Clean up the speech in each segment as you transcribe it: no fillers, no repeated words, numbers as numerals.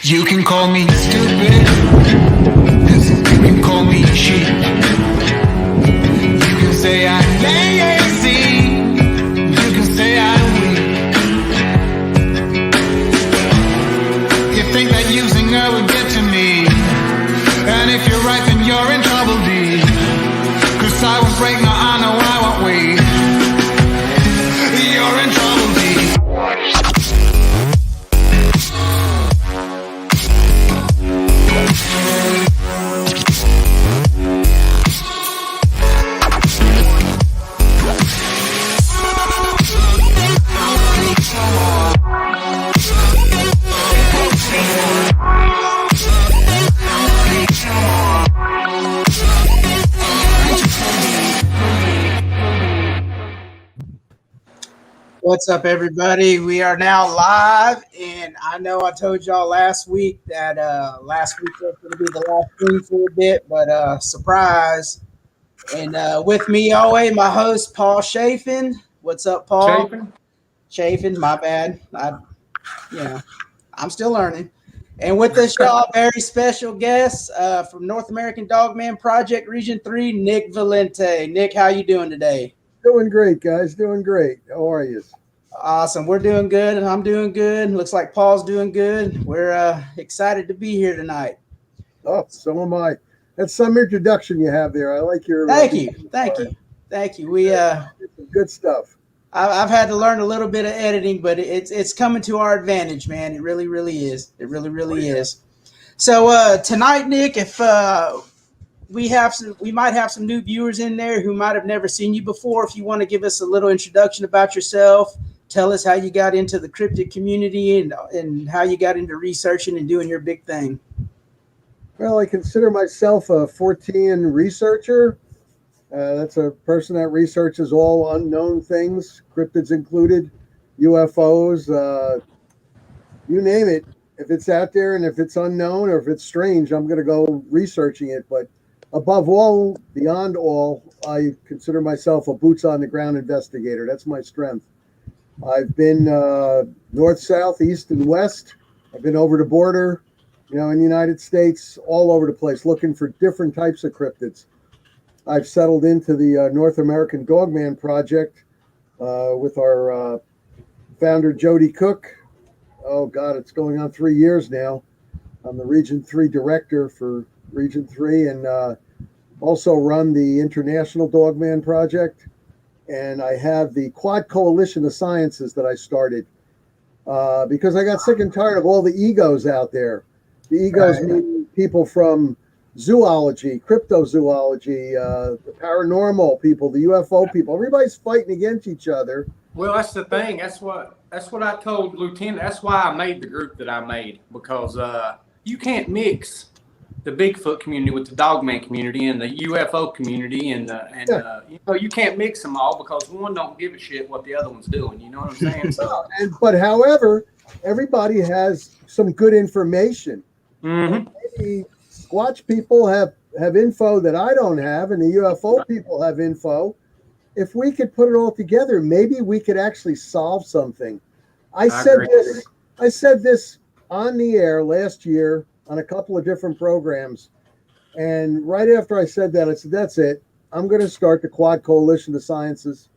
You can call me stupid, you can call me cheap, you can say I'm lazy, you can say I'm weak. You think that using her will get to me, and if you're right then you're in trouble, D. 'Cause I won't break, no I know I won't wait. You're in trouble, D. What's up, everybody? We are now live, and I know I told y'all last week that last week was going to be the last stream for a bit, but surprise. And with me always, my host, Paul Chafin. What's up, Paul? Chafin, my bad. I'm still learning. And with us, y'all, very special guest from North American Dogman Project Region 3, Nick Valente. Nick, how you doing today? Doing great, guys. Doing great. How are you? Awesome. We're doing good, and I'm doing good. Looks like Paul's doing good. We're excited to be here tonight. Oh, so am I. That's some introduction you have there. I like your. Thank you. We good stuff. I've had to learn a little bit of editing, but it's coming to our advantage, man. It really is. It really is. So tonight, Nick, if we might have some new viewers in there who might have never seen you before. If you want to give us a little introduction about yourself, tell us how you got into the cryptid community and how you got into researching and doing your big thing. Well, I consider myself a Fortean researcher. That's a person that researches all unknown things, cryptids included, UFOs, you name it. If it's out there and if it's unknown or if it's strange, I'm going to go researching it. But above all, beyond all, I consider myself a boots on the ground investigator. That's my strength. I've been north, south, east, and west. I've been over the border, in the United States, all over the place, looking for different types of cryptids. I've settled into the North American Dogman Project with our founder, Jody Cook. Oh, God, it's going on 3 years now. I'm the Region 3 director for Region 3 and also run the International Dogman Project. And I have the Quad Coalition of Sciences that I started because I got sick and tired of all the egos out there. The egos mean people from zoology, cryptozoology, the paranormal people, the UFO people. Everybody's fighting against each other. Well, that's the thing. That's what I told Lieutenant. That's why I made the group that I made, because you can't mix the Bigfoot community with the Dogman community and the UFO community and you can't mix them all because one don't give a shit what the other one's doing. You know what I'm saying? So, but however, everybody has some good information. Mm-hmm. Maybe Squatch people have info that I don't have, and the UFO people have info. If we could put it all together, maybe we could actually solve something. I said this on the air last year on a couple of different programs. And right after I said that, I said, that's it. I'm going to start the Quad Coalition of Sciences,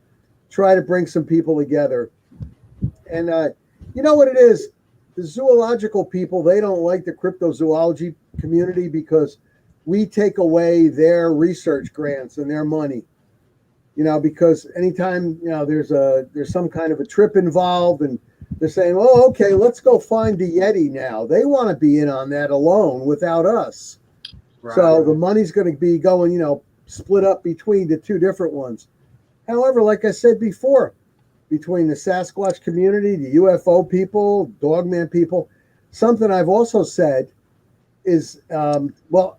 try to bring some people together. And you know what it is? The zoological people, they don't like the cryptozoology community because we take away their research grants and their money. Because anytime, there's some kind of a trip involved and they're saying, oh, okay, let's go find the Yeti now. They want to be in on that alone without us. Right. So the money's going to be going, split up between the two different ones. However, like I said before, between the Sasquatch community, the UFO people, Dogman people, something I've also said is, let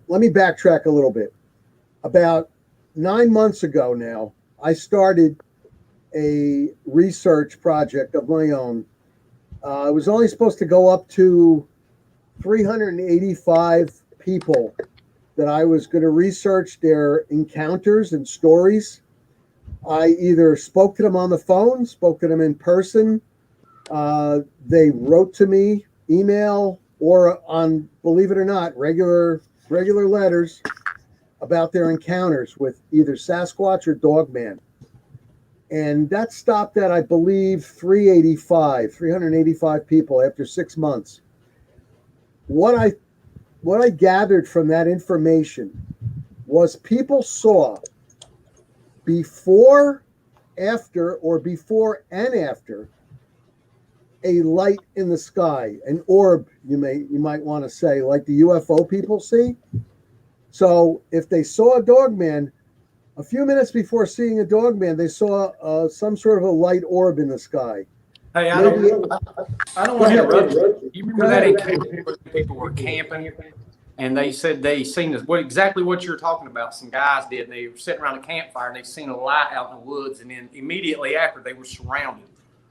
me backtrack a little bit. About 9 months ago now, I started a research project of my own. I was only supposed to go up to 385 people that I was going to research their encounters and stories. I either spoke to them on the phone, spoke to them in person. They wrote to me, email, or on, believe it or not, regular letters about their encounters with either Sasquatch or Dogman. And that stopped at, I believe, 385 people after 6 months. What I gathered from that information was people saw before, after, or before and after a light in the sky, an orb, you might want to say, like the UFO people see. So if they saw a Dogman, a few minutes before seeing a Dogman, they saw some sort of a light orb in the sky. Hey, I don't want to interrupt you. You remember that encounter where people were camping and they said they seen this, exactly what you're talking about. Some guys did. They were sitting around a campfire and they seen a light out in the woods, and then immediately after they were surrounded.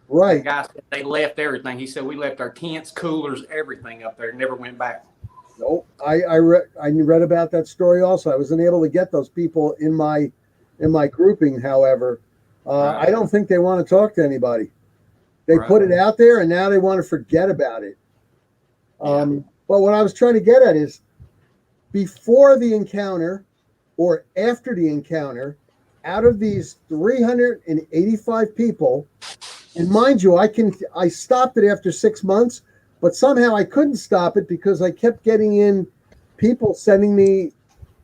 Right. The guy said they left everything. He said we left our tents, coolers, everything up there, never went back. Nope. I read about that story also. I wasn't able to get those people in my grouping, however. Right. I don't think they want to talk to anybody. They Right. put it out there and now they want to forget about it. But what I was trying to get at is before the encounter or after the encounter, out of these 385 people, and mind you, I stopped it after 6 months, but somehow I couldn't stop it because I kept getting in people sending me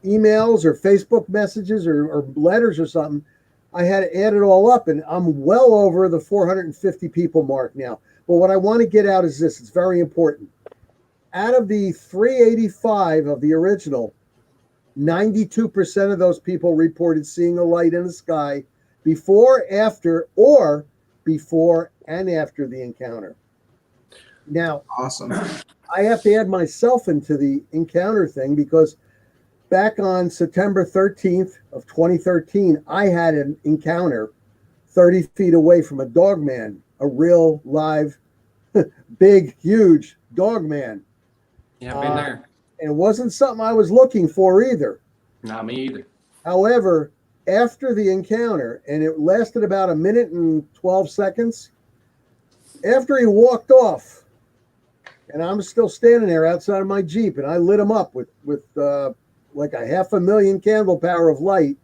emails or Facebook messages or letters or something. I had to add it all up, and I'm well over the 450 people mark now. But what I want to get out is this. It's very important. Out of the 385 of the original, 92% of those people reported seeing a light in the sky before, after, or before and after the encounter. Now, Awesome. I have to add myself into the encounter thing because back on September 13th of 2013, I had an encounter 30 feet away from a Dogman, a real live, big, huge Dogman. Yeah, I've been there. And it wasn't something I was looking for either. Not me either. However, after the encounter, and it lasted about 1 minute and 12 seconds, after he walked off, and I'm still standing there outside of my Jeep, and I lit him up with like a 500,000 candle power of light,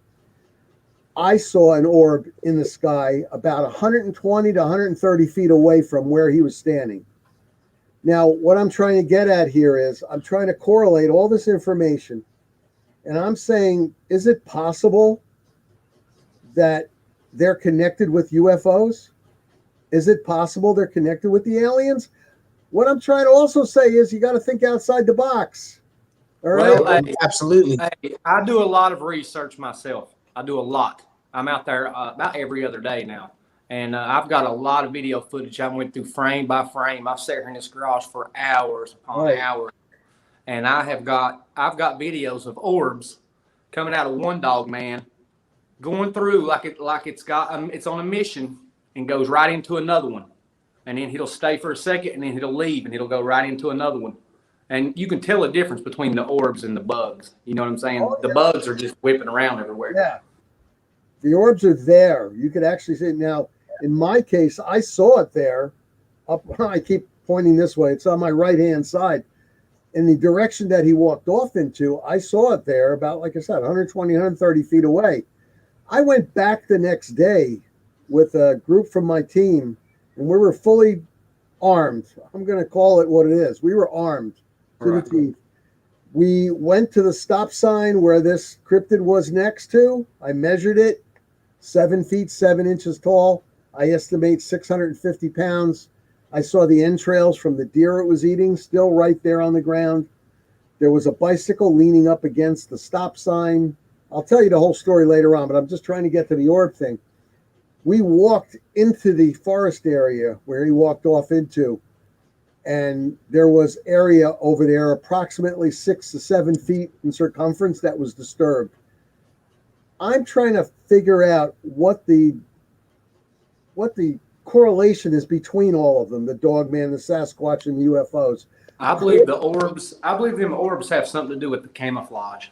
I saw an orb in the sky about 120 to 130 feet away from where he was standing. Now, what I'm trying to get at here is I'm trying to correlate all this information, and I'm saying, is it possible that they're connected with UFOs? Is it possible they're connected with the aliens? What I'm trying to also say is you got to think outside the box. All right? Well, Absolutely. Hey, I do a lot of research myself. I do a lot. I'm out there about every other day now. And I've got a lot of video footage. I went through frame by frame. I've sat here in this garage for hours upon hours. And I've got videos of orbs coming out of one Dogman, going through like it's on a mission and goes right into another one. And then he'll stay for a second and then he'll leave and he'll go right into another one. And you can tell the difference between the orbs and the bugs. You know what I'm saying? The bugs are just whipping around everywhere. Yeah. The orbs are there. You could actually see it. Now, in my case, I saw it there. I keep pointing this way. It's on my right-hand side. In the direction that he walked off into, I saw it there about, like I said, 120, 130 feet away. I went back the next day with a group from my team, and we were fully armed. I'm going to call it what it is. We were armed to the teeth. We went to the stop sign where this cryptid was next to. I measured it, 7 feet, 7 inches tall. I estimate 650 pounds. I saw the entrails from the deer it was eating still right there on the ground. There was a bicycle leaning up against the stop sign. I'll tell you the whole story later on, but I'm just trying to get to the orb thing. We walked into the forest area where he walked off into, and there was area over there approximately 6 to 7 feet in circumference that was disturbed. I'm trying to figure out what the correlation is between all of them, the Dogman, the Sasquatch, and the UFOs. I believe them orbs have something to do with the camouflage.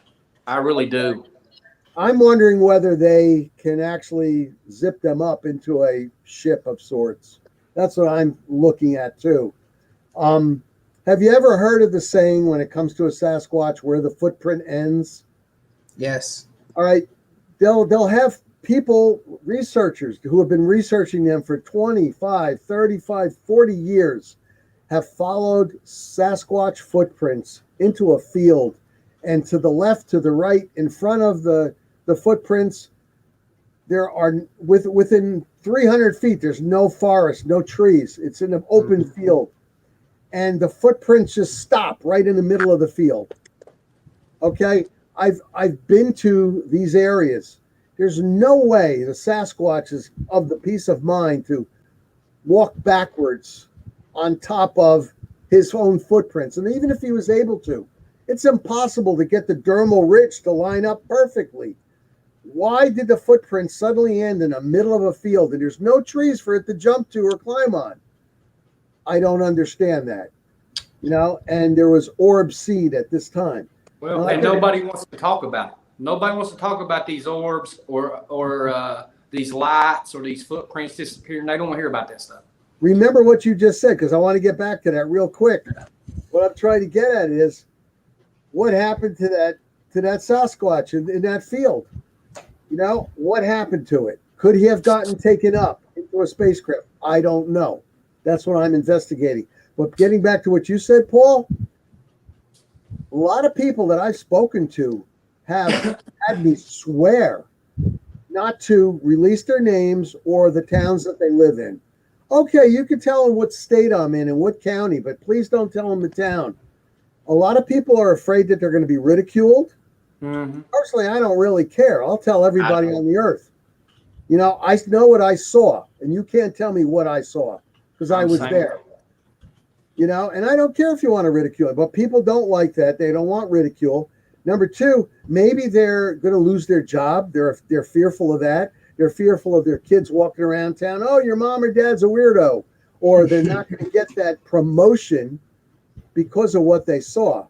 I really do. I'm wondering whether they can actually zip them up into a ship of sorts. That's what I'm looking at too. Have you ever heard of the saying when it comes to a Sasquatch where the footprint ends? Yes. All right. They'll have people, researchers who have been researching them for 25, 35, 40 years have followed Sasquatch footprints into a field, and to the left, to the right, in front of the footprints, there are within 300 feet, there's no forest, no trees. It's in an open field. And the footprints just stop right in the middle of the field. Okay? I've been to these areas. There's no way the Sasquatch is of the peace of mind to walk backwards on top of his own footprints. And even if he was able to, it's impossible to get the dermal ridge to line up perfectly. Why did the footprint suddenly end in the middle of a field and there's no trees for it to jump to or climb on? I don't understand that. And there was orb seed at this time. Well, and nobody wants to talk about it. Nobody wants to talk about these orbs or these lights or these footprints disappearing. They don't want to hear about that stuff. Remember what you just said, because I want to get back to that real quick. What I'm trying to get at is what happened to that Sasquatch in that field? What happened to it? Could he have gotten taken up into a spacecraft? I don't know. That's what I'm investigating. But getting back to what you said, Paul, a lot of people that I've spoken to have had me swear not to release their names or the towns that they live in. Okay, you can tell them what state I'm in and what county, but please don't tell them the town. A lot of people are afraid that they're going to be ridiculed. Mm-hmm. Personally, I don't really care. I'll tell everybody on the earth. I know what I saw, and you can't tell me what I saw because I was there. And I don't care if you want to ridicule it, but people don't like that. They don't want ridicule. Number two, maybe they're going to lose their job. They're fearful of that. They're fearful of their kids walking around town. Oh, your mom or dad's a weirdo. Or they're not going to get that promotion because of what they saw.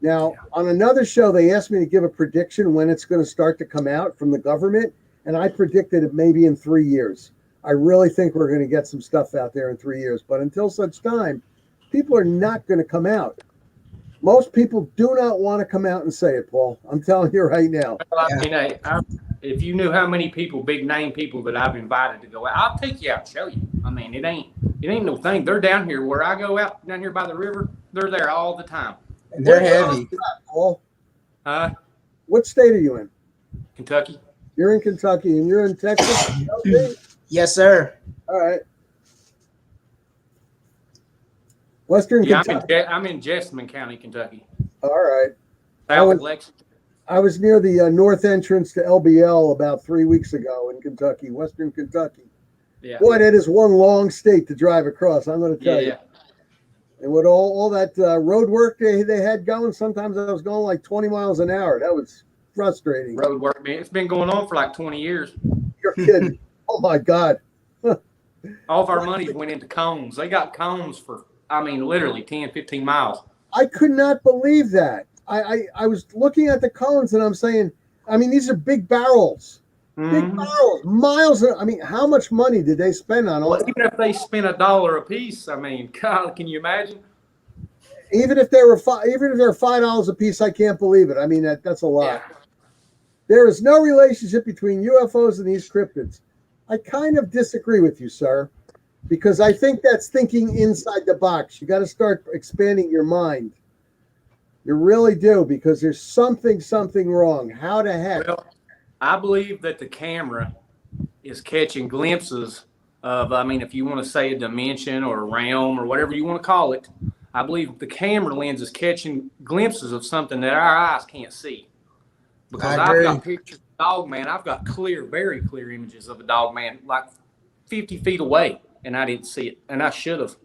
Now, on another show, they asked me to give a prediction when it's going to start to come out from the government, and I predicted it maybe in 3 years. I really think we're going to get some stuff out there in 3 years. But until such time, people are not going to come out. Most people do not want to come out and say it, Paul. I'm telling you right now. Well, if you knew how many people, big name people that I've invited to go out, I'll take you out and show you. It ain't no thing. They're down here where I go out down here by the river. They're there all the time. And they're heavy. Paul? What state are you in? Kentucky. You're in Kentucky and you're in Texas? Yes, sir. All right. Western Kentucky. I'm in Jessamine County, Kentucky. All right. South of Lexington. I was near the north entrance to LBL about 3 weeks ago in Kentucky, Western Kentucky. Yeah. Boy, that is one long state to drive across, I'm going to tell you. And with all that road work they had going, sometimes I was going like 20 miles an hour. That was frustrating. Road work, man. It's been going on for like 20 years. You're kidding. Oh, my God. All of our money went into cones. They got cones for, literally 10, 15 miles. I could not believe that. I was looking at the cones and I'm saying, these are big barrels. Big barrels, miles. How much money did they spend on all? Even if they spent $1 a piece, God, can you imagine? Even if they're $5 a piece, I can't believe it. That's a lot. Yeah. There is no relationship between UFOs and these cryptids. I kind of disagree with you, sir, because I think that's thinking inside the box. You got to start expanding your mind. You really do, because there's something wrong. How the heck? Well, I believe that the camera is catching glimpses of, if you want to say a dimension or a realm or whatever you want to call it, I believe the camera lens is catching glimpses of something that our eyes can't see. Because I've got pictures of a dog man. I've got very clear images of a dog man like 50 feet away, and I didn't see it, and I should have.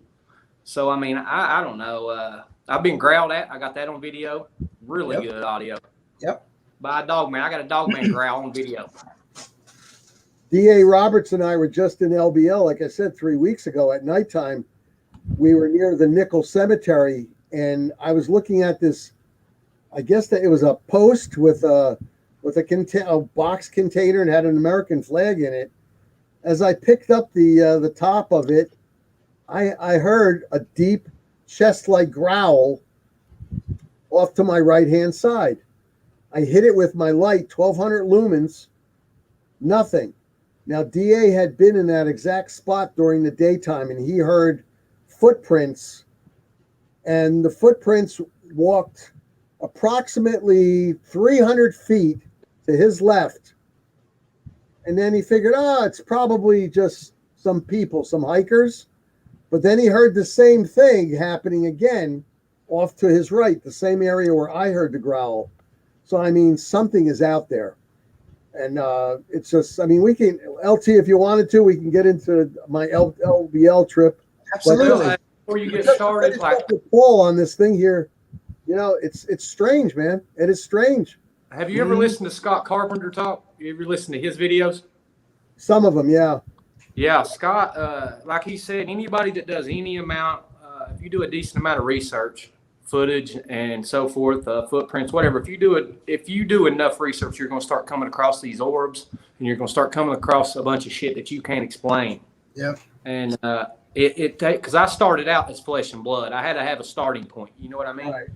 So, I don't know. I've been growled at. I got that on video. Really good audio. Yep. By a dog man. I got a dog man growl on video. D.A. Roberts and I were just in LBL, like I said, 3 weeks ago at nighttime. We were near the Nickel Cemetery, and I was looking at this. I guess that it was a post with a box container and had an American flag in it. As I picked up the top of it, I heard a deep chest-like growl off to my right-hand side. I hit it with my light, 1200 lumens, nothing. Now, DA had been in that exact spot during the daytime, and he heard footprints, and the footprints walked approximately 300 feet to his left. And then he figured, it's probably just some people, some hikers. But then he heard the same thing happening again off to his right, the same area where I heard the growl. So, I mean, something is out there. And it's just, I mean, we can, LT, if you wanted to, we can get into my LBL trip. Absolutely. But, before you get started, like Paul on this thing here, you know, it's strange, man. It is strange. have you ever listened to Scott Carpenter talk? You ever listen to his videos? Some of them, yeah. Yeah, Scott, like he said, anybody that does any amount, if you do a decent amount of research, footage and so forth, footprints, whatever, if you do enough research, you're going to start coming across these orbs, and you're going to start coming across a bunch of shit that you can't explain. Yep. And because I started out as flesh and blood, I had to have a starting point. You know what I mean? Right.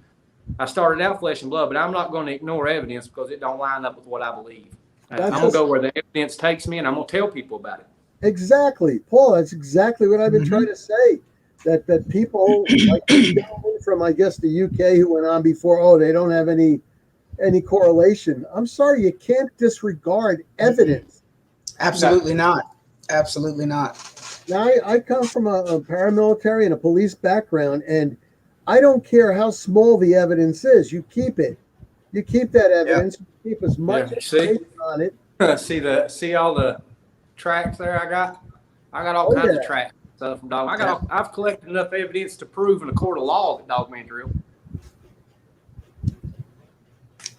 I started out flesh and blood, but I'm not going to ignore evidence because it don't line up with what I believe. I'm That's going to go where the evidence takes me, and I'm going to tell people about it. Exactly, Paul. That's exactly what I've been trying to say. That people like the gentleman from, I guess, the UK who went on before, they don't have any correlation. I'm sorry, you can't disregard evidence. Absolutely not. Absolutely not. Now, I come from a paramilitary and a police background, and I don't care how small the evidence is. You keep it. You keep that evidence. You keep as much information on it. See all the tracks there I got all kinds of tracks from dog. I've collected enough evidence to prove in a court of law that dogman's real.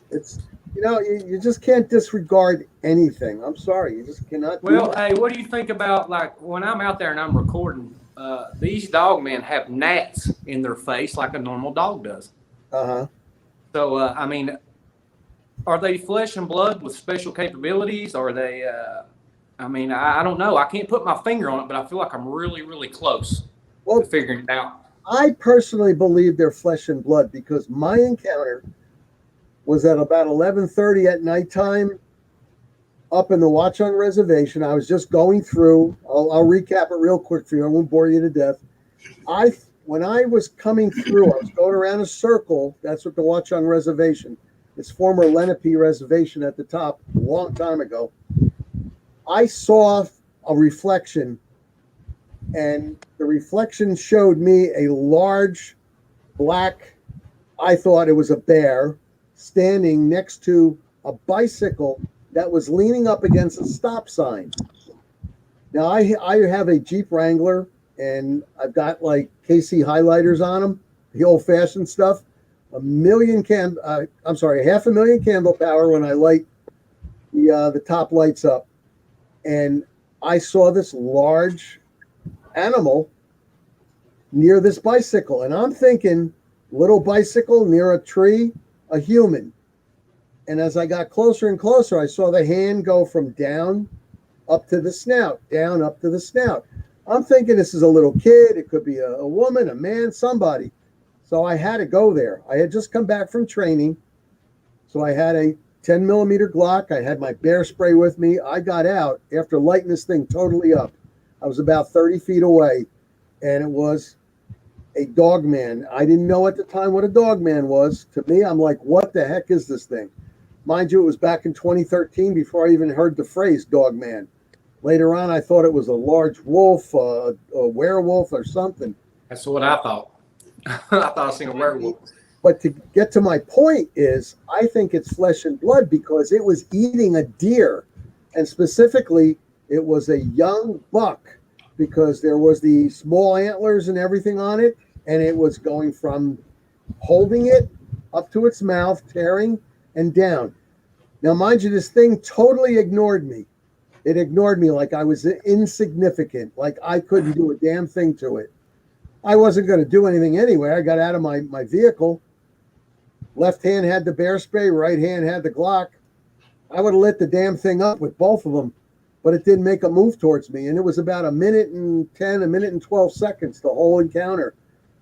It's, you know, you just can't disregard anything. I'm sorry, you just cannot. Well, hey, what do you think about, like, when I'm out there and I'm recording? These dogmen have gnats in their face like a normal dog does. So I mean, are they flesh and blood with special capabilities? Or are they? I mean, I don't know. I can't put my finger on it, but I feel like I'm really, really close to figuring it out. I personally believe they're flesh and blood because my encounter was at about 11:30 at nighttime up in the Watchung Reservation. I was just going through. I'll recap it real quick for you. I won't bore you to death. When I was coming through, I was going around a circle. That's what the Watchung Reservation. It's former Lenape Reservation at the top, a long time ago. I saw a reflection, and the reflection showed me a large black, I thought it was a bear, standing next to a bicycle that was leaning up against a stop sign. Now, I have a Jeep Wrangler, and I've got like KC highlighters on them, the old-fashioned stuff. 500,000 candle power when I light the top lights up. And I saw this large animal near this bicycle. And I'm thinking, little bicycle near a tree, a human. And as I got closer and closer, I saw the hand go from down up to the snout, down up to the snout. I'm thinking this is a little kid. It could be a woman, a man, somebody. So I had to go there. I had just come back from training. So I had a 10 millimeter Glock. I had my bear spray with me. I got out after lighting this thing totally up. I was about 30 feet away, and it was a dogman. I didn't know at the time what a dogman was. To me, I'm like, what the heck is this thing? Mind you, it was back in 2013 before I even heard the phrase dogman. Later on, I thought it was a large wolf, a werewolf or something. That's what I thought. I thought I seen a werewolf. But to get to my point is, I think it's flesh and blood because it was eating a deer. And specifically, it was a young buck because there was the small antlers and everything on it. And it was going from holding it up to its mouth, tearing, and down. Now, mind you, this thing totally ignored me. It ignored me like I was insignificant, like I couldn't do a damn thing to it. I wasn't going to do anything anyway. I got out of my vehicle. Left hand had the bear spray, right hand had the Glock. I would have lit the damn thing up with both of them, but it didn't make a move towards me. And it was about a minute and 12 seconds, the whole encounter.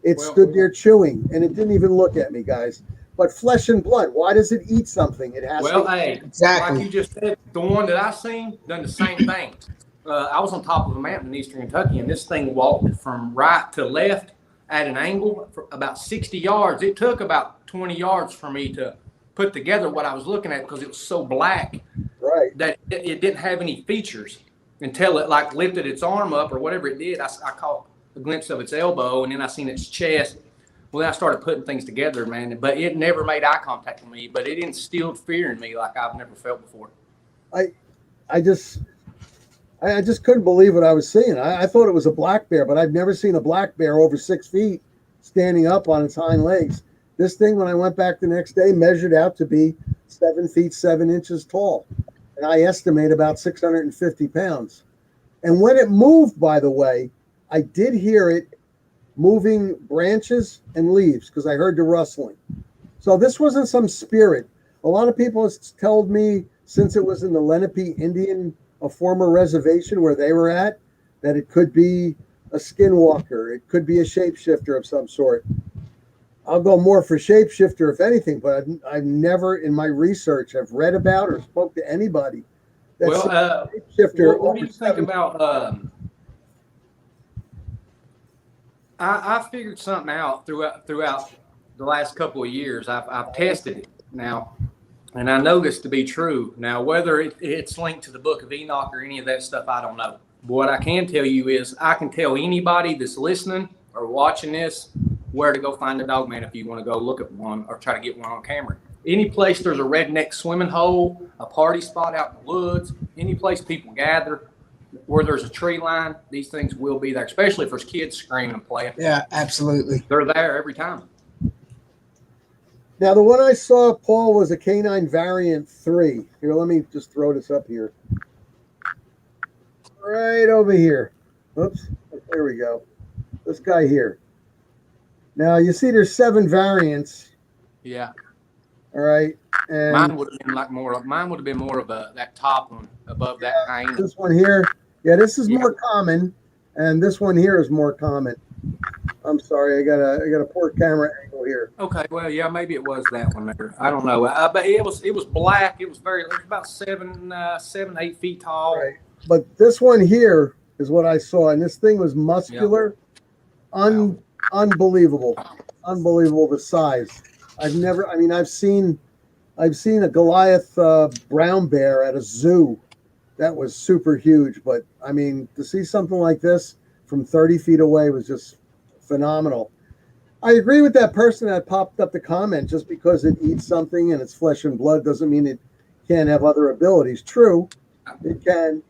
It stood there chewing, and it didn't even look at me, guys. But flesh and blood, why does it eat something? It has to. Hey, Exactly. like you just said, the one that I seen done the same thing. I was on top of a mountain in eastern Kentucky, and this thing walked from right to left at an angle for about 60 yards. It took about 20 yards for me to put together what I was looking at because it was so black that it didn't have any features until it like lifted its arm up or whatever it did. I caught a glimpse of its elbow, and then I seen its chest. Well, then I started putting things together, man. But it never made eye contact with me. But it instilled fear in me like I've never felt before. I just couldn't believe what I was seeing. I thought it was a black bear, but I've never seen a black bear over 6 feet standing up on its hind legs. This thing, when I went back the next day, measured out to be 7 feet 7 inches tall, and I estimate about 650 pounds. And when it moved, by the way, I did hear it moving branches and leaves because I heard the rustling. So this wasn't some spirit. A lot of people have told me, since it was in the Lenape Indian, a former reservation where they were at, that it could be a skinwalker. It could be a shapeshifter of some sort. I'll go more for shapeshifter if anything, but I've never in my research have read about or spoke to anybody that's shapeshifter. What do you think about I figured something out throughout the last couple of years. I've tested it now, and I know this to be true. Now, whether it's linked to the Book of Enoch or any of that stuff, I don't know. But what I can tell you is I can tell anybody that's listening or watching this where to go find a dogman if you want to go look at one or try to get one on camera. Any place there's a redneck swimming hole, a party spot out in the woods, any place people gather, where there's a tree line, these things will be there, especially if there's kids screaming and playing. Yeah, absolutely. They're there every time. Now, the one I saw, Paul, was a canine variant 3. Here, let me just throw this up here. Right over here. Oops. There we go. This guy here. Now, you see there's 7 variants. Yeah. All right. And mine would have been more of that top one above that hyena. This one here. Yeah, this is more common, and this one here is more common. I'm sorry, I got a poor camera angle here. Okay, well, yeah, maybe it was that one there. I don't know, but it was black. It was about 7, 8 feet tall. Right. But this one here is what I saw, and this thing was muscular, unbelievable, the size. I've seen a Goliath brown bear at a zoo. That was super huge, but I mean, to see something like this from 30 feet away was just phenomenal. I agree with that person that popped up the comment. Just because it eats something and it's flesh and blood doesn't mean it can't have other abilities. True, it can.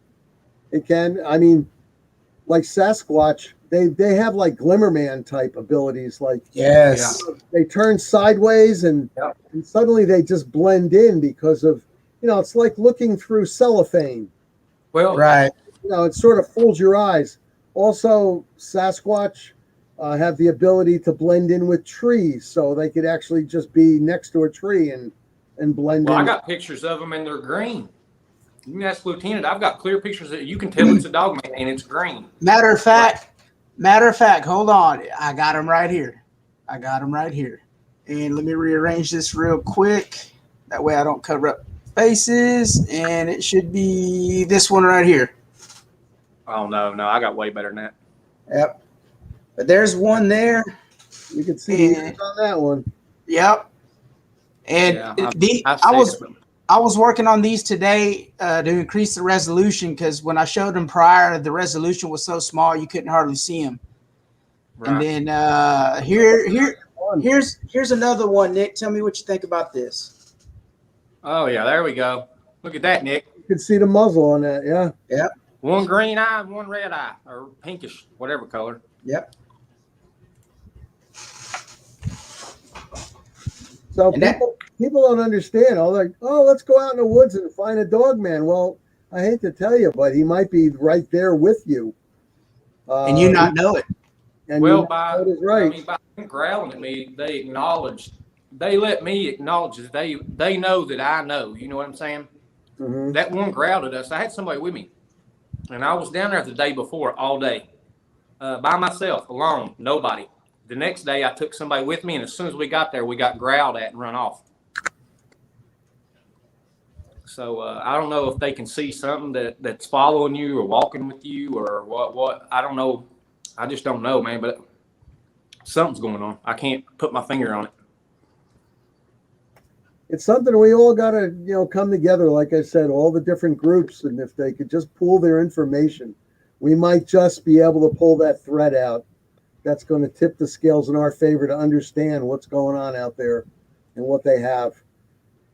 I mean, like Sasquatch, they have like Glimmerman type abilities. Like, yes, they turn sideways and suddenly they just blend in because of, it's like looking through cellophane. Well, right. It sort of fools your eyes. Also, Sasquatch have the ability to blend in with trees, so they could actually just be next to a tree and blend in. I got pictures of them and they're green. You can ask Lieutenant. I've got clear pictures that you can tell it's a dogman and it's green. Matter of fact, hold on. I got them right here. And let me rearrange this real quick. That way I don't cover up faces. And it should be this one right here. Oh, no, I got way better than that. Yep. But there's one there. You can see on that one. Yep. And I was working on these today to increase the resolution, because when I showed them prior, the resolution was so small you couldn't hardly see them. Right. And then here's another one, Nick. Tell me what you think about this. Oh yeah, there we go. Look at that, Nick. You can see the muzzle on that. Yeah. Yep. One green eye, one red eye, or pinkish, whatever color. Yep. So people don't understand. Like, let's go out in the woods and find a dog man. Well, I hate to tell you, but he might be right there with you, and you not know it. And by them growling at me, they let me acknowledge that they know that I know. You know what I'm saying? Mm-hmm. That one growled at us. I had somebody with me, and I was down there the day before all day, by myself, alone, nobody. the next day I took somebody with me, and as soon as we got there, we got growled at and run off. So I don't know if they can see something that's following you or walking with you or what. I don't know. I just don't know, man. But something's going on. I can't put my finger on it. It's something we all got to, come together. Like I said, all the different groups, and if they could just pool their information, we might just be able to pull that thread out. That's going to tip the scales in our favor to understand what's going on out there and what they have.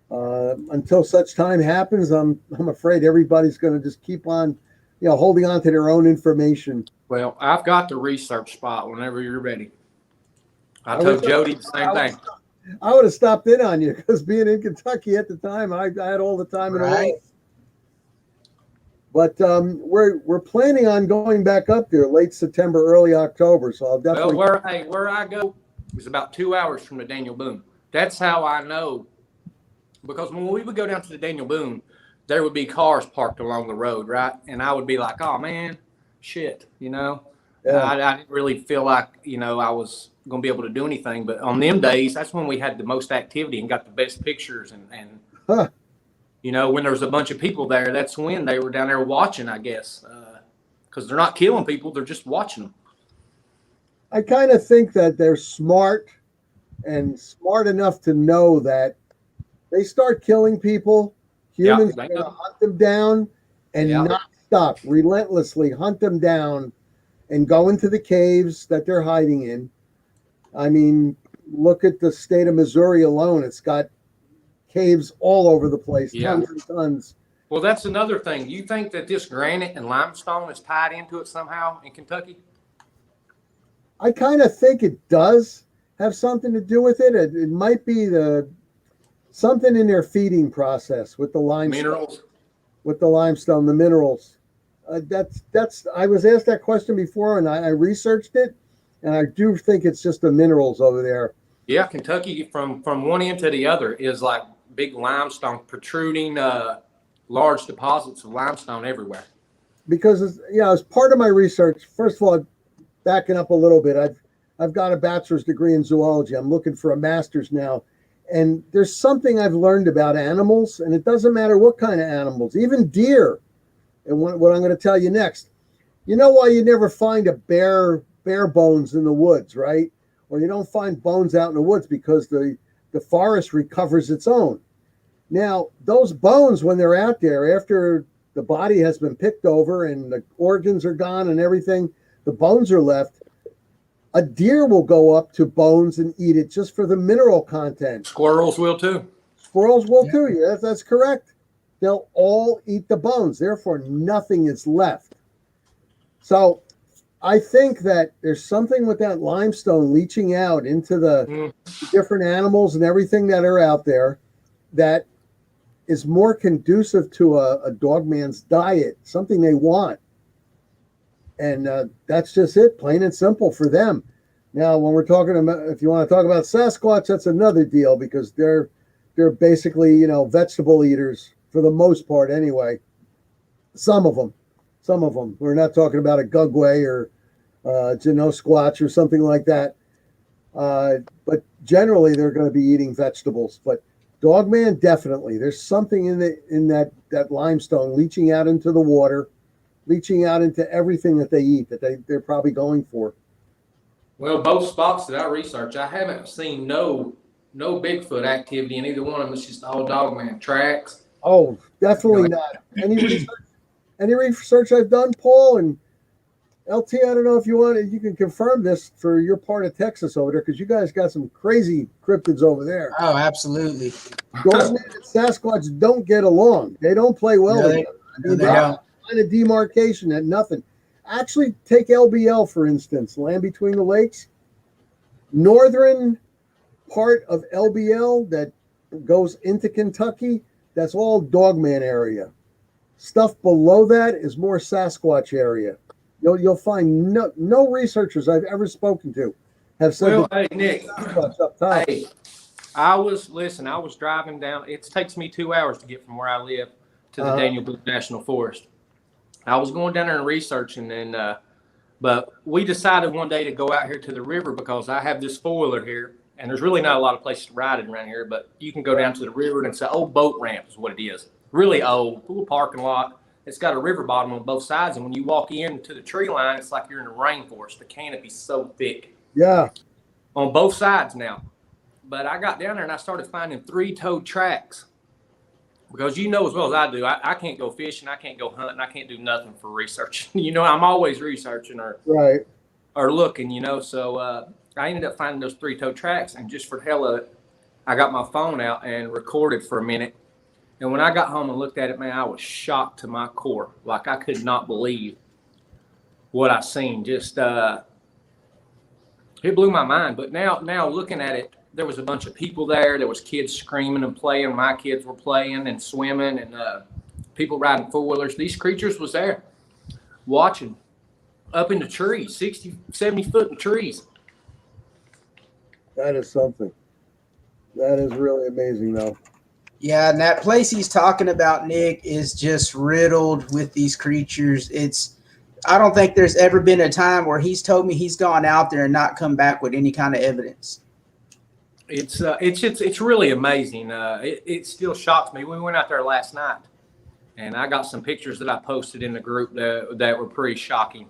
Until such time happens, I'm afraid everybody's going to just keep on, holding on to their own information. Well, I've got the research spot whenever you're ready. I told Jody the same thing. I would have stopped in on you because being in Kentucky at the time, I had all the time in the world. But we're planning on going back up there late September, early October. So I'll definitely. Well, where I go is about 2 hours from the Daniel Boone. That's how I know. Because when we would go down to the Daniel Boone, there would be cars parked along the road, right? And I would be like, oh, man, shit, Yeah. I didn't really feel like, I was going to be able to do anything. But on them days, that's when we had the most activity and got the best pictures. And when there was a bunch of people there, that's when they were down there watching, I guess. Because they're not killing people, they're just watching them. I kind of think that they're smart enough to know that they start killing people, humans are going to hunt them down and not stop, relentlessly hunt them down and go into the caves that they're hiding in. I mean, look at the state of Missouri alone. It's got caves all over the place, tons and tons. Well, that's another thing. You think that this granite and limestone is tied into it somehow in Kentucky? I kind of think it does have something to do with it. It might be something in their feeding process with the limestone. Minerals. With the limestone, the minerals. That's. I was asked that question before, and I researched it, and I do think it's just the minerals over there. Yeah, Kentucky from one end to the other is like big limestone, protruding large deposits of limestone everywhere. Because as part of my research, first of all, backing up a little bit, I've got a bachelor's degree in zoology. I'm looking for a master's now. And there's something I've learned about animals, and it doesn't matter what kind of animals, even deer. And what I'm going to tell you next. You know why you never find a bare bones in the woods, right? Or you don't find bones out in the woods because the forest recovers its own. Now, those bones, when they're out there, after the body has been picked over and the organs are gone and everything, the bones are left. A deer will go up to bones and eat it just for the mineral content. Squirrels will too. Squirrels will too. Yes, that's correct. They'll all eat the bones. Therefore, nothing is left. So I think that there's something with that limestone leaching out into the different animals and everything that are out there that is more conducive to a dogman's diet, something they want. And that's just it, plain and simple for them. Now, when we're talking about, if you want to talk about Sasquatch, that's another deal because they're basically, vegetable eaters for the most part anyway. Some of them. We're not talking about a Gugway or Squatch or something like that. But generally, they're going to be eating vegetables. But Dogman, definitely. There's something in that limestone leaching out into the water, leaching out into everything that they eat that they're probably going for. Well, both spots that I researched, I haven't seen no Bigfoot activity in either one of them. It's just all Dogman tracks. Oh, definitely not. Any research I've done, Paul and LT, I don't know if you can confirm this for your part of Texas over there, because you guys got some crazy cryptids over there. Oh, absolutely. Dogman and Sasquatch don't get along. They don't play well together. They don't. Kind of demarcation at nothing. Actually, take LBL, for instance, Land Between the Lakes. Northern part of LBL that goes into Kentucky, that's all Dogman area. Stuff below that is more Sasquatch area. You'll find no researchers I've ever spoken to have said. Well, hey, Nick, hey, I was driving down. It takes me 2 hours to get from where I live to the Daniel Boone National Forest. I was going down there and researching, and But we decided one day to go out here to the river because I have this foiler here, and there's really not a lot of places to ride it around here, but you can go down to the river, and it's an old boat ramp is what it is. Really old, little parking lot. It's got a river bottom on both sides, and when you walk into the tree line, it's like you're in a rainforest. The canopy's so thick. Yeah. On both sides now. But I got down there, and I started finding 3-toed tracks. Because you know as well as I do, I can't go fishing, I can't go hunting, I can't do nothing for research. I'm always researching or looking, So I ended up finding those 3-toed tracks, and just for the hell of it, I got my phone out and recorded for a minute. And when I got home and looked at it, man, I was shocked to my core. Like I could not believe what I seen. Just it blew my mind. But now looking at it, there was a bunch of people there. There was kids screaming and playing. My kids were playing and swimming, and people riding four-wheelers. These creatures was there watching up in the trees, 60, 70 foot in trees. That is something. That is really amazing, though. Yeah, and that place he's talking about, Nick, is just riddled with these creatures. I don't think there's ever been a time where he's told me he's gone out there and not come back with any kind of evidence. It's really amazing. It still shocks me. We went out there last night, and I got some pictures that I posted in the group that were pretty shocking.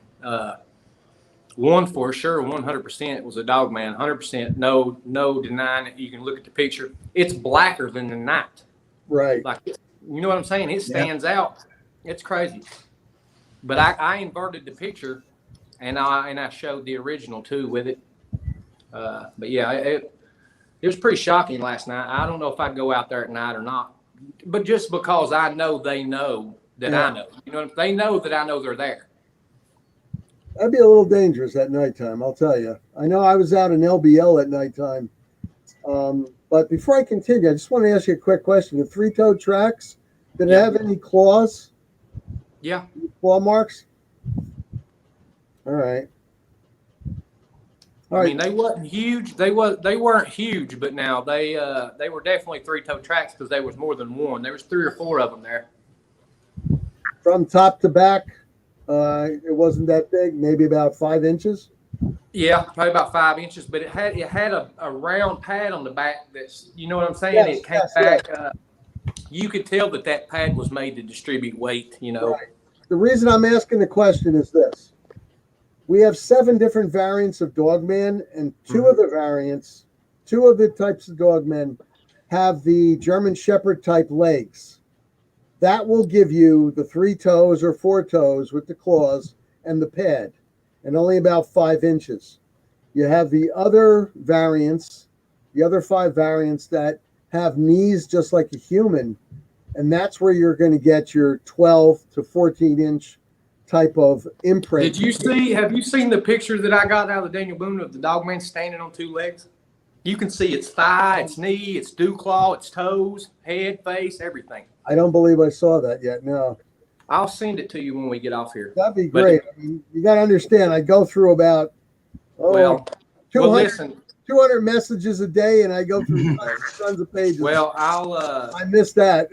One for sure, 100% was a dogman. 100%, no denying it. You can look at the picture. It's blacker than the night. Right. Like, you know what I'm saying? It stands out. It's crazy. But I inverted the picture, and I showed the original too with it. But yeah, it was pretty shocking last night. I don't know if I'd go out there at night or not, but just because I know they know that I know. They know that I know they're there. That'd be a little dangerous at nighttime, I'll tell you. I know I was out in LBL at nighttime. But before I continue, I just want to ask you a quick question. The 3-toed tracks, did it have any claws? Yeah. Claw marks? All right. I mean, they wasn't huge. They weren't huge, but now they were definitely 3-toed tracks because there was more than one. There was 3 or 4 of them there. From top to back, it wasn't that big, maybe about 5 inches. Yeah, probably about 5 inches, but it had a round pad on the back. That's, you know what I'm saying? Yes, it came back. You could tell that pad was made to distribute weight. Right. The reason I'm asking the question is this: we have 7 different variants of dogman, and 2 of the variants, 2 of the types of dogmen have the German Shepherd type legs. That will give you the 3 toes or 4 toes with the claws and the pad, and only about 5 inches. You have the other variants, the other 5 variants that have knees just like a human, and that's where you're going to get your 12 to 14 inch type of imprint. Have you seen the picture that I got out of Daniel Boone of the dogman standing on 2 legs? You can see its thigh, its knee, its dew claw, its toes, head, face, everything. I don't believe I saw that yet. No. I'll send it to you when we get off here. That'd be great. I mean, you got to understand, I go through about 200 messages a day, and I go through tons of pages. Well, I missed that.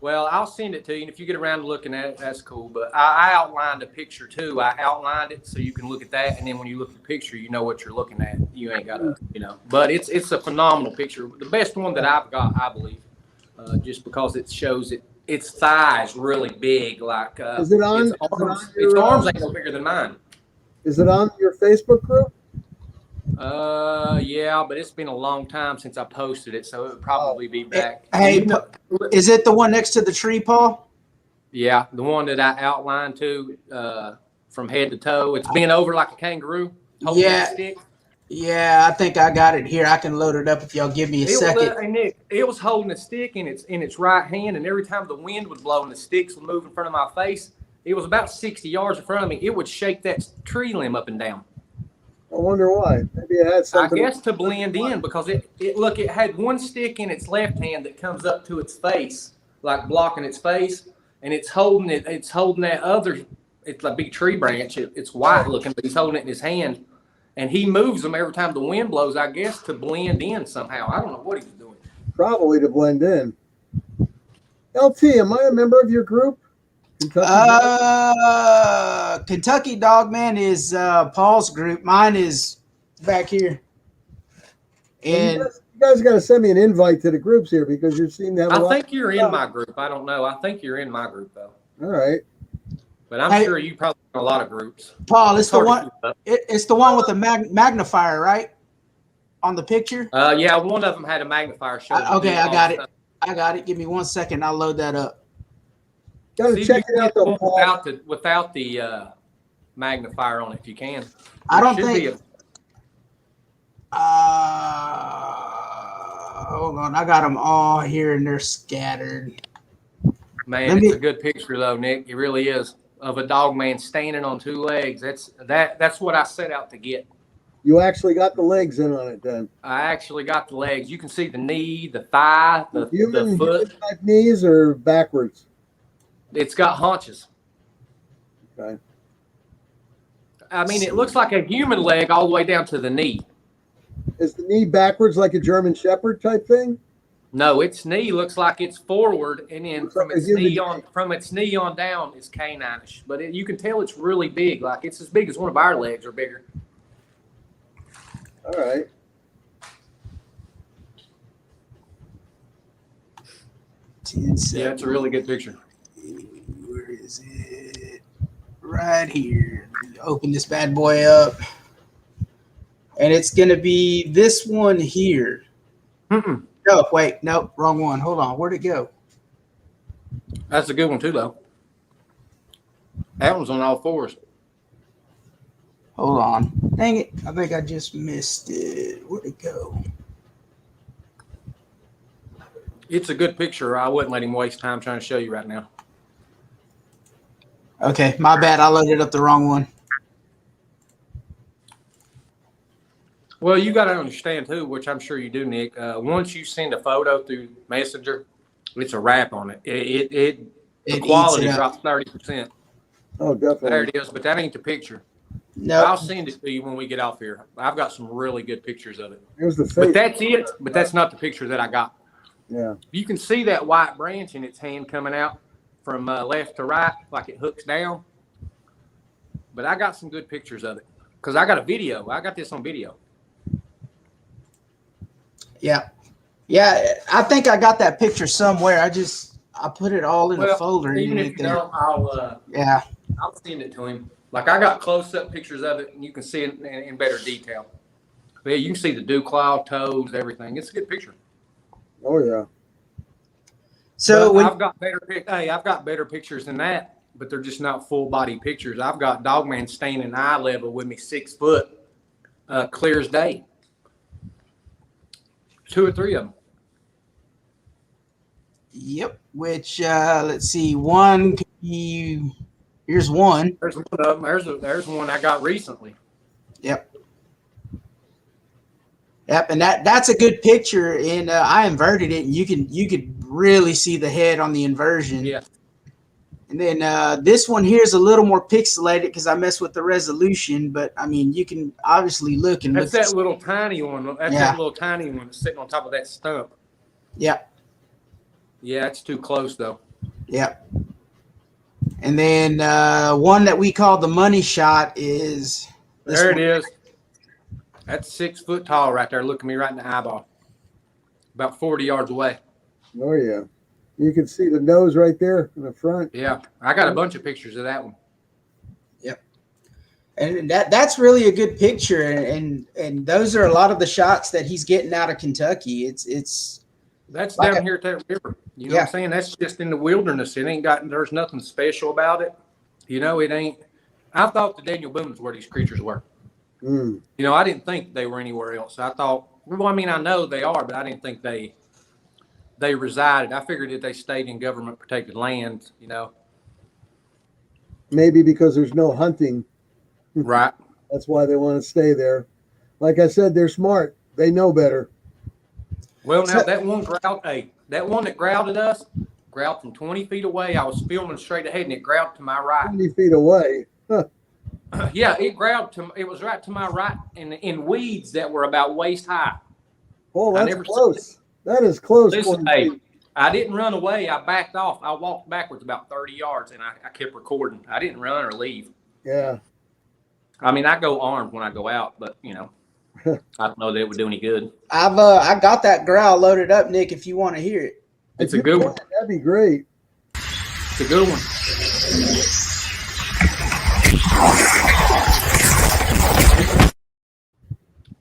Well, I'll send it to you, and if you get around to looking at it, that's cool. But I outlined a picture too. I outlined it so you can look at that, and then when you look at the picture, you know what you're looking at. You ain't got to, But it's a phenomenal picture, the best one that I've got, I believe, just because it shows its thighs really big. Like is it on? Its arms ain't no bigger than mine. Is it on your Facebook group? Yeah, but it's been a long time since I posted it, so it would probably be back. Hey, is it the one next to the tree, Paul? Yeah, the one that I outlined to from head to toe. It's bent over like a kangaroo. Yeah. Stick. Yeah, I think I got it here. I can load it up if y'all give me a second. Hey Nick, it was holding a stick in its right hand, and every time the wind would blow and the sticks would move in front of my face, it was about 60 yards in front of me. It would shake that tree limb up and down. I wonder why. Maybe it had something. I guess to blend in, because it had one stick in its left hand that comes up to its face, like blocking its face, and it's holding that other. It's a big tree branch. It's white looking, but he's holding it in his hand, and he moves them every time the wind blows. I guess to blend in somehow. I don't know what he's doing. Probably to blend in. LT, am I a member of your group? Kentucky Dogman is Paul's group. Mine is back here. And you guys got to send me an invite to the groups here because you seem to have a lot. I think you're in my group. I don't know. I think you're in my group though. All right. But I'm sure you probably have a lot of groups. Paul, it's the one. It's the one with the magnifier, right? On the picture. Yeah, one of them had a magnifier. Okay, I got it. I got it. Give me 1 second. I'll load that up. Got to check it out though, Paul. Without the magnifier on it, if you can. I don't think. Hold on, I got them all here and they're scattered. Man, it's a good picture though, Nick. It really is, of a dog man standing on two legs. That's what I set out to get. You actually got the legs in on it then. I actually got the legs. You can see the knee, the thigh, the foot. Human knees or backwards? It's got haunches. Okay. I mean, it looks like a human leg all the way down to the knee. Is the knee backwards like a German Shepherd type thing? No, its knee looks like it's forward, and then from its knee on down, it's canine-ish. But you can tell it's really big. Like it's as big as one of our legs or bigger. All right. Yeah, it's a really good picture. Where is it? Right here. Open this bad boy up. And it's going to be this one here. Mm-mm. No, wait. Nope, wrong one. Hold on. Where'd it go? That's a good one, too, though. That one's on all fours. Hold on. Dang it. I think I just missed it. Where'd it go? It's a good picture. I wouldn't let him waste time trying to show you right now. Okay, my bad. I loaded up the wrong one. Well, you got to understand, too, which I'm sure you do, Nick. Once you send a photo through Messenger, it's a wrap on it. The quality drops 30%. Oh, definitely. There it is, but that ain't the picture. No, I'll send it to you when we get off here. I've got some really good pictures of it. Here's the face. But that's it. But that's not the picture that I got. Yeah. You can see that white branch in its hand coming out from left to right, like it hooks down. But I got some good pictures of it because I got a video. I got this on video. Yeah. I think I got that picture somewhere. I put it all in a folder. Even if you don't, I'll send it to him. Like I got close-up pictures of it, and you can see it in better detail. But yeah, you can see the dew claw, toes, everything. It's a good picture. Oh yeah. So I've got better pictures than that, but they're just not full-body pictures. I've got Dogman standing eye level with me, 6 foot, clear as day. 2 or 3 of them. Yep. Which let's see. One could be. Here's one. There's one of them. There's one I got recently. Yep. And that's a good picture. And I inverted it, and you could really see the head on the inversion. Yeah. And then this one here is a little more pixelated because I messed with the resolution. But I mean, you can obviously look and that's that little tiny one. That's that little tiny one that's sitting on top of that stump. Yeah. Yeah, it's too close though. Yeah. And then one that we call the money shot is this there one. it is. That's 6 foot tall right there, looking me right in the eyeball. About 40 yards away. Oh yeah. You can see the nose right there in the front. Yeah, I got a bunch of pictures of that one. Yep. And that's really a good picture, and those are a lot of the shots that he's getting out of Kentucky. That's down here at that river. You know what I'm saying? That's just in the wilderness. There's nothing special about it. You know, it ain't. I thought the Daniel Boone's where these creatures were. Mm. You know, I didn't think they were anywhere else. I thought, well, I mean, I know they are, but I didn't think they resided. I figured that they stayed in government protected land, you know. Maybe because there's no hunting. Right. That's why they want to stay there. Like I said, they're smart. They know better. Well, now that one that growled at us, growled from 20 feet away. I was filming straight ahead, and it growled to my right. 20 feet away. Huh. Yeah, it was right to my right in weeds that were about waist high. Oh, that's close. That is close. Listen, hey, I didn't run away. I backed off. I walked backwards about 30 yards, and I kept recording. I didn't run or leave. Yeah. I mean, I go armed when I go out, but, you know, I don't know that it would do any good. I got that growl loaded up, Nick, if you want to hear it. It's a good one. That'd be great. It's a good one.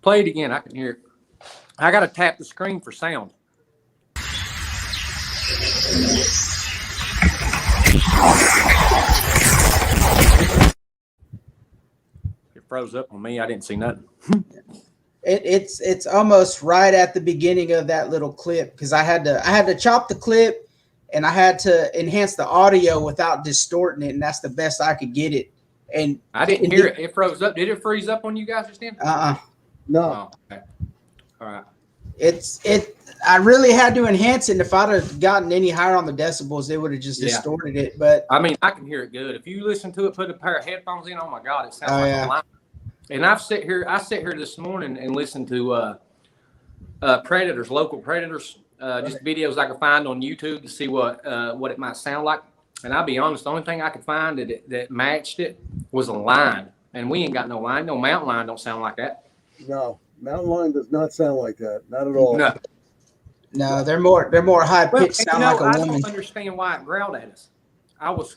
Play it again. I can hear it. I got to tap the screen for sound. It froze up on me. I didn't see nothing. It's almost right at the beginning of that little clip because I had to chop the clip and I had to enhance the audio without distorting it, and that's the best I could get it. And I didn't hear it. It froze up. Did it freeze up on you guys just then? No. Oh, okay. All right. I really had to enhance it, and if I'd have gotten any higher on the decibels, they would have just distorted it. But I mean, I can hear it good. If you listen to it, put a pair of headphones in, oh my God, it sounds a line. And I sit here this morning and listen to predators, local predators, just videos I could find on YouTube to see what it might sound like. And I'll be honest, the only thing I could find that matched it was a lion. And we ain't got no lion. No mountain lion don't sound like that. No, mountain lion does not sound like that. Not at all. No, they're more high pitched. Sound like a woman. I don't understand why it growled at us.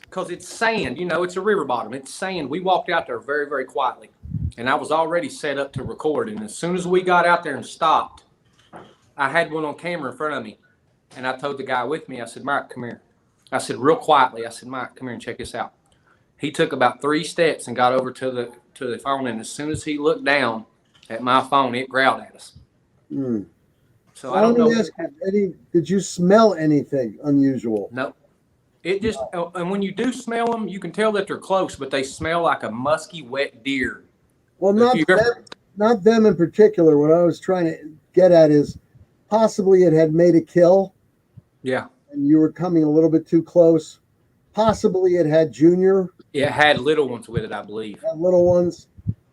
Because it's sand. You know, it's a river bottom. It's sand. We walked out there very, very quietly, and I was already set up to record. And as soon as we got out there and stopped, I had one on camera in front of me, and I told the guy with me, I said, "Mike, come here." I said real quietly, I said, "Mike, come here and check this out." He took about 3 steps and got over to the phone, and as soon as he looked down at my phone, it growled at us. Mm. So I don't know. Ask you, did you smell anything unusual? No. It just, and when you do smell them, you can tell that they're close, but they smell like a musky, wet deer. Well, not them in particular. What I was trying to get at is possibly it had made a kill. Yeah. And you were coming a little bit too close. Possibly it had junior. It had little ones with it, I believe. Had little ones.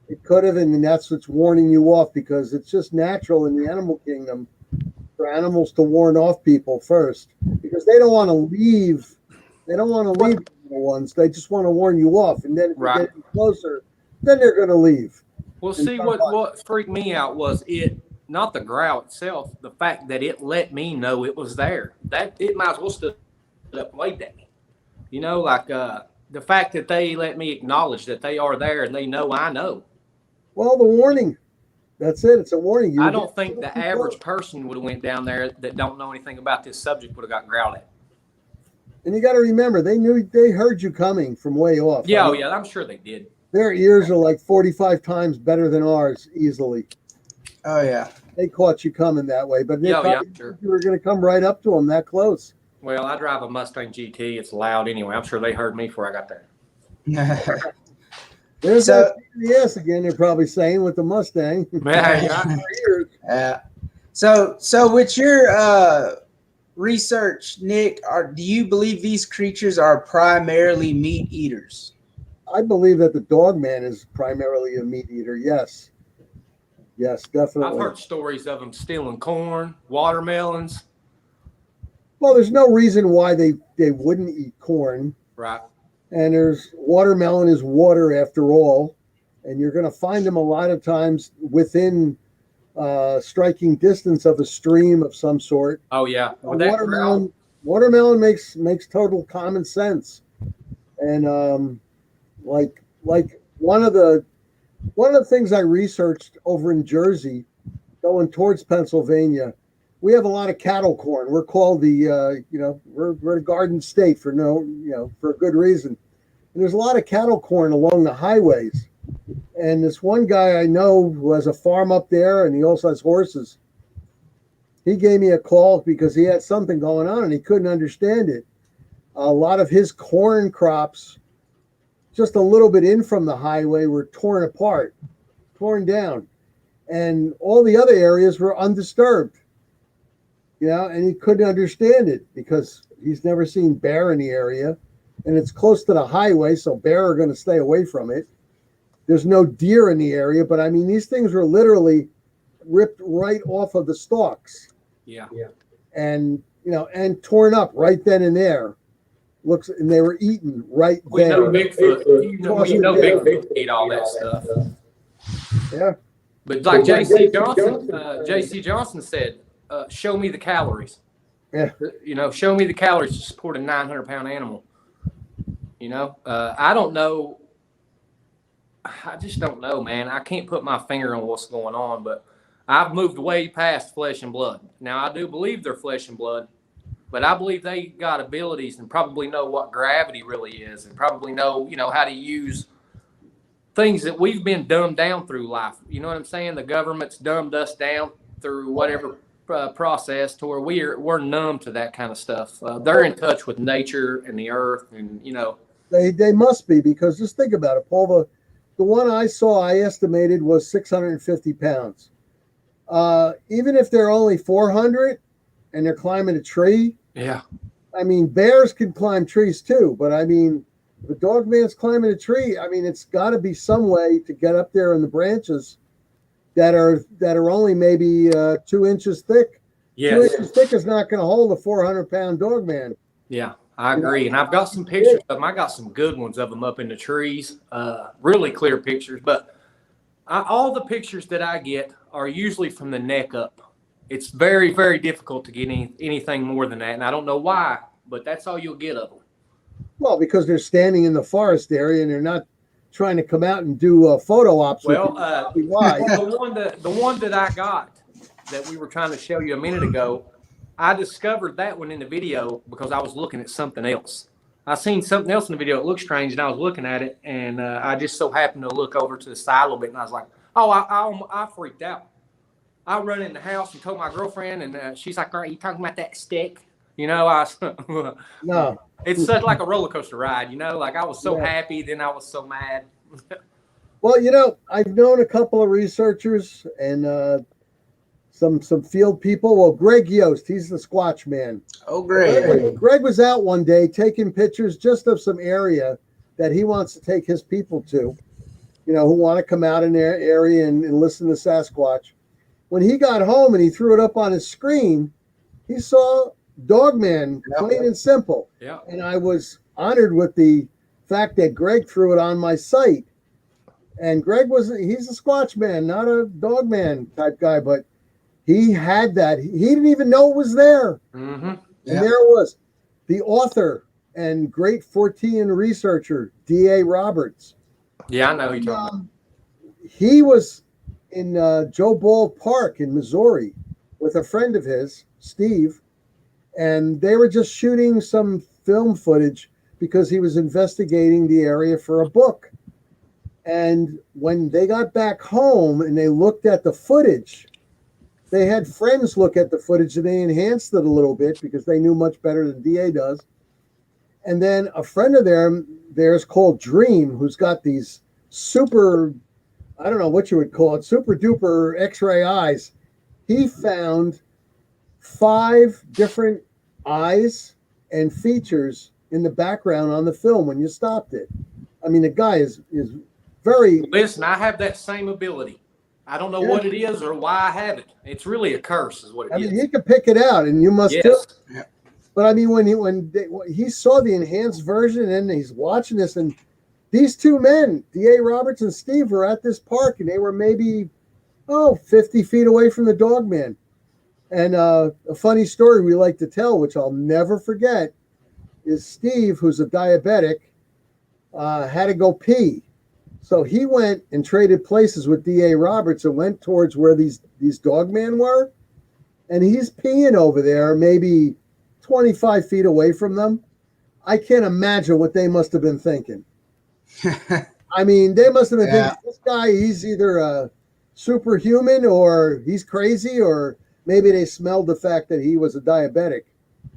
It could have, and that's what's warning you off, because it's just natural in the animal kingdom for animals to warn off people first, because they don't want to leave. They don't want to leave the little ones. They just want to warn you off, and then if you get closer, then they're going to leave. Well, see, what freaked me out was not the growl itself, the fact that it let me know it was there. That it might as well stood up and waved at me. You know, like the fact that they let me acknowledge that they are there and they know I know. Well, the warning. That's it. It's a warning. I don't think the average person would have went down there that don't know anything about this subject would have got growled at. And you got to remember, they heard you coming from way off. Yeah, I'm sure they did. Their ears are like 45 times better than ours easily. Oh, yeah. They caught you coming that way, but sure. You were going to come right up to them that close. Well, I drive a Mustang GT. It's loud anyway. I'm sure they heard me before I got there. There's that yes again. They're probably saying with the Mustang. So with your research, Nick, do you believe these creatures are primarily meat eaters? I believe that the dogman is primarily a meat eater. Yes, definitely. I've heard stories of them stealing corn, watermelons. Well, there's no reason why they wouldn't eat corn. Right. And there's watermelon is water after all. And you're going to find them a lot of times within striking distance of a stream of some sort. Oh, yeah. Watermelon makes total common sense. And like one of the things I researched over in Jersey, going towards Pennsylvania, we have a lot of cattle corn. We're called we're a garden state for a good reason. And there's a lot of cattle corn along the highways. And this one guy I know who has a farm up there, and he also has horses. He gave me a call because he had something going on and he couldn't understand it. A lot of his corn crops, just a little bit in from the highway, were torn down. And all the other areas were undisturbed. And he couldn't understand it because he's never seen bear in the area, and it's close to the highway, so bear are going to stay away from it. There's no deer in the area, but I mean, these things were literally ripped right off of the stalks. Yeah. and and torn up right then and there. Looks, and they were eaten right We there. know Bigfoot. You know Bigfoot eat all that stuff. Yeah. But like J.C. Johnson said, show me the calories. Yeah. Show me the calories to support a 900-pound animal. I don't know. I just don't know, man. I can't put my finger on what's going on, but I've moved way past flesh and blood. Now, I do believe they're flesh and blood, but I believe they got abilities and probably know what gravity really is and probably know, how to use things that we've been dumbed down through life. You know what I'm saying? The government's dumbed us down through whatever process to where we're numb to that kind of stuff. They're in touch with nature and the earth, and They must be, because just think about it, Paul. The one I saw, I estimated, was 650 pounds. Even if they're only 400 and they're climbing a tree, yeah. I mean, bears can climb trees too, but I mean, if a dog man's climbing a tree, I mean, it's got to be some way to get up there in the branches that are only maybe 2 inches thick. Yes. 2 inches thick is not going to hold a 400-pound dog man. Yeah, I agree. And I've got some pictures of them. I got some good ones of them up in the trees, really clear pictures. But all the pictures that I get are usually from the neck up. It's very, very difficult to get anything more than that. And I don't know why, but that's all you'll get of them. Well, because they're standing in the forest area and they're not trying to come out and do photo ops. Well, why? the one that I got that we were trying to show you a minute ago, I discovered that one in the video because I was looking at something else. I seen something else in the video. It looked strange, and I was looking at it, and I just so happened to look over to the side a little bit, and I was like, oh, I freaked out. I run in the house and told my girlfriend, and she's like, are you talking about that stick? No. It's such like a roller coaster ride, like I was so happy, then I was so mad. Well, I've known a couple of researchers and some field people. Well, Greg Yost, he's the Squatch man. Oh, great. Greg was out one day taking pictures just of some area that he wants to take his people to, who want to come out in their area and listen to Sasquatch. When he got home and he threw it up on his screen, he saw Dogman, plain and simple. Yeah. And I was honored with the fact that Greg threw it on my site. And Greg he's a Squatch man, not a Dogman type guy, but he had that. He didn't even know it was there. Mm-hmm. And there it was. The author and great Fortean researcher, D.A. Roberts. Yeah, I know who you're talking about. He was in Joe Ball Park in Missouri with a friend of his, Steve, and they were just shooting some film footage because he was investigating the area for a book. And when they got back home and they looked at the footage, they had friends look at the footage and they enhanced it a little bit because they knew much better than DA does. And then a friend of theirs called Dream, who's got these super, I don't know what you would call it, super duper X-ray eyes. He found 5 different eyes and features in the background on the film when you stopped it. I mean, the guy is very... Listen, I have that same ability. I don't know what it is or why I have it. It's really a curse is what it is. I mean, he could pick it out, and you must too. Yeah. But I mean, when he saw the enhanced version and he's watching this, and these 2 men, D.A. Roberts and Steve, were at this park, and they were maybe 50 feet away from the Dogman. And a funny story we like to tell, which I'll never forget, is Steve, who's a diabetic, had to go pee. So he went and traded places with D.A. Roberts and went towards where these Dogman were. And he's peeing over there, maybe 25 feet away from them. I can't imagine what they must have been thinking. I mean, they must have been thinking, this guy, he's either a superhuman or he's crazy, or maybe they smelled the fact that he was a diabetic.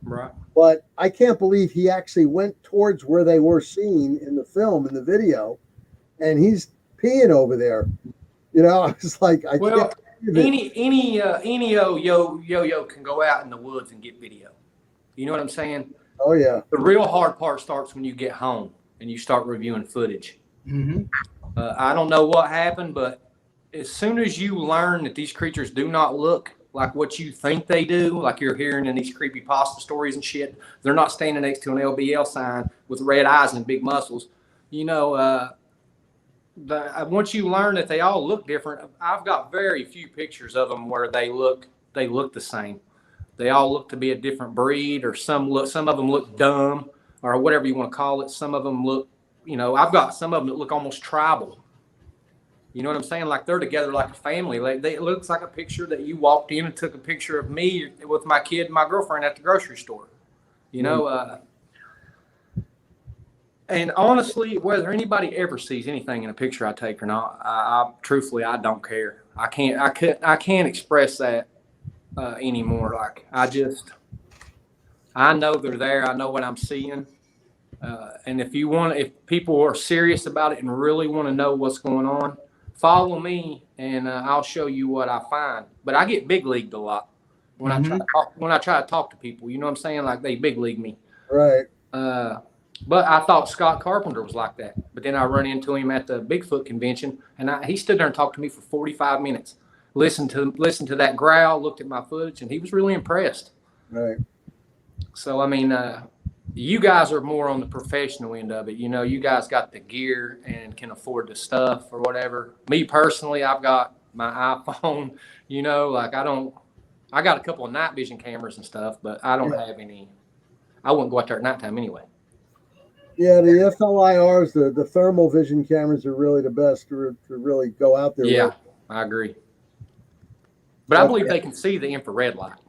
Right. But I can't believe he actually went towards where they were seen in the film, in the video, and he's peeing over there. I was like, can't. Any yo can go out in the woods and get video. You know what I'm saying? Oh yeah. The real hard part starts when you get home and you start reviewing footage. Mm-hmm. I don't know what happened, but as soon as you learn that these creatures do not look like what you think they do, like you're hearing in these creepypasta stories and shit. They're not standing next to an LBL sign with red eyes and big muscles. You know, once you learn that they all look different, I've got very few pictures of them where they look the same. They all look to be a different breed, or some of them look dumb, or whatever you want to call it. Some of them look, you know, I've got some of them that look almost tribal. You know what I'm saying? Like they're together like a family. It looks like a picture that you walked in and took a picture of me with my kid and my girlfriend at the grocery store. You know, and honestly, whether anybody ever sees anything in a picture I take or not, I truthfully, I don't care. I can't express that anymore. Like I know they're there. I know what I'm seeing. And if people are serious about it and really want to know what's going on, follow me and I'll show you what I find. But I get big leagued a lot when I try to talk to people. You know what I'm saying? Like they big league me. Right. But I thought Scott Carpenter was like that. But then I run into him at the Bigfoot convention, and he stood there and talked to me for 45 minutes. Listened to that growl, looked at my footage, and he was really impressed. Right. So, I mean, you guys are more on the professional end of it. You know, you guys got the gear and can afford the stuff or whatever. Me personally, I've got my iPhone, you know, like I got a couple of night vision cameras and stuff, but I don't have any. I wouldn't go out there at nighttime anyway. Yeah, the FLIRs, the thermal vision cameras are really the best to really go out there. Yeah, with. I agree. But I believe they can see the infrared light.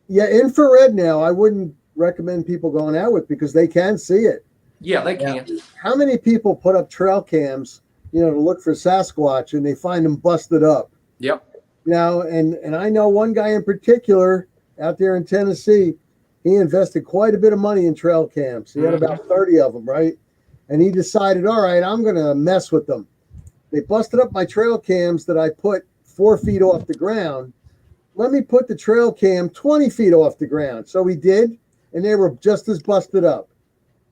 Yeah, infrared now, I wouldn't recommend people going out with because they can see it. Yeah, they can. How many people put up trail cams, you know, to look for Sasquatch and they find them busted up? Yep. Now, and I know one guy in particular out there in Tennessee. He invested quite a bit of money in trail cams. He had about 30 of them, right? And he decided, all right, I'm going to mess with them. They busted up my trail cams that I put 4 feet off the ground. Let me put the trail cam 20 feet off the ground. So he did, and they were just as busted up,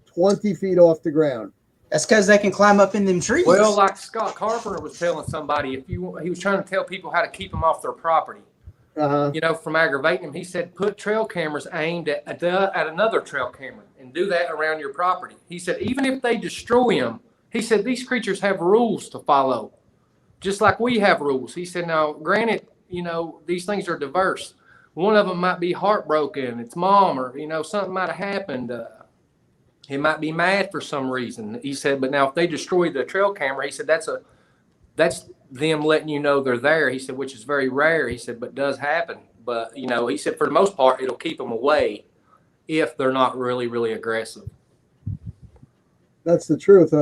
20 feet off the ground. That's because they can climb up in them trees. Well, like Scott Carpenter was telling somebody, he was trying to tell people how to keep them off their property. You know, from aggravating them, he said, put trail cameras aimed at another trail camera and do that around your property. He said, even if they destroy them, he said, these creatures have rules to follow, just like we have rules. He said, now, granted, you know, these things are diverse. One of them might be heartbroken, its mom, or, you know, something might have happened. He might be mad for some reason. He said, but now if they destroy the trail camera, he said, that's them letting you know they're there. He said, which is very rare. He said, but does happen. But, you know, he said, for the most part, it'll keep them away if they're not really, really aggressive. That's the truth.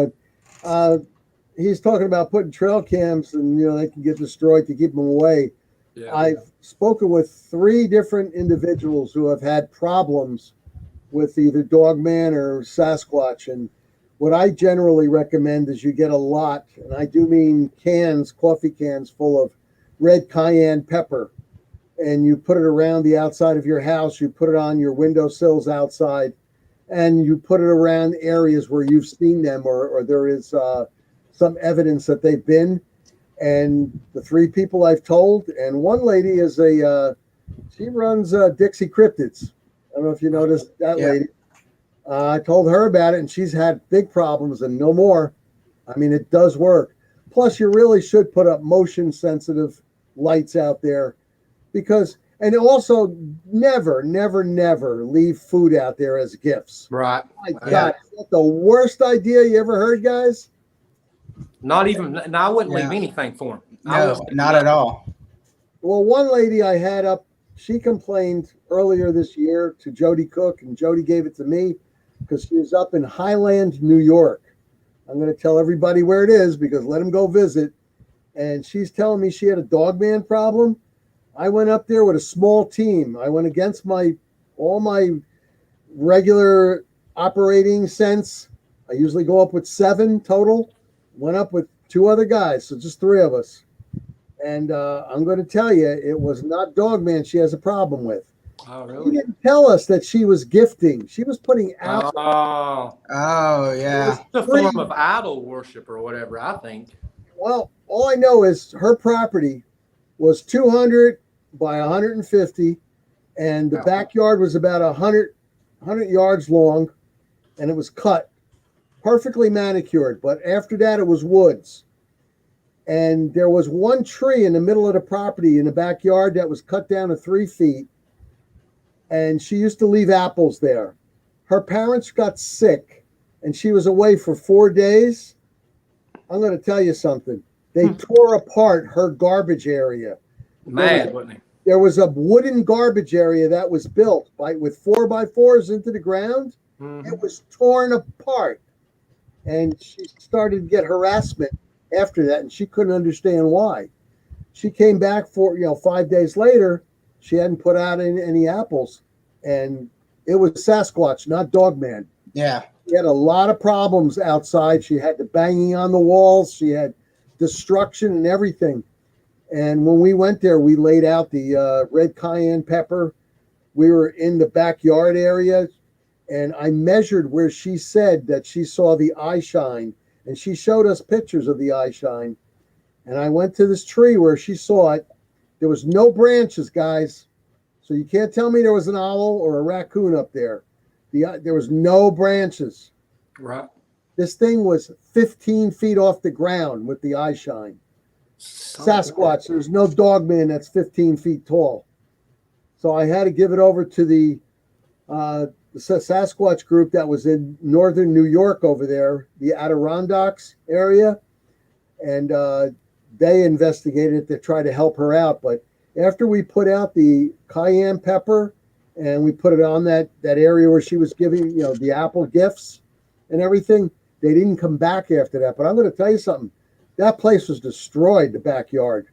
He's talking about putting trail cams and, you know, they can get destroyed to keep them away. Yeah. I've spoken with 3 different individuals who have had problems with either dogman or Sasquatch. And what I generally recommend is you get a lot, and I do mean cans, coffee cans full of red cayenne pepper, and you put it around the outside of your house. You put it on your windowsills outside, and you put it around areas where you've seen them or there is some evidence that they've been. And the 3 people I've told, and one lady is she runs Dixie Cryptids. I don't know if you noticed that lady. I told her about it, and she's had big problems and no more. I mean, it does work. Plus, you really should put up motion-sensitive lights out there because, and also never leave food out there as gifts. Right. My God, is that the worst idea you ever heard, guys? Not even, no, I wouldn't leave anything for them. No, not at all. Well, one lady I had up, she complained earlier this year to Jody Cook, and Jody gave it to me because she was up in Highland, New York. I'm going to tell everybody where it is because let them go visit. And she's telling me she had a dogman problem. I went up there with a small team. I went against all my regular operating sense. I usually go up with 7 total. Went up with 2 other guys, so just 3 of us. And I'm going to tell you, it was not dogman she has a problem with. Oh, really? She didn't tell us that she was gifting. She was putting out. Oh, yeah. It's a form of idol worship or whatever, I think. Well, all I know is her property was 200 by 150, and the backyard was about 100 yards long, and it was cut, perfectly manicured. But after that, it was woods. And there was one tree in the middle of the property in the backyard that was cut down to 3 feet. And she used to leave apples there. Her parents got sick and she was away for 4 days. I'm going to tell you something. They tore apart her garbage area. Mad, wasn't he? There was a wooden garbage area that was built with 4x4s into the ground. It was torn apart. And she started to get harassment after that, and she couldn't understand why. She came back for 5 days later. She hadn't put out any apples, and it was Sasquatch, not Dogman. Yeah, She had a lot of problems outside. She had the banging on the walls. She had destruction and everything. And when we went there, we laid out the red cayenne pepper. We were in the backyard area, and I measured where she said that she saw the eye shine. And she showed us pictures of the eye shine. And I went to this tree where she saw it. There was no branches, guys. So you can't tell me there was an owl or a raccoon up there. There was no branches. Right. This thing was 15 feet off the ground with the eye shine. Sasquatch. There's no Dogman that's 15 feet tall. So I had to give it over to the Sasquatch group that was in northern New York over there, the Adirondacks area, and they investigated it to try to help her out. But after we put out the cayenne pepper and we put it on that area where she was giving the apple gifts and everything, they didn't come back after that. But I'm going to tell you something. That place was destroyed, the backyard.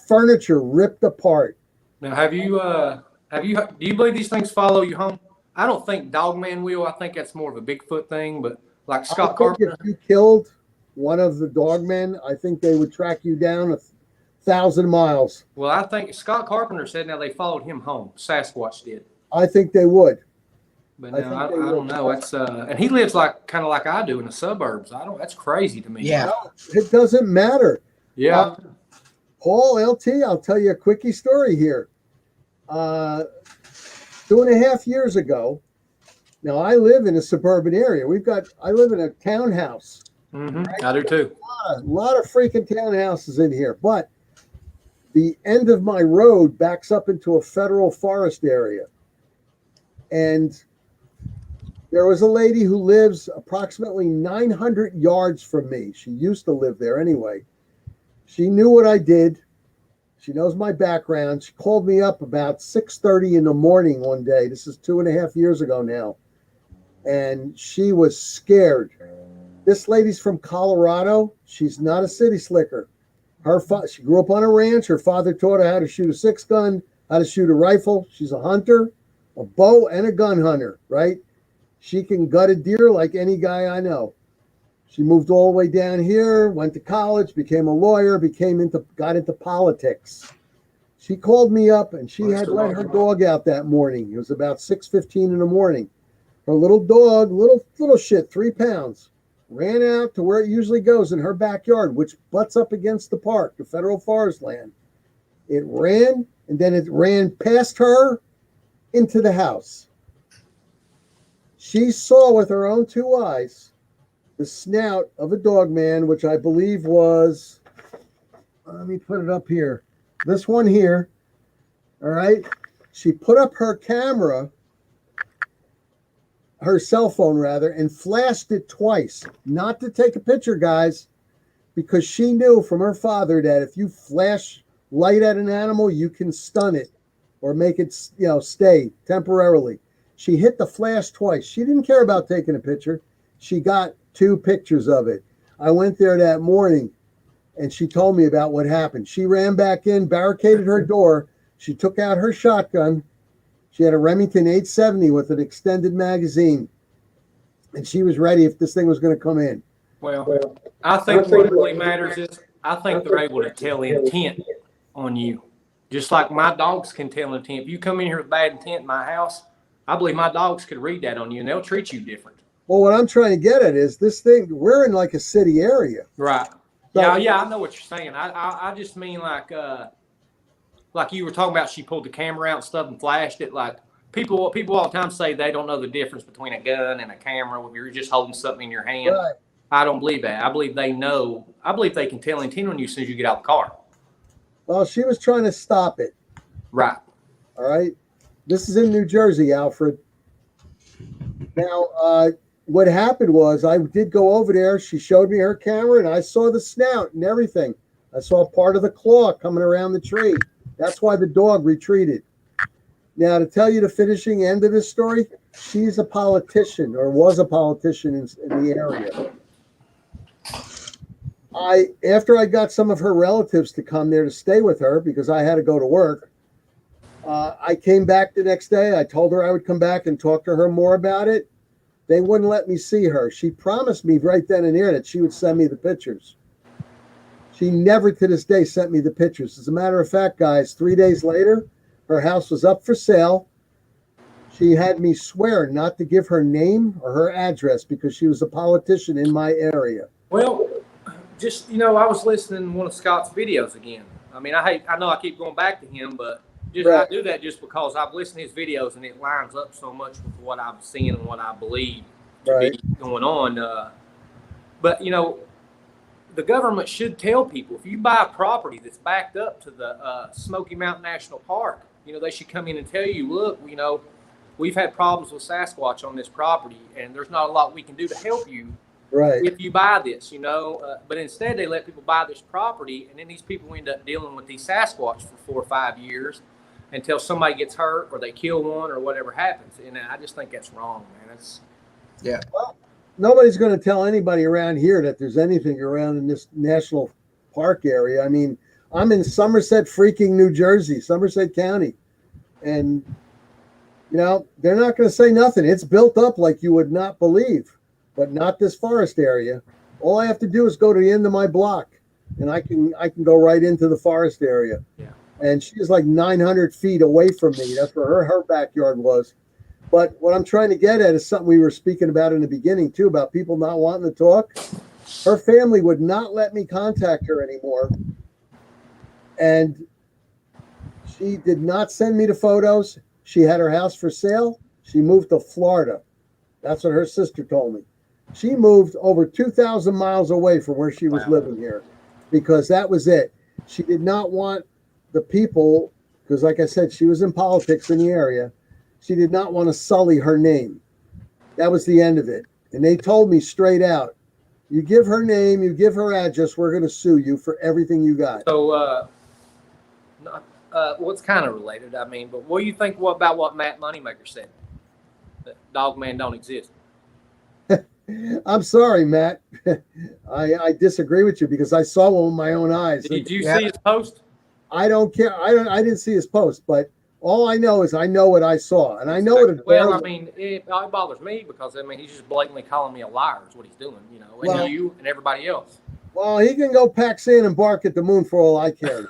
Furniture ripped apart. Now, do you believe these things follow you home? I don't think Dogman will. I think that's more of a Bigfoot thing, but like Scott Carpenter. If you killed one of the Dogmen, I think they would track you down 1,000 miles. Well, I think Scott Carpenter said now they followed him home. Sasquatch did. I think they would. But no, I don't know. It's and he lives kind of like I do in the suburbs. That's crazy to me. Yeah. No, it doesn't matter. Yeah. Paul, LT, I'll tell you a quickie story here. 2.5 years ago, now I live in a suburban area. I live in a townhouse. Mm-hmm. I do too. A lot of freaking townhouses in here, but the end of my road backs up into a federal forest area. And there was a lady who lives approximately 900 yards from me. She used to live there anyway. She knew what I did. She knows my background. She called me up about 6:30 in the morning one day. This is 2.5 years ago now. And she was scared. This lady's from Colorado. She's not a city slicker. She grew up on a ranch. Her father taught her how to shoot a 6-gun, how to shoot a rifle. She's a hunter, a bow, and a gun hunter, right? She can gut a deer like any guy I know. She moved all the way down here, went to college, became a lawyer, got into politics. She called me up and she had let her dog out that morning. It was about 6:15 in the morning. Her little dog, little shit, 3 pounds, ran out to where it usually goes in her backyard, which butts up against the park, the federal forest land. It ran, and then it ran past her into the house. She saw with her own 2 eyes the snout of a Dogman, which I believe was, let me put it up here, this one here. All right. She put up her camera, her cell phone rather, and flashed it twice. Not to take a picture, guys, because she knew from her father that if you flash light at an animal, you can stun it or make it, stay temporarily. She hit the flash twice. She didn't care about taking a picture. She got 2 pictures of it. I went there that morning and she told me about what happened. She ran back in, barricaded her door. She took out her shotgun. She had a Remington 870 with an extended magazine. And she was ready if this thing was going to come in. Well, I think what really matters is I think they're able to tell intent on you. Just like my dogs can tell intent. If you come in here with bad intent in my house, I believe my dogs could read that on you and they'll treat you different. Well, what I'm trying to get at is this thing, we're in like a city area. Right. So, yeah, I know what you're saying. I just mean like like you were talking about, she pulled the camera out and stuff and flashed it. Like people all the time say they don't know the difference between a gun and a camera when you're just holding something in your hand. Right. I don't believe that. I believe they know. I believe they can tell intent on you as soon as you get out of the car. Well, she was trying to stop it. Right. All right. This is in New Jersey, Alfred. Now, what happened was I did go over there. She showed me her camera, and I saw the snout and everything. I saw part of the claw coming around the tree. That's why the dog retreated. Now, to tell you the finishing end of this story, she's a politician or was a politician in the area. After I got some of her relatives to come there to stay with her because I had to go to work, I came back the next day. I told her I would come back and talk to her more about it. They wouldn't let me see her. She promised me right then and there that she would send me the pictures. She never to this day sent me the pictures. As a matter of fact, guys, 3 days later, her house was up for sale. She had me swear not to give her name or her address because she was a politician in my area. Well, just, I was listening to one of Scott's videos again. I mean, I know I keep going back to him, but I do that just because I've listened to his videos and it lines up so much with what I'm seeing and what I believe to be going on. But, the government should tell people, if you buy a property that's backed up to the Smoky Mountain National Park, they should come in and tell you, look, we've had problems with Sasquatch on this property, and there's not a lot we can do to help you if you buy this, But instead, they let people buy this property, and then these people end up dealing with these Sasquatch for 4 or 5 years until somebody gets hurt or they kill one or whatever happens. And I just think that's wrong, man. Well, nobody's going to tell anybody around here that there's anything around in this national park area. I mean, I'm in Somerset, freaking New Jersey, Somerset County. And, they're not going to say nothing. It's built up like you would not believe, but not this forest area. All I have to do is go to the end of my block, and I can go right into the forest area. Yeah. And she's like 900 feet away from me. That's where her backyard was. But what I'm trying to get at is something we were speaking about in the beginning, too, about people not wanting to talk. Her family would not let me contact her anymore. And she did not send me the photos. She had her house for sale. She moved to Florida. That's what her sister told me. She moved over 2,000 miles away from where she was living here because that was it. She did not want the people, because like I said, she was in politics in the area. She did not want to sully her name. That was the end of it. And they told me straight out, you give her name, you give her address, we're going to sue you for everything you got. So, what's kind of related, but what do you think about what Matt Moneymaker said? That dogman don't exist. I'm sorry, Matt. I disagree with you because I saw one with my own eyes. Did you see his post? I don't care. I didn't see his post, but all I know is I know what I saw, and I know what it. Well, it bothers me because he's just blatantly calling me a liar. Is what he's doing, and you and everybody else. Well, he can go pack sand and bark at the moon for all I care.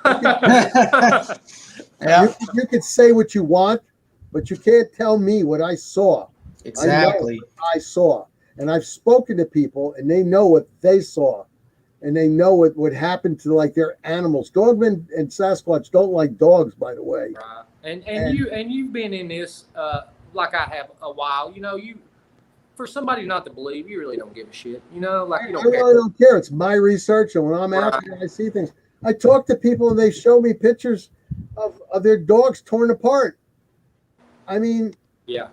You could say what you want, but you can't tell me what I saw. Exactly. I know what I saw, and I've spoken to people, and they know what they saw. And they know what happened to their animals. Dogmen and Sasquatch don't like dogs, by the way. Right. And you've been in this like I have a while. You for somebody not to believe, you really don't give a shit. You don't I care. really don't care. It's my research, and when I'm out there, I see things. I talk to people, and they show me pictures of their dogs torn apart. Yeah.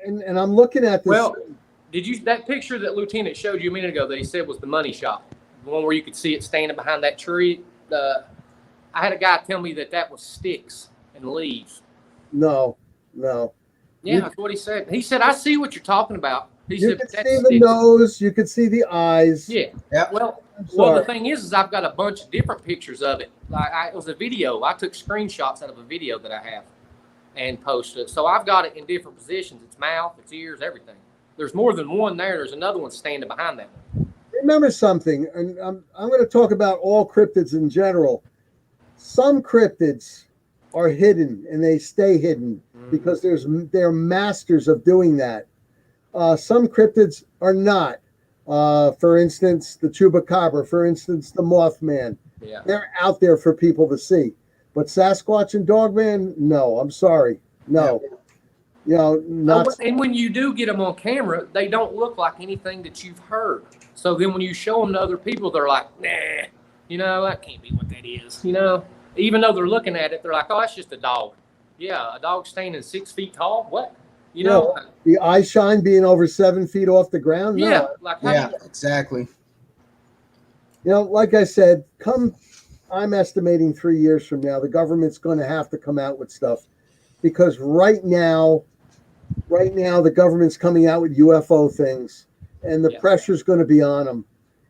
And I'm looking at this. Well, did you that picture that Lieutenant showed you a minute ago that he said was the money shop? The one where you could see it standing behind that tree. I had a guy tell me that was sticks and leaves. No. Yeah, that's what he said. He said, I see what you're talking about. You could see the nose. You could see the eyes. Yeah. Yep. Well, the thing is I've got a bunch of different pictures of it. It was a video. I took screenshots out of a video that I have and posted it. So I've got it in different positions. Its mouth, its ears, everything. There's more than one there. There's another one standing behind that one. Remember something, and I'm going to talk about all cryptids in general. Some cryptids are hidden, and they stay hidden because they're masters of doing that. Some cryptids are not. For instance, the Chupacabra. For instance, the Mothman. Yeah. They're out there for people to see. But Sasquatch and Dogman, no, I'm sorry. No. You know, not. And when you do get them on camera, they don't look like anything that you've heard. So then when you show them to other people, they're like, nah, you know, that can't be what that is. You know, even though they're looking at it, they're like, oh, it's just a dog. Yeah, a dog standing 6 feet tall. What? You know, the eye shine being over 7 feet off the ground. Yeah, No. like exactly. You know, like I said, I'm estimating 3 years from now, the government's going to have to come out with stuff, because right now the government's coming out with UFO things, and the pressure's going to be on them.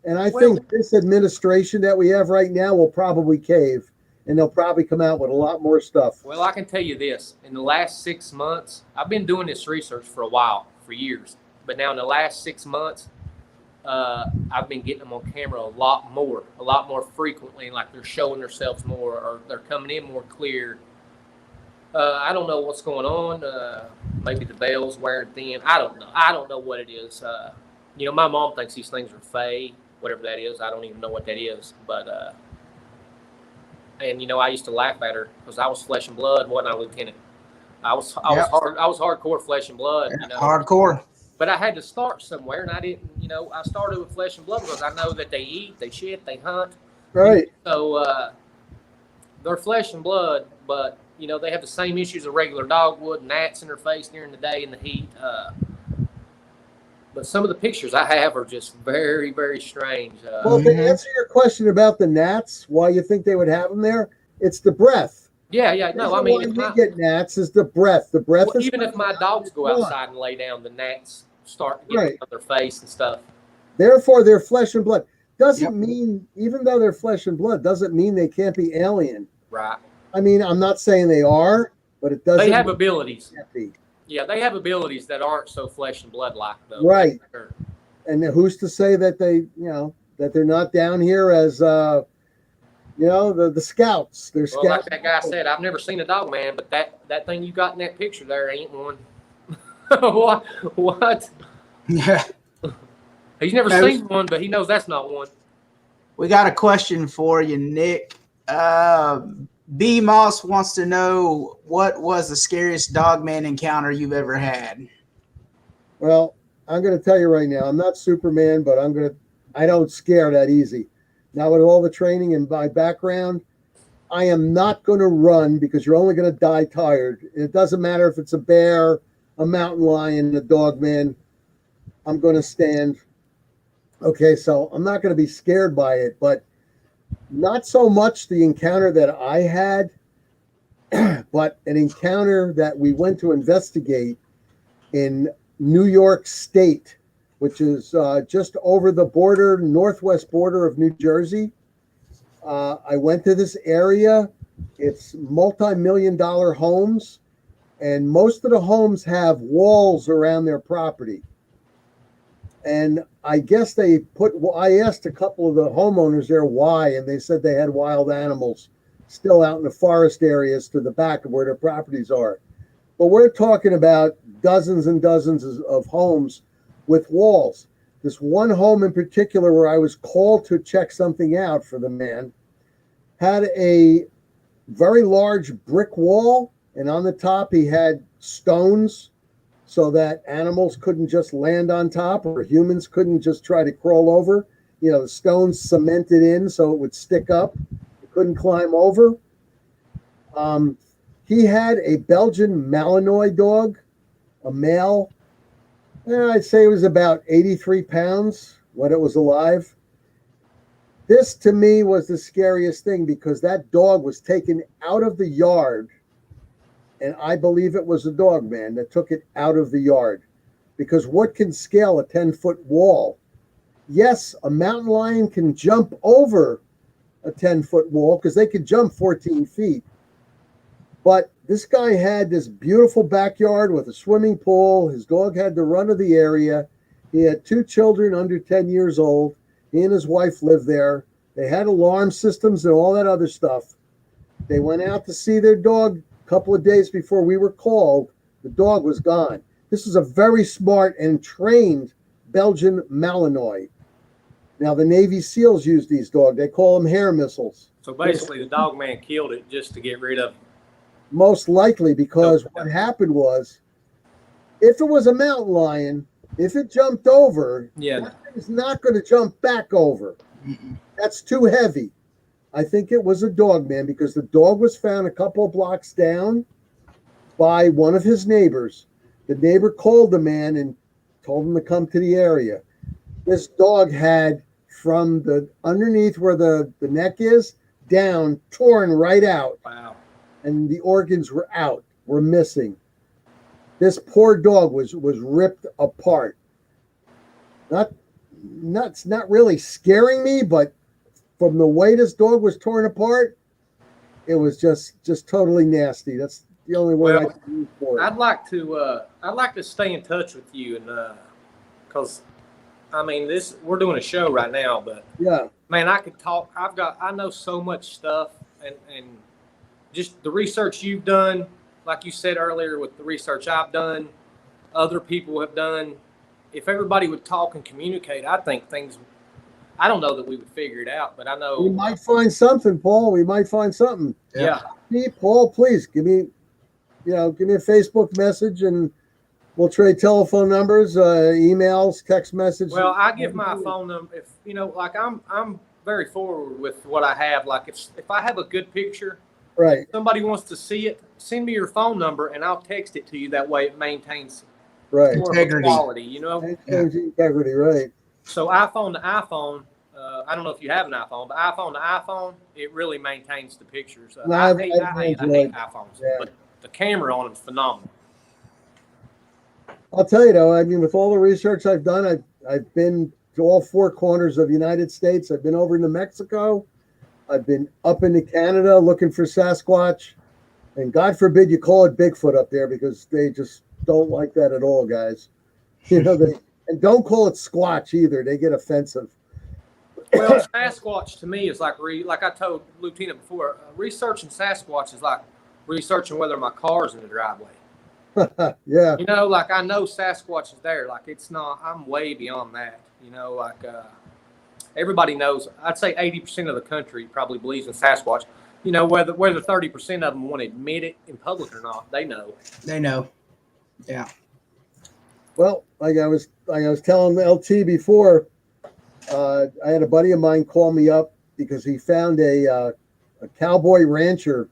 And I think this administration that we have right now will probably cave, and they'll probably come out with a lot more stuff. Well, I can tell you this. In the last 6 months, I've been doing this research for a while, for years. But now in the last 6 months, I've been getting them on camera a lot more frequently, like they're showing themselves more, or they're coming in more clear. I don't know what's going on. Maybe the bell's wearing thin. I don't know. I don't know what it is. You know, my mom thinks these things are fae, whatever that is. I don't even know what that is. But, and, you know, I used to laugh at her because I was flesh and blood, wasn't I, Lieutenant? I was hardcore flesh and blood. Yeah, you know? Hardcore. But I had to start somewhere, and I didn't, you know, I started with flesh and blood because I know that they eat, they shit, they hunt. Right. So they're flesh and blood, but, you know, they have the same issues a regular dog would, gnats in their face during the day in the heat. But some of the pictures I have are just very, very strange. Well, to answer your question about the gnats, why you think they would have them there, it's the breath. Yeah. No, I mean, why they get gnats is the breath. The breath is even if my dogs go outside and lay down, the gnats start getting on their face and stuff. Therefore, they're flesh and blood. Doesn't mean, even though they're flesh and blood, doesn't mean they can't be alien. Right. I mean, I'm not saying they are, but it doesn't. They have abilities. Be. Yeah, they have abilities that aren't so flesh and blood like though. Right. And who's to say that they, you know, that they're not down here as, you know, the scouts. They're scouts. Like that guy said, I've never seen a dog man, but that thing you got in that picture there ain't one. What? Yeah. He's never seen one, but he knows that's not one. We got a question for you, Nick. B Moss wants to know, what was the scariest dogman encounter you've ever had? Well, I'm going to tell you right now, I'm not Superman, but I don't scare that easy. Now, with all the training and my background, I am not going to run, because you're only going to die tired. It doesn't matter if it's a bear, a mountain lion, a dogman. I'm going to stand. Okay, so I'm not going to be scared by it, but not so much the encounter that I had, but an encounter that we went to investigate in New York State, which is just over the border, northwest border of New Jersey. I went to this area. It's multi-million-dollar homes, and most of the homes have walls around their property. And I guess I asked a couple of the homeowners there why, and they said they had wild animals still out in the forest areas to the back of where their properties are. But we're talking about dozens and dozens of homes with walls. This one home in particular, where I was called to check something out for the man, had a very large brick wall, and on the top he had stones so that animals couldn't just land on top, or humans couldn't just try to crawl over. You know, the stones cemented in so it would stick up. You couldn't climb over. He had a Belgian Malinois dog, a male. I'd say it was about 83 pounds when it was alive. This, to me, was the scariest thing, because that dog was taken out of the yard, and I believe it was a dog man that took it out of the yard. Because what can scale a 10-foot wall? Yes, a mountain lion can jump over a 10-foot wall, because they could jump 14 feet. But this guy had this beautiful backyard with a swimming pool. His dog had the run of the area. He had 2 children under 10 years old. He and his wife lived there. They had alarm systems and all that other stuff. They went out to see their dog a couple of days before we were called. The dog was gone. This is a very smart and trained Belgian Malinois. Now, the Navy SEALs use these dogs. They call them hair missiles. So basically, the dogman killed it just to get rid of it. Most likely, because what happened was, if it was a mountain lion, if it jumped over, that thing's not going to jump back over. That's too heavy. I think it was a dog man, because the dog was found a couple of blocks down by one of his neighbors. The neighbor called the man and told him to come to the area. This dog had, from the underneath where the neck is down, torn right out. Wow. And the organs were out, were missing. This poor dog was ripped apart. Not really scaring me, but from the way this dog was torn apart, it was just totally nasty. That's the only word I can use for it. I'd like to stay in touch with you, and because I mean, we're doing a show right now, but yeah, man, I could talk. I know so much stuff, and just the research you've done, like you said earlier, with the research I've done, other people have done. If everybody would talk and communicate, I think things. I don't know that we would figure it out, but I know we might find something, Paul. We might find something. Yeah. Hey, Paul, please give me a Facebook message, and we'll trade telephone numbers, emails, text messages. Well, I give my phone number. If like I'm very forward with what I have. Like if I have a good picture, right? Somebody wants to see it, send me your phone number, and I'll text it to you. That way, it maintains integrity, quality. Integrity, right? So iPhone to iPhone. I don't know if you have an iPhone, but iPhone to iPhone, it really maintains the pictures. I hate iPhones, but the camera on them is phenomenal. I'll tell you though, I mean, with all the research I've done, I've been to all four corners of the United States. I've been over into Mexico. I've been up into Canada looking for Sasquatch. And God forbid you call it Bigfoot up there, because they just don't like that at all, guys. And don't call it Squatch either. They get offensive. Well, Sasquatch to me is like I told Lieutenant before, researching Sasquatch is like researching whether my car's in the driveway. Yeah. Like I know Sasquatch is there. Like it's not, I'm way beyond that. Everybody knows, I'd say 80% of the country probably believes in Sasquatch. Whether 30% of them want to admit it in public or not, they know. They know. Yeah. Well, like I was telling LT before, I had a buddy of mine call me up because he found a cowboy rancher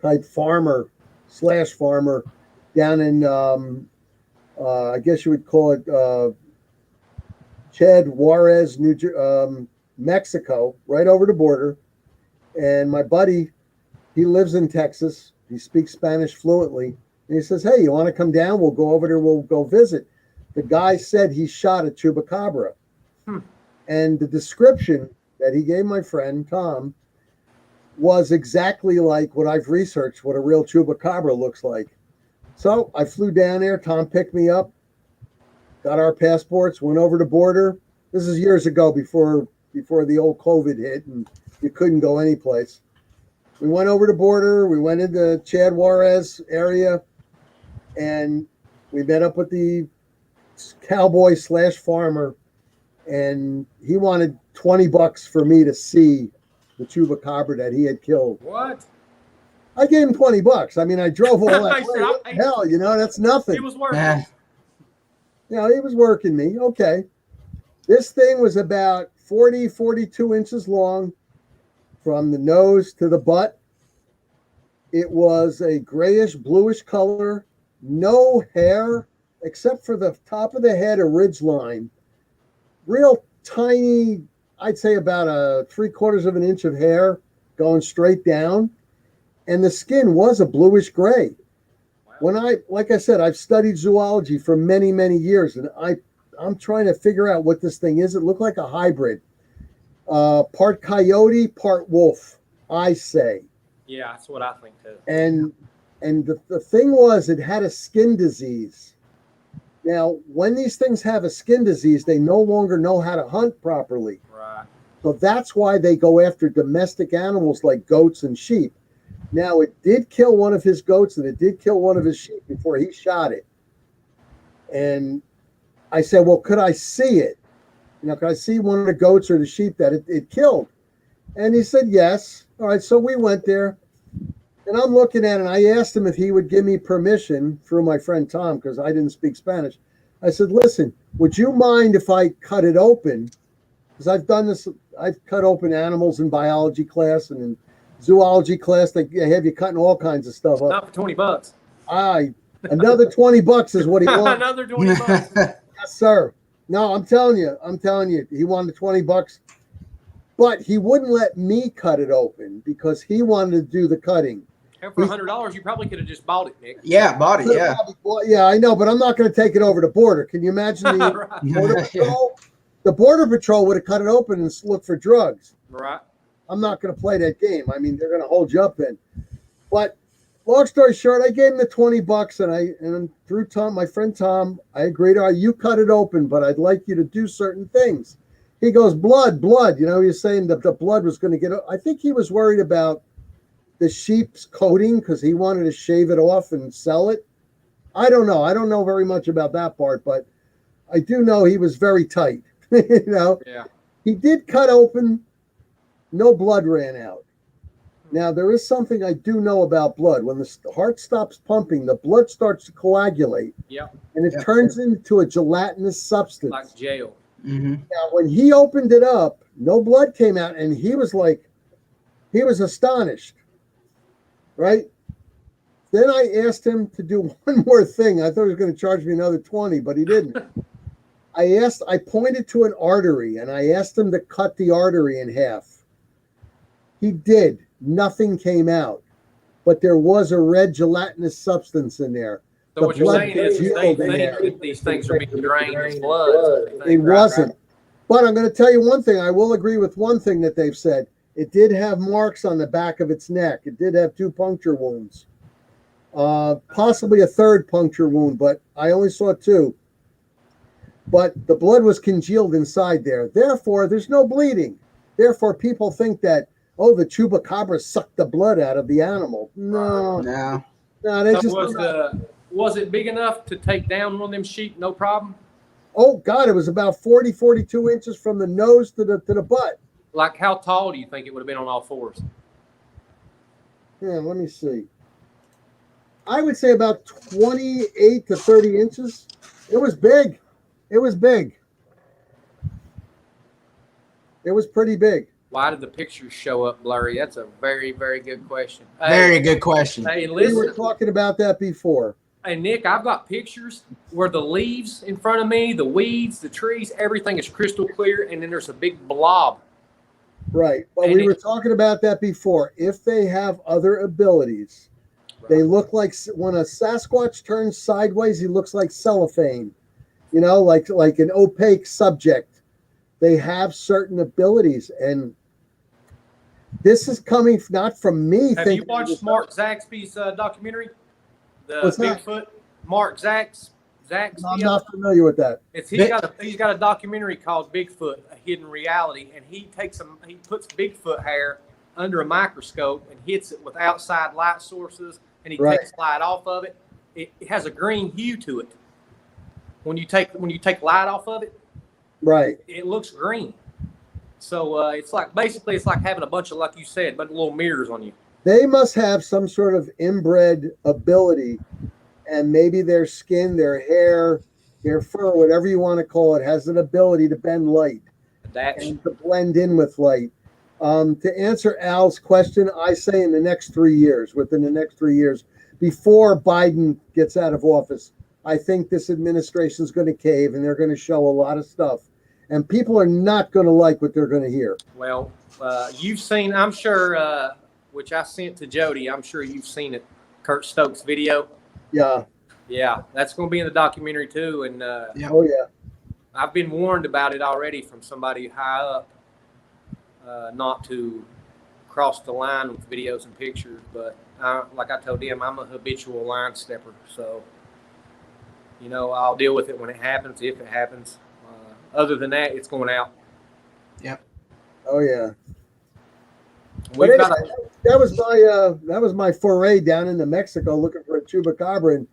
type farmer down in I guess you would call it Chad Juarez, Mexico, right over the border. And my buddy, he lives in Texas. He speaks Spanish fluently. And he says, "Hey, you want to come down? We'll go over there. We'll go visit." The guy said he shot a Chupacabra. And the description that he gave my friend, Tom, was exactly like what I've researched, what a real Chupacabra looks like. So I flew down there. Tom picked me up, got our passports, went over the border. This is years ago, before the old COVID hit and you couldn't go anyplace. We went over the border. We went into Chad Juarez area, and we met up with the cowboy / farmer, and he wanted $20 for me to see the Chupacabra that he had killed. What? I gave him $20. I mean, I drove all that way. Hell, that's nothing. He was working. He was working me. Okay. This thing was about 42 inches long from the nose to the butt. It was a grayish, bluish color, no hair, except for the top of the head, a ridge line. Real tiny, I'd say about a 3/4 of an inch of hair going straight down. And the skin was a bluish gray. Wow. Like I said, I've studied zoology for many, many years, and I'm trying to figure out what this thing is. It looked like a hybrid. Part coyote, part wolf, I say. Yeah, that's what I think too. And the thing was, it had a skin disease. Now, when these things have a skin disease, they no longer know how to hunt properly. Right. So that's why they go after domestic animals like goats and sheep. Now, it did kill one of his goats and it did kill one of his sheep before he shot it. And I said, well, could I see it? Can I see one of the goats or the sheep that it killed? And he said, yes. All right, so we went there. And I'm looking at it, and I asked him if he would give me permission through my friend Tom, because I didn't speak Spanish. I said, listen, would you mind if I cut it open? Because I've done this. I've cut open animals in biology class and in zoology class. They have you cutting all kinds of stuff up. Not for $20. Another $20 is what he wants. Another $20. Yes, sir. No, I'm telling you, he wanted $20, but he wouldn't let me cut it open because he wanted to do the cutting. And for $100, you probably could have just bought it, Nick. Yeah, bought it. Yeah. Yeah, I know, but I'm not going to take it over the border. Can you imagine the Right. border patrol? The border patrol would have cut it open and looked for drugs. Right. I'm not going to play that game. I mean, they're going to hold you up then. But long story short, I gave him the $20, and through Tom, my friend Tom, I agreed. All right, you cut it open, but I'd like you to do certain things. He goes, blood. He was saying that the blood was going to get. I think he was worried about the sheep's coating because he wanted to shave it off and sell it. I don't know. I don't know very much about that part, but I do know he was very tight. Yeah. He did cut open. No blood ran out. Now, there is something I do know about blood. When the heart stops pumping, the blood starts to coagulate. Yeah. And it turns into a gelatinous substance. Like jail. Mm-hmm. Now, when he opened it up, no blood came out, and he was astonished. Right? Then I asked him to do one more thing. I thought he was going to charge me another $20, but he didn't. I pointed to an artery, and I asked him to cut the artery in half. He did. Nothing came out, but there was a red gelatinous substance in there. So what you're saying is they think these things are being drained as blood. It wasn't. But I'm going to tell you one thing. I will agree with one thing that they've said. It did have marks on the back of its neck. It did have 2 puncture wounds, possibly a 3rd puncture wound, but I only saw 2. But the blood was congealed inside there. Therefore, there's no bleeding. Therefore, people think that, oh, the Chupacabra sucked the blood out of the animal. No. They just was it big enough to take down one of them sheep? No problem. Oh God, it was about 42 inches from the nose to the butt. Like how tall do you think it would have been on all fours? Yeah, let me see. I would say about 28 to 30 inches. It was big. It was pretty big. Why did the pictures show up blurry? That's a very, very good question. Very good question. Hey, We listen. were talking about that before. Hey, Nick, I've got pictures where the leaves in front of me, the weeds, the trees, everything is crystal clear, and then there's a big blob. Right. But And we were talking about that before. If they have other abilities, they look like, when a Sasquatch turns sideways, he looks like cellophane, like an opaque subject. They have certain abilities, and this is coming not from me. Have you watched Mark Zaxby's documentary? The What's that? Bigfoot. Mark Zaxby. I'm not familiar with that. He's got a documentary called Bigfoot: A Hidden Reality, and he puts Bigfoot hair under a microscope and hits it with outside light sources, and he takes light off of it. It has a green hue to it. When you take light off of it, right, it looks green. So it's like having a bunch of, like you said, but little mirrors on you. They must have some sort of inbred ability, and maybe their skin, their hair, their fur, whatever you want to call it, has an ability to bend light and to blend in with light. To answer Al's question, I say within the next 3 years, before Biden gets out of office, I think this administration is going to cave, and they're going to show a lot of stuff. And people are not going to like what they're going to hear. Well, you've seen, I'm sure, which I sent to Jody, I'm sure you've seen it, Kurt Stokes' video. Yeah. Yeah, that's going to be in the documentary too. And Oh, yeah. I've been warned about it already from somebody high up, not to cross the line with videos and pictures. But like I told him, I'm a habitual line stepper. So, I'll deal with it when it happens, if it happens. Other than that, it's going out. Yep. Oh, yeah. We've got That was my foray down into Mexico looking for a Chupacabra, and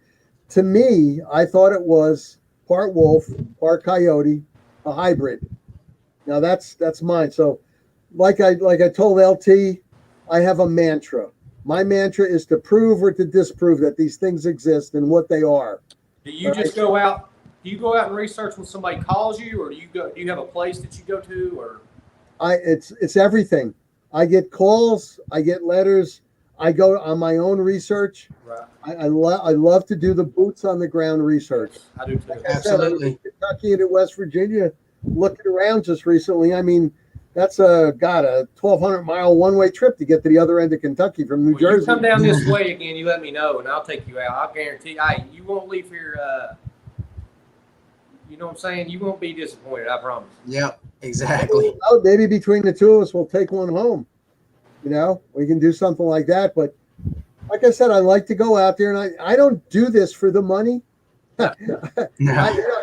to me, I thought it was part wolf, part coyote, a hybrid. Now that's mine. So like I told LT, I have a mantra. My mantra is to prove or to disprove that these things exist and what they are. Do you just go out? Do you go out and research when somebody calls you, or do you have a place that you go to, or? It's everything. I get calls, I get letters, I go on my own research. Right. I love to do the boots on the ground research. I do too. Absolutely. In Kentucky and in West Virginia, looking around just recently. I mean, that's a 1,200-mile one-way trip to get to the other end of Kentucky from New Jersey. You come down this way again, you let me know, and I'll take you out. I'll guarantee. Hey, you won't leave here. You know what I'm saying? You won't be disappointed. I promise. Yep, exactly. Well, maybe between the two of us, we'll take one home. You know, we can do something like that. But like I said, I like to go out there, and I don't do this for the money.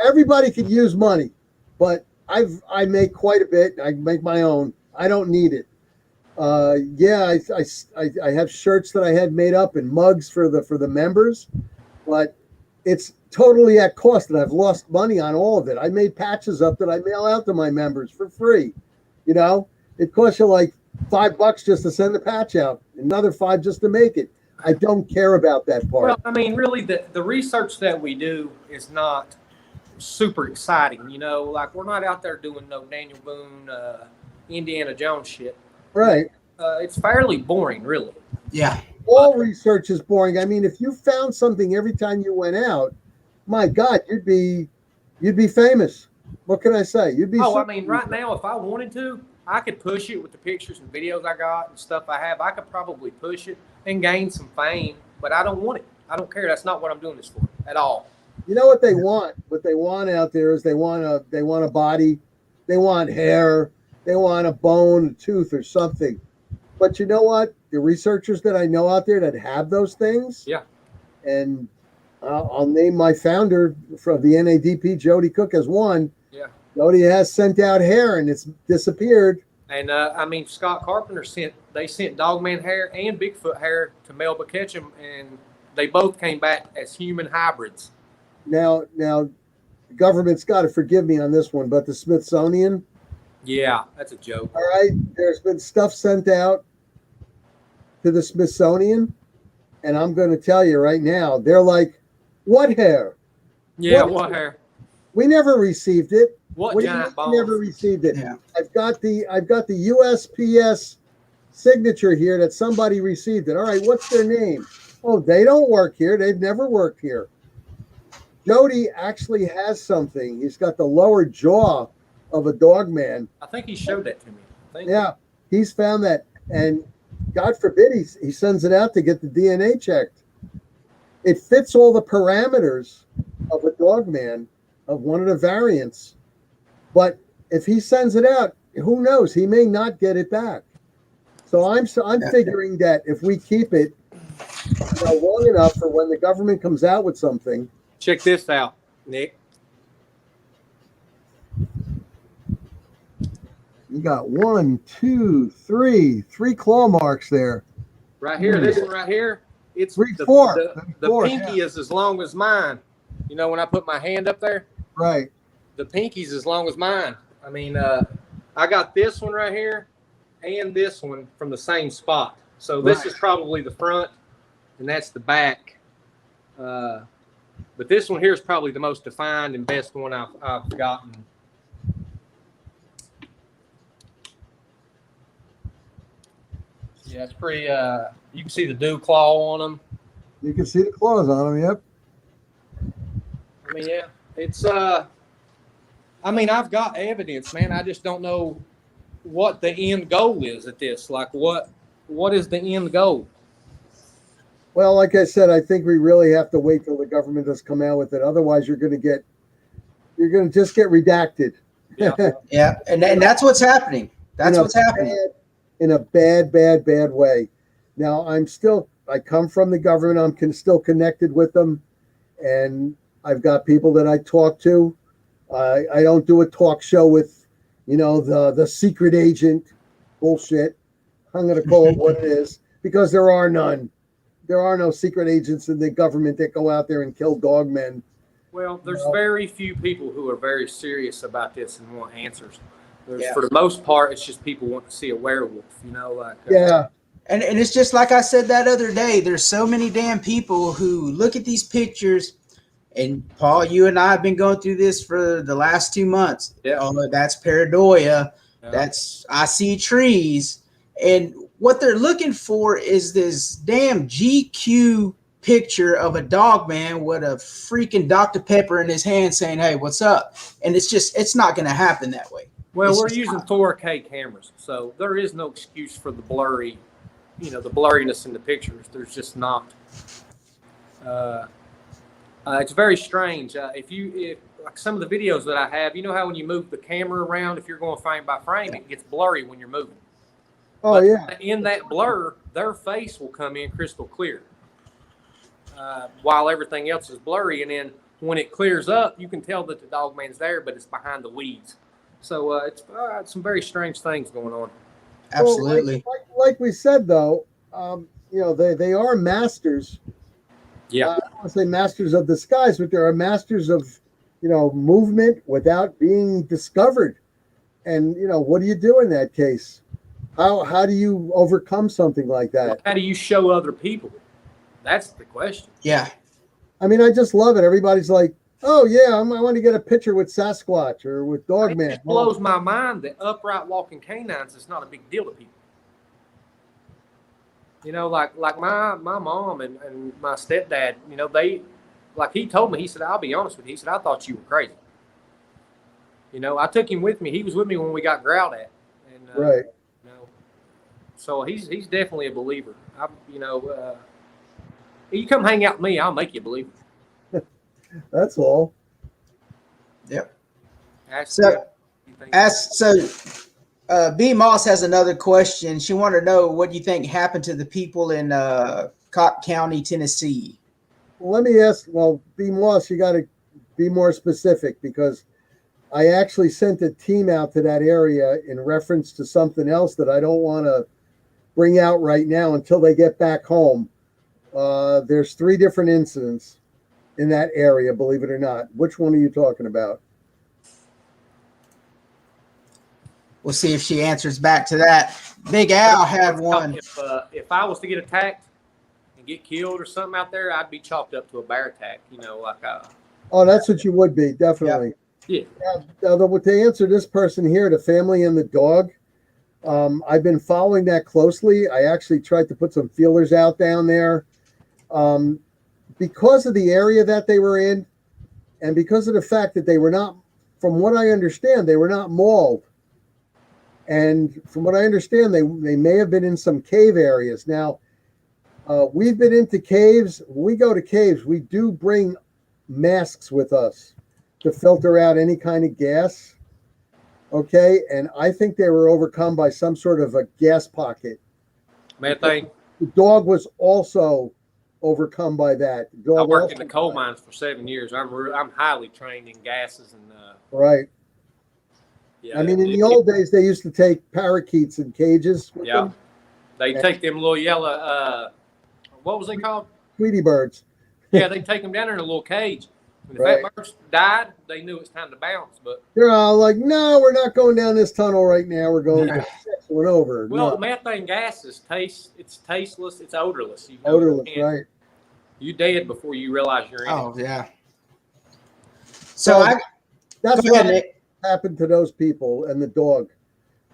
Everybody could use money, but I make quite a bit. I make my own. I don't need it. I have shirts that I had made up and mugs for the members, but it's totally at cost, and I've lost money on all of it. I made patches up that I mail out to my members for free. You know, it costs you like $5 just to send the patch out, another $5 just to make it. I don't care about that part. Well, I mean, really, the research that we do is not super exciting. You know, like we're not out there doing no Daniel Boone, Indiana Jones shit. Right. It's fairly boring, really. Yeah. All research is boring. I mean, if you found something every time you went out, my God, you'd be famous. What can I say? You'd be. Oh, I mean, right now, if I wanted to, I could push it with the pictures and videos I got and stuff I have. I could probably push it and gain some fame, but I don't want it. I don't care. That's not what I'm doing this for at all. You know what they want? What they want out there is they want a body, they want hair, they want a bone, a tooth, or something. But you know what? The researchers that I know out there that have those things, yeah. And I'll name my founder from the NADP, Jody Cook, as one. Yeah. Jody has sent out hair and it's disappeared. And I mean, Scott Carpenter sent Dogman hair and Bigfoot hair to Melba Ketchum, and they both came back as human hybrids. Now, the government's got to forgive me on this one, but the Smithsonian. Yeah, that's a joke. All right, there's been stuff sent out to the Smithsonian, and I'm going to tell you right now, they're like, "What hair? Yeah, what hair? We never received it. What do you giant mean balls? we never received it? Yeah. I've got the USPS signature here that somebody received it. All right, what's their name? Oh, they don't work here. They've never worked here. Jody actually has something. He's got the lower jaw of a dogman. I think he showed that to me. Yeah, he's found that, and God forbid he sends it out to get the DNA checked. It fits all the parameters of a dogman of one of the variants, but if he sends it out, who knows? He may not get it back. So I'm figuring that if we keep it long enough for when the government comes out with something. Check this out, Nick. You got 1, 2, 3 claw marks there. Right here, this one right here. It's 3, the 4. The pinky is as long as mine. You know, when I put my hand up there, Right. the pinky's as long as mine. I mean, I got this one right here and this one from the same spot. So this is probably the front, and that's the back. But this one here is probably the most defined and best one I've gotten. Yeah, it's pretty. You can see the dew claw on them. You can see the claws on them. Yep. I mean, yeah, it's. I mean, I've got evidence, man. I just don't know what the end goal is at this. Like, what is the end goal? Well, like I said, I think we really have to wait till the government does come out with it. Otherwise, you're going to just get redacted. Yeah. Yeah, and that's what's happening. That's what's happening. In a bad way. Now, I come from the government. I'm still connected with them, and I've got people that I talk to. I don't do a talk show with, the secret agent bullshit. I'm going to call it what it is, because there are none. There are no secret agents in the government that go out there and kill dogmen. Well, there's very few people who are very serious about this and want answers. For the most part, it's just people want to see a werewolf, you know, like Yeah. And it's just like I said that other day. There's so many damn people who look at these pictures. And Paul, you and I have been going through this for the last 2 months. Yeah. Oh, that's pareidoia. Yeah. That's I see trees. And what they're looking for is this damn GQ picture of a dog man with a freaking Dr. Pepper in his hand saying, "Hey, what's up?" And it's not going to happen that way. Well, It's we're just using not. 4K cameras, so there is no excuse for the blurry, you know, the blurriness in the pictures. There's just not. It's very strange. If like some of the videos that I have, you know how when you move the camera around, if you're going frame by frame, it gets blurry when you're moving. Oh, But yeah. in that blur, their face will come in crystal clear, while everything else is blurry. And then when it clears up, you can tell that the dog man's there, but it's behind the weeds. So it's some very strange things going on. Absolutely. Well, like we said, though, you know, they are masters. Yeah. I don't want to say masters of disguise, but there are masters of, you know, movement without being discovered. And, you know, what do you do in that case? How do you overcome something like that? How do you show other people? That's the question. Yeah. I mean, I just love it. Everybody's like, oh, yeah, I want to get a picture with Sasquatch or with Dogman. It just blows my mind that upright walking canines is not a big deal to people. You know, like my mom and my stepdad, you know, they, like he told me, he said, I'll be honest with you. He said, I thought you were crazy. You know, I took him with me. He was with me when we got growled at. And, Right. You know, so he's definitely a believer. You know, you come hang out with me, I'll make you a believer. That's all. Yep. So, B. Moss has another question. She wanted to know what you think happened to the people in Cobb County, Tennessee. Well, let me ask. Well, B. Moss, you got to be more specific because I actually sent a team out to that area in reference to something else that I don't want to bring out right now until they get back home. There's 3 different incidents in that area, believe it or not. Which one are you talking about? We'll see if she answers back to that. Big Al had one. If I was to get attacked and get killed or something out there, I'd be chalked up to a bear attack. You know, like Oh, that's what you would be, definitely. Yeah. Now, to answer this person here, the family and the dog, I've been following that closely. I actually tried to put some feelers out down there. Because of the area that they were in, and because of the fact that they were not, from what I understand, they were not mauled. And from what I understand, they may have been in some cave areas. Now, we've been into caves. When we go to caves, we do bring masks with us to filter out any kind of gas. Okay, and I think they were overcome by some sort of a gas pocket. methane. The dog was also overcome by that. The I dog worked in also the coal mines for 7 years. I'm highly trained in gases and right. yeah. I mean, in the old days, they used to take parakeets in cages. With Yeah. them. They take them little yellow, what was they called? Tweety birds. Yeah, they take them down there in a little cage. And if Right. that bird died, they knew it was time to bounce. But They're all like, no, we're not going down this tunnel right now. We're going to the next one over. well, No. methane gas is it's tasteless, it's odorless. You know, Odorless, you can't- right? You dead before you realize you're in it. Oh, yeah. So That's go ahead, what Nick. happened to those people and the dog.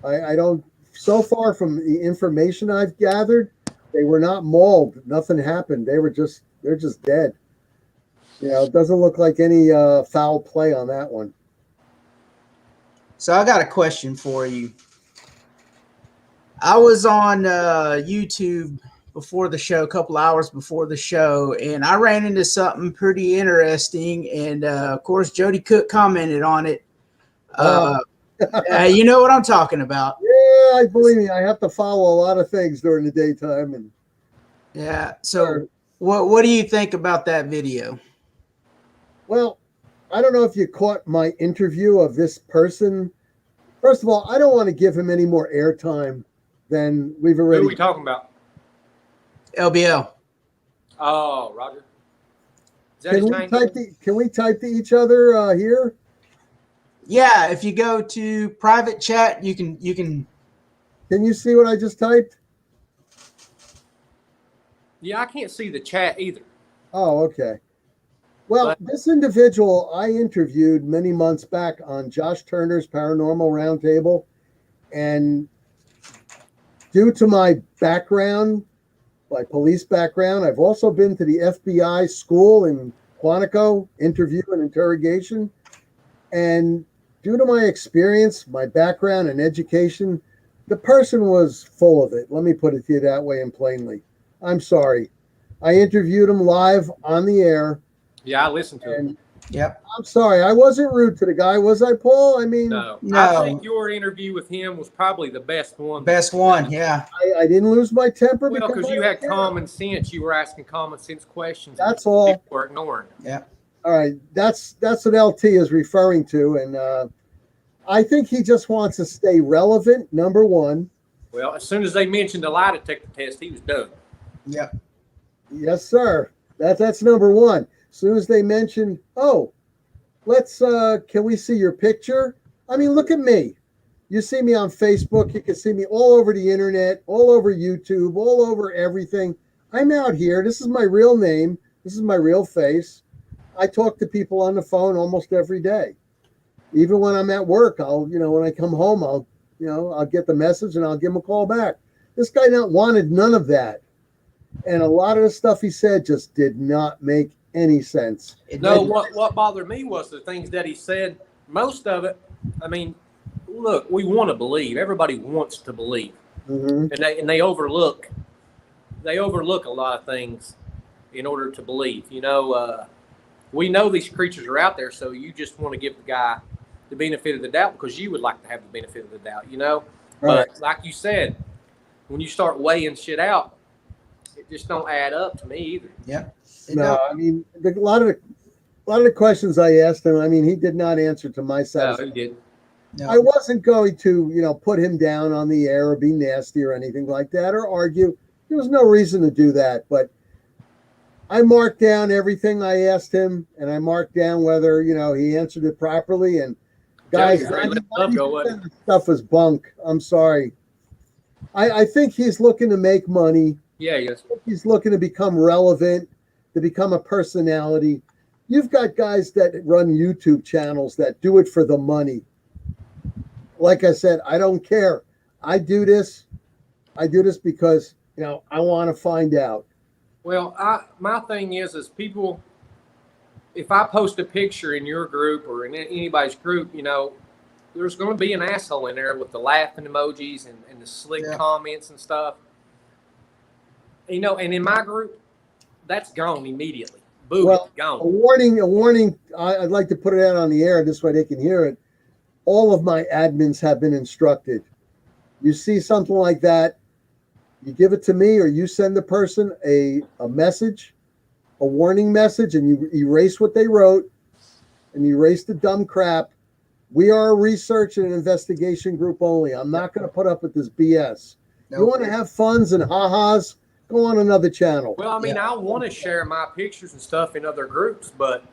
I don't, so far from the information I've gathered, they were not mauled. Nothing happened. They're just dead. You know, it doesn't look like any foul play on that one. So I got a question for you. I was on YouTube before the show, a couple hours before the show, and I ran into something pretty interesting. And of course, Jody Cook commented on it. You know what I'm talking about. Yeah, I believe me. I have to follow a lot of things during the daytime, and Yeah. So what do you think about that video? well, I don't know if you caught my interview of this person. First of all, I don't want to give him any more airtime than we've Who already. are we talking about? LBL. Oh, Roger. Is that his name? Can we type to each other here? Yeah, if you go to private chat, you can. Can you see what I just typed? Yeah, I can't see the chat either. Oh, okay. Well, this individual I interviewed many months back on Josh Turner's Paranormal Roundtable, and due to my background, my police background, I've also been to the FBI school in Quantico, interview and interrogation, and due to my experience, my background and education, the person was full of it. Let me put it to you that way and plainly. I'm sorry. I interviewed him live on the air. Yeah, I listened to it. Yep. I'm sorry. I wasn't rude to the guy, was I, Paul? I mean, No. No. I think your interview with him was probably the best one. Best one, yeah. I didn't lose my temper Well, because I you don't had care. common sense. You were asking common sense questions. That's all. People were ignoring. Yeah. All right, that's what LT is referring to, and I think he just wants to stay relevant. Number one. Well, as soon as they mentioned the lie detector test, he was done. Yep. Yes, sir. That's number one. As soon as they mentioned, oh, let's can we see your picture? I mean, look at me. You see me on Facebook. You can see me all over the internet, all over YouTube, all over everything. I'm out here. This is my real name. This is my real face. I talk to people on the phone almost every day. Even when I'm at work, when I come home, I'll get the message and I'll give him a call back. This guy wanted none of that. And a lot of the stuff he said just did not make any sense. No, what bothered me was the things that he said. Most of it, I mean, look, we want to believe. Everybody wants to believe, and they overlook a lot of things in order to believe. We know these creatures are out there, so you just want to give the guy the benefit of the doubt because you would like to have the benefit of the doubt. Right. But like you said, when you start weighing shit out, it just don't add up to me either. Yeah. No, I mean a lot of the questions I asked him, I mean, he did not answer to my No, satisfaction. he did. No. I wasn't going to, put him down on the air or be nasty or anything like that or argue. There was no reason to do that, but I marked down everything I asked him, and I marked down whether he answered it properly. And guys, Joey's ready to let go, wasn't he? stuff was bunk. I'm sorry. I think he's looking to make money. Yeah, yes. He's looking to become relevant, to become a personality. You've got guys that run YouTube channels that do it for the money. Like I said, I don't care. I do this because I want to find out. Well, my thing is people, if I post a picture in your group or in anybody's group, there's going to be an asshole in there with the laughing emojis and the slick comments and stuff. And in my group, that's gone immediately. Boom, Well, gone. a warning. I'd like to put it out on the air this way they can hear it. All of my admins have been instructed. You see something like that, you give it to me or you send the person a message, a warning message, and you erase what they wrote and you erase the dumb crap. We are a research and an investigation group only. I'm not going to put up with this BS. Nope. You want to have funs and ha-has, go on another channel. Well, I mean, I want to share my pictures and stuff in other groups, but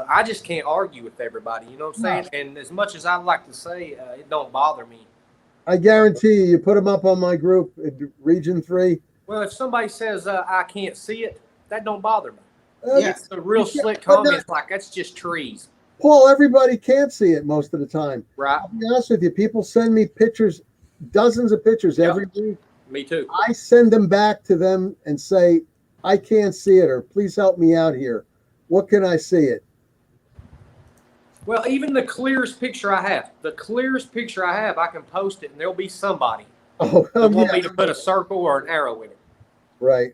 I just can't argue with everybody. You know what I'm saying? No. And as much as I'd like to say, it don't bother me. I guarantee you put them up on my group at Region 3. Well, if somebody says I can't see it, that don't bother me. Yeah. It's the real slick but comments like that's just trees. Paul, everybody can't see it most of the time. Right. I'll be honest with you, people send me pictures, dozens of pictures every week. Me too. I send them back to them and say, I can't see it, or please help me out here. What can I see it? Well, even the clearest picture I have, I can post it and there'll be somebody Oh, that want yeah, me to put a circle or an arrow in it. right.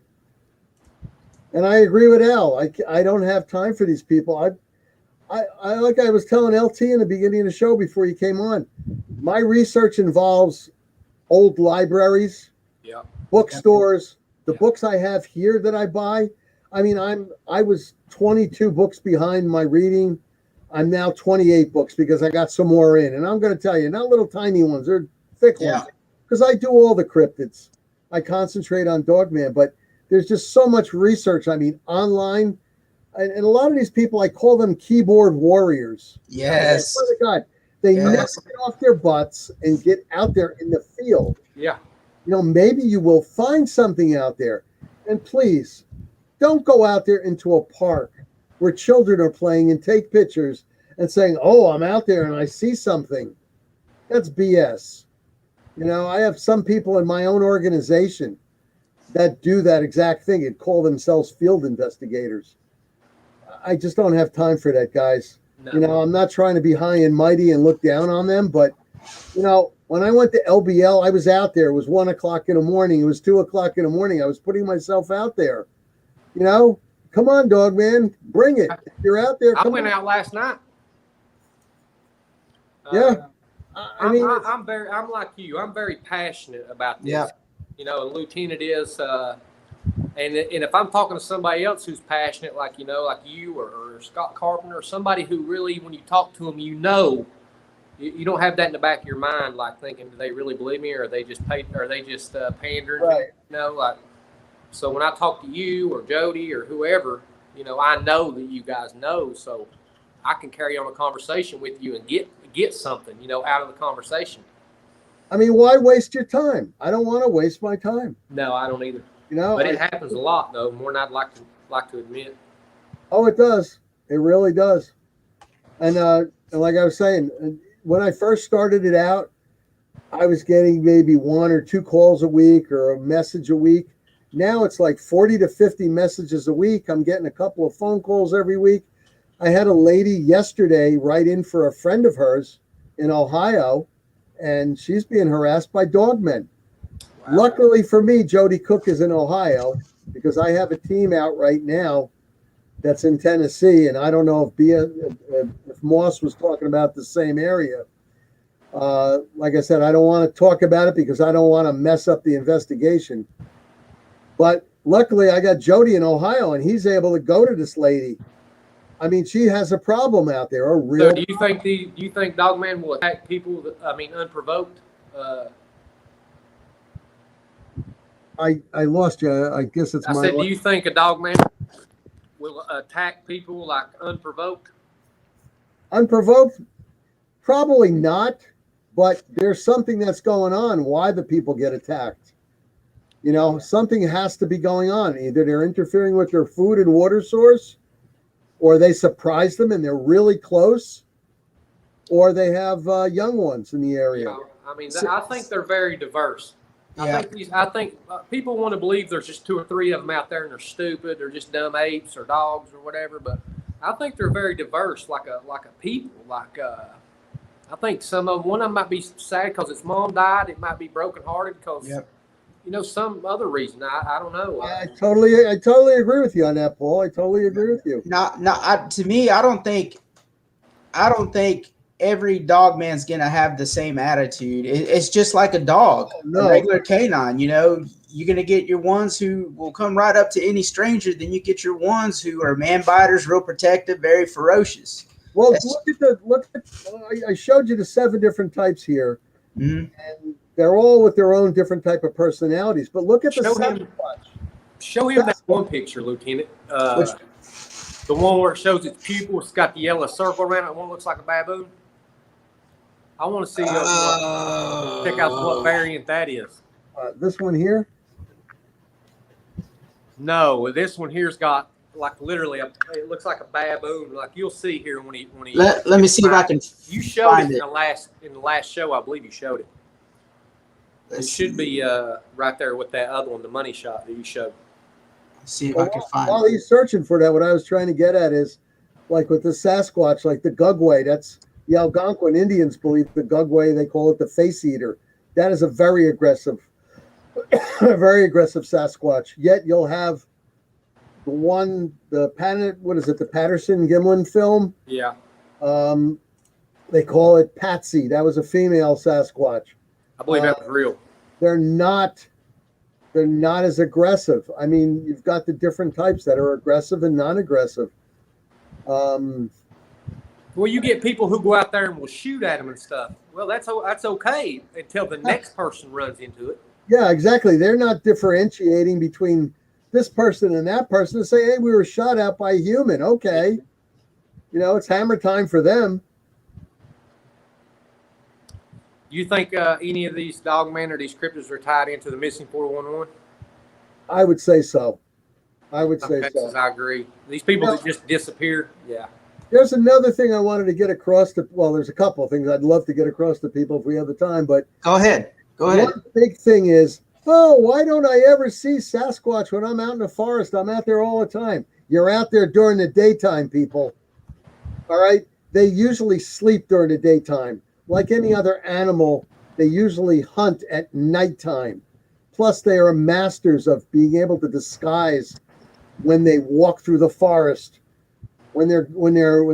And I agree with Al. I don't have time for these people. I like I was telling LT in the beginning of the show before you came on, my research involves old libraries, Yeah. bookstores, the books I have here that I buy. I mean, I was 22 books behind my reading. I'm now 28 books because I got some more in. And I'm going to tell you, not little tiny ones, they're thick ones. Because I do all the cryptids. I concentrate on Dogman, but there's just so much research. I mean, online. And a lot of these people, I call them keyboard warriors. Yes. I swear to God, They Yes. never get off their butts and get out there in the field. Yeah. Maybe you will find something out there. And please, don't go out there into a park where children are playing and take pictures and saying, oh, I'm out there and I see something. That's BS. I have some people in my own organization that do that exact thing and call themselves field investigators. I just don't have time for that, guys. No. I'm not trying to be high and mighty and look down on them, but when I went to LBL, I was out there. It was 1 o'clock in the morning. It was 2 o'clock in the morning. I was putting myself out there. Come on, dog man, bring it. If you're out there. I went out last night. Yeah. I'm like you. I'm very passionate about this. Yeah. And Lieutenant is, and if I'm talking to somebody else who's passionate, like you or Scott Carpenter, or somebody who really, when you talk to them, you don't have that in the back of your mind, like thinking, do they really believe me, or are they just pandering? Right. So when I talk to you or Jody or whoever, I know that you guys know, so I can carry on a conversation with you and get something, out of the conversation. I mean, why waste your time? I don't want to waste my time. No, I don't either. But it happens a lot, though, more than I'd like to admit. Oh, it does. It really does. And like I was saying, when I first started it out, I was getting maybe 1 or 2 calls a week or a message a week. Now it's like 40 to 50 messages a week. I'm getting a couple of phone calls every week. I had a lady yesterday write in for a friend of hers in Ohio, and she's being harassed by dogmen. Wow. Luckily for me, Jody Cook is in Ohio, because I have a team out right now that's in Tennessee, and I don't know if Moss was talking about the same area. Like I said, I don't want to talk about it because I don't want to mess up the investigation. But luckily, I got Jody in Ohio, and he's able to go to this lady. I mean, she has a problem out there. So do you think Dogman will attack people unprovoked? I lost you. I guess it's I said, do you think a dogman will attack people like unprovoked? Unprovoked? Probably not. But there's something that's going on. Why the people get attacked? Something has to be going on. Either they're interfering with their food and water source, or they surprise them and they're really close, or they have young ones in the area. I think they're very diverse. Yeah. I think people want to believe there's just 2 or 3 of them out there and they're stupid, they're just dumb apes or dogs or whatever. But I think they're very diverse, like a people. I think one of them might be sad because its mom died. It might be brokenhearted because some other reason. I don't know. I totally agree with you on that, Paul. I totally agree with you. To me, I don't think every dog man's gonna have the same attitude. It's just like a dog, a regular canine. You're gonna get your ones who will come right up to any stranger. Then you get your ones who are man biters, real protective, very ferocious. Well, I showed you the 7 different types here, and they're all with their own different type of personalities. But look at show him that one picture, Lieutenant. The one where it shows its pupil. It's got the yellow circle around it. One looks like a baboon. I want to see check out what variant that is. This one here? No, this one here's got like literally it looks like a baboon. Like you'll see here when he. Let me see if I can. You showed it in the last show. I believe you showed it. It should be right there with that other one, the money shot that you showed. Let's see if I can find. While he's searching for that, what I was trying to get at is, like with the Sasquatch, like the Gugway. That's the Algonquin Indians believe the Gugway. They call it the face eater. That is a very aggressive Sasquatch. Yet you'll have the Patterson Gimlin film? Yeah. They call it Patsy. That was a female Sasquatch. I believe that was real. They're not as aggressive. I mean, you've got the different types that are aggressive and non-aggressive. Well, you get people who go out there and will shoot at them and stuff. Well, that's okay until the next person runs into it. Yeah, exactly. They're not differentiating between this person and that person to say, hey, we were shot at by a human. Okay. It's hammer time for them. You think any of these dogmen or these cryptids are tied into the missing 411? I would say so. I would say Texas, so. I agree. These people that just disappear, yeah. There's another thing I wanted to get across to, well, there's a couple of things I'd love to get across to people if we have the time, but Go ahead. one big thing is, oh, why don't I ever see Sasquatch when I'm out in the forest? I'm out there all the time. You're out there during the daytime, people. All right? They usually sleep during the daytime. Like any other animal, they usually hunt at nighttime. Plus, they are masters of being able to disguise when they walk through the forest. When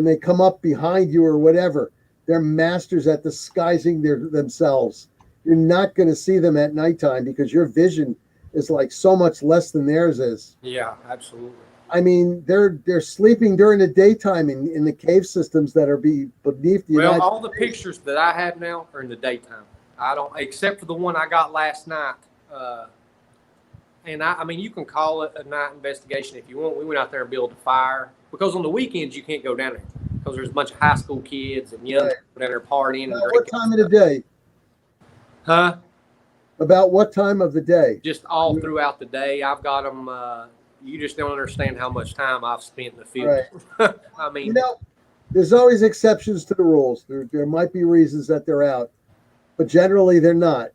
they come up behind you or whatever, they're masters at disguising themselves. You're not going to see them at nighttime because your vision is like so much less than theirs is. Yeah, absolutely. I mean, they're sleeping during the daytime in the cave systems that are beneath the United all the pictures that I have now are in the daytime. I don't, except for the one I got last night. And I mean, you can call it a night investigation if you want. We went out there and built a fire because on the weekends you can't go down there because there's a bunch of high school kids and young people down there partying. And what time of the day? Huh? About what time of the day? Just all throughout the day. I've got them. You just don't understand how much time I've spent in the field. Right. I mean, there's always exceptions to the rules. There might be reasons that they're out, but generally they're not.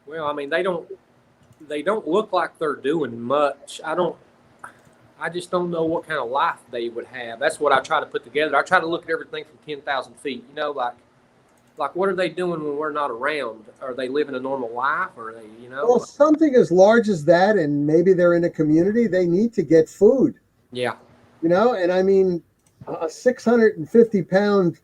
Well, I mean, they don't look like they're doing much. I just don't know what kind of life they would have. That's what I try to put together. I try to look at everything from 10,000 feet. You know, like what are they doing when we're not around? Are they living a normal life? Or are they, you know? Well, something as large as that, and maybe they're in a community, they need to get food. Yeah. You know, and I mean, a 650-pound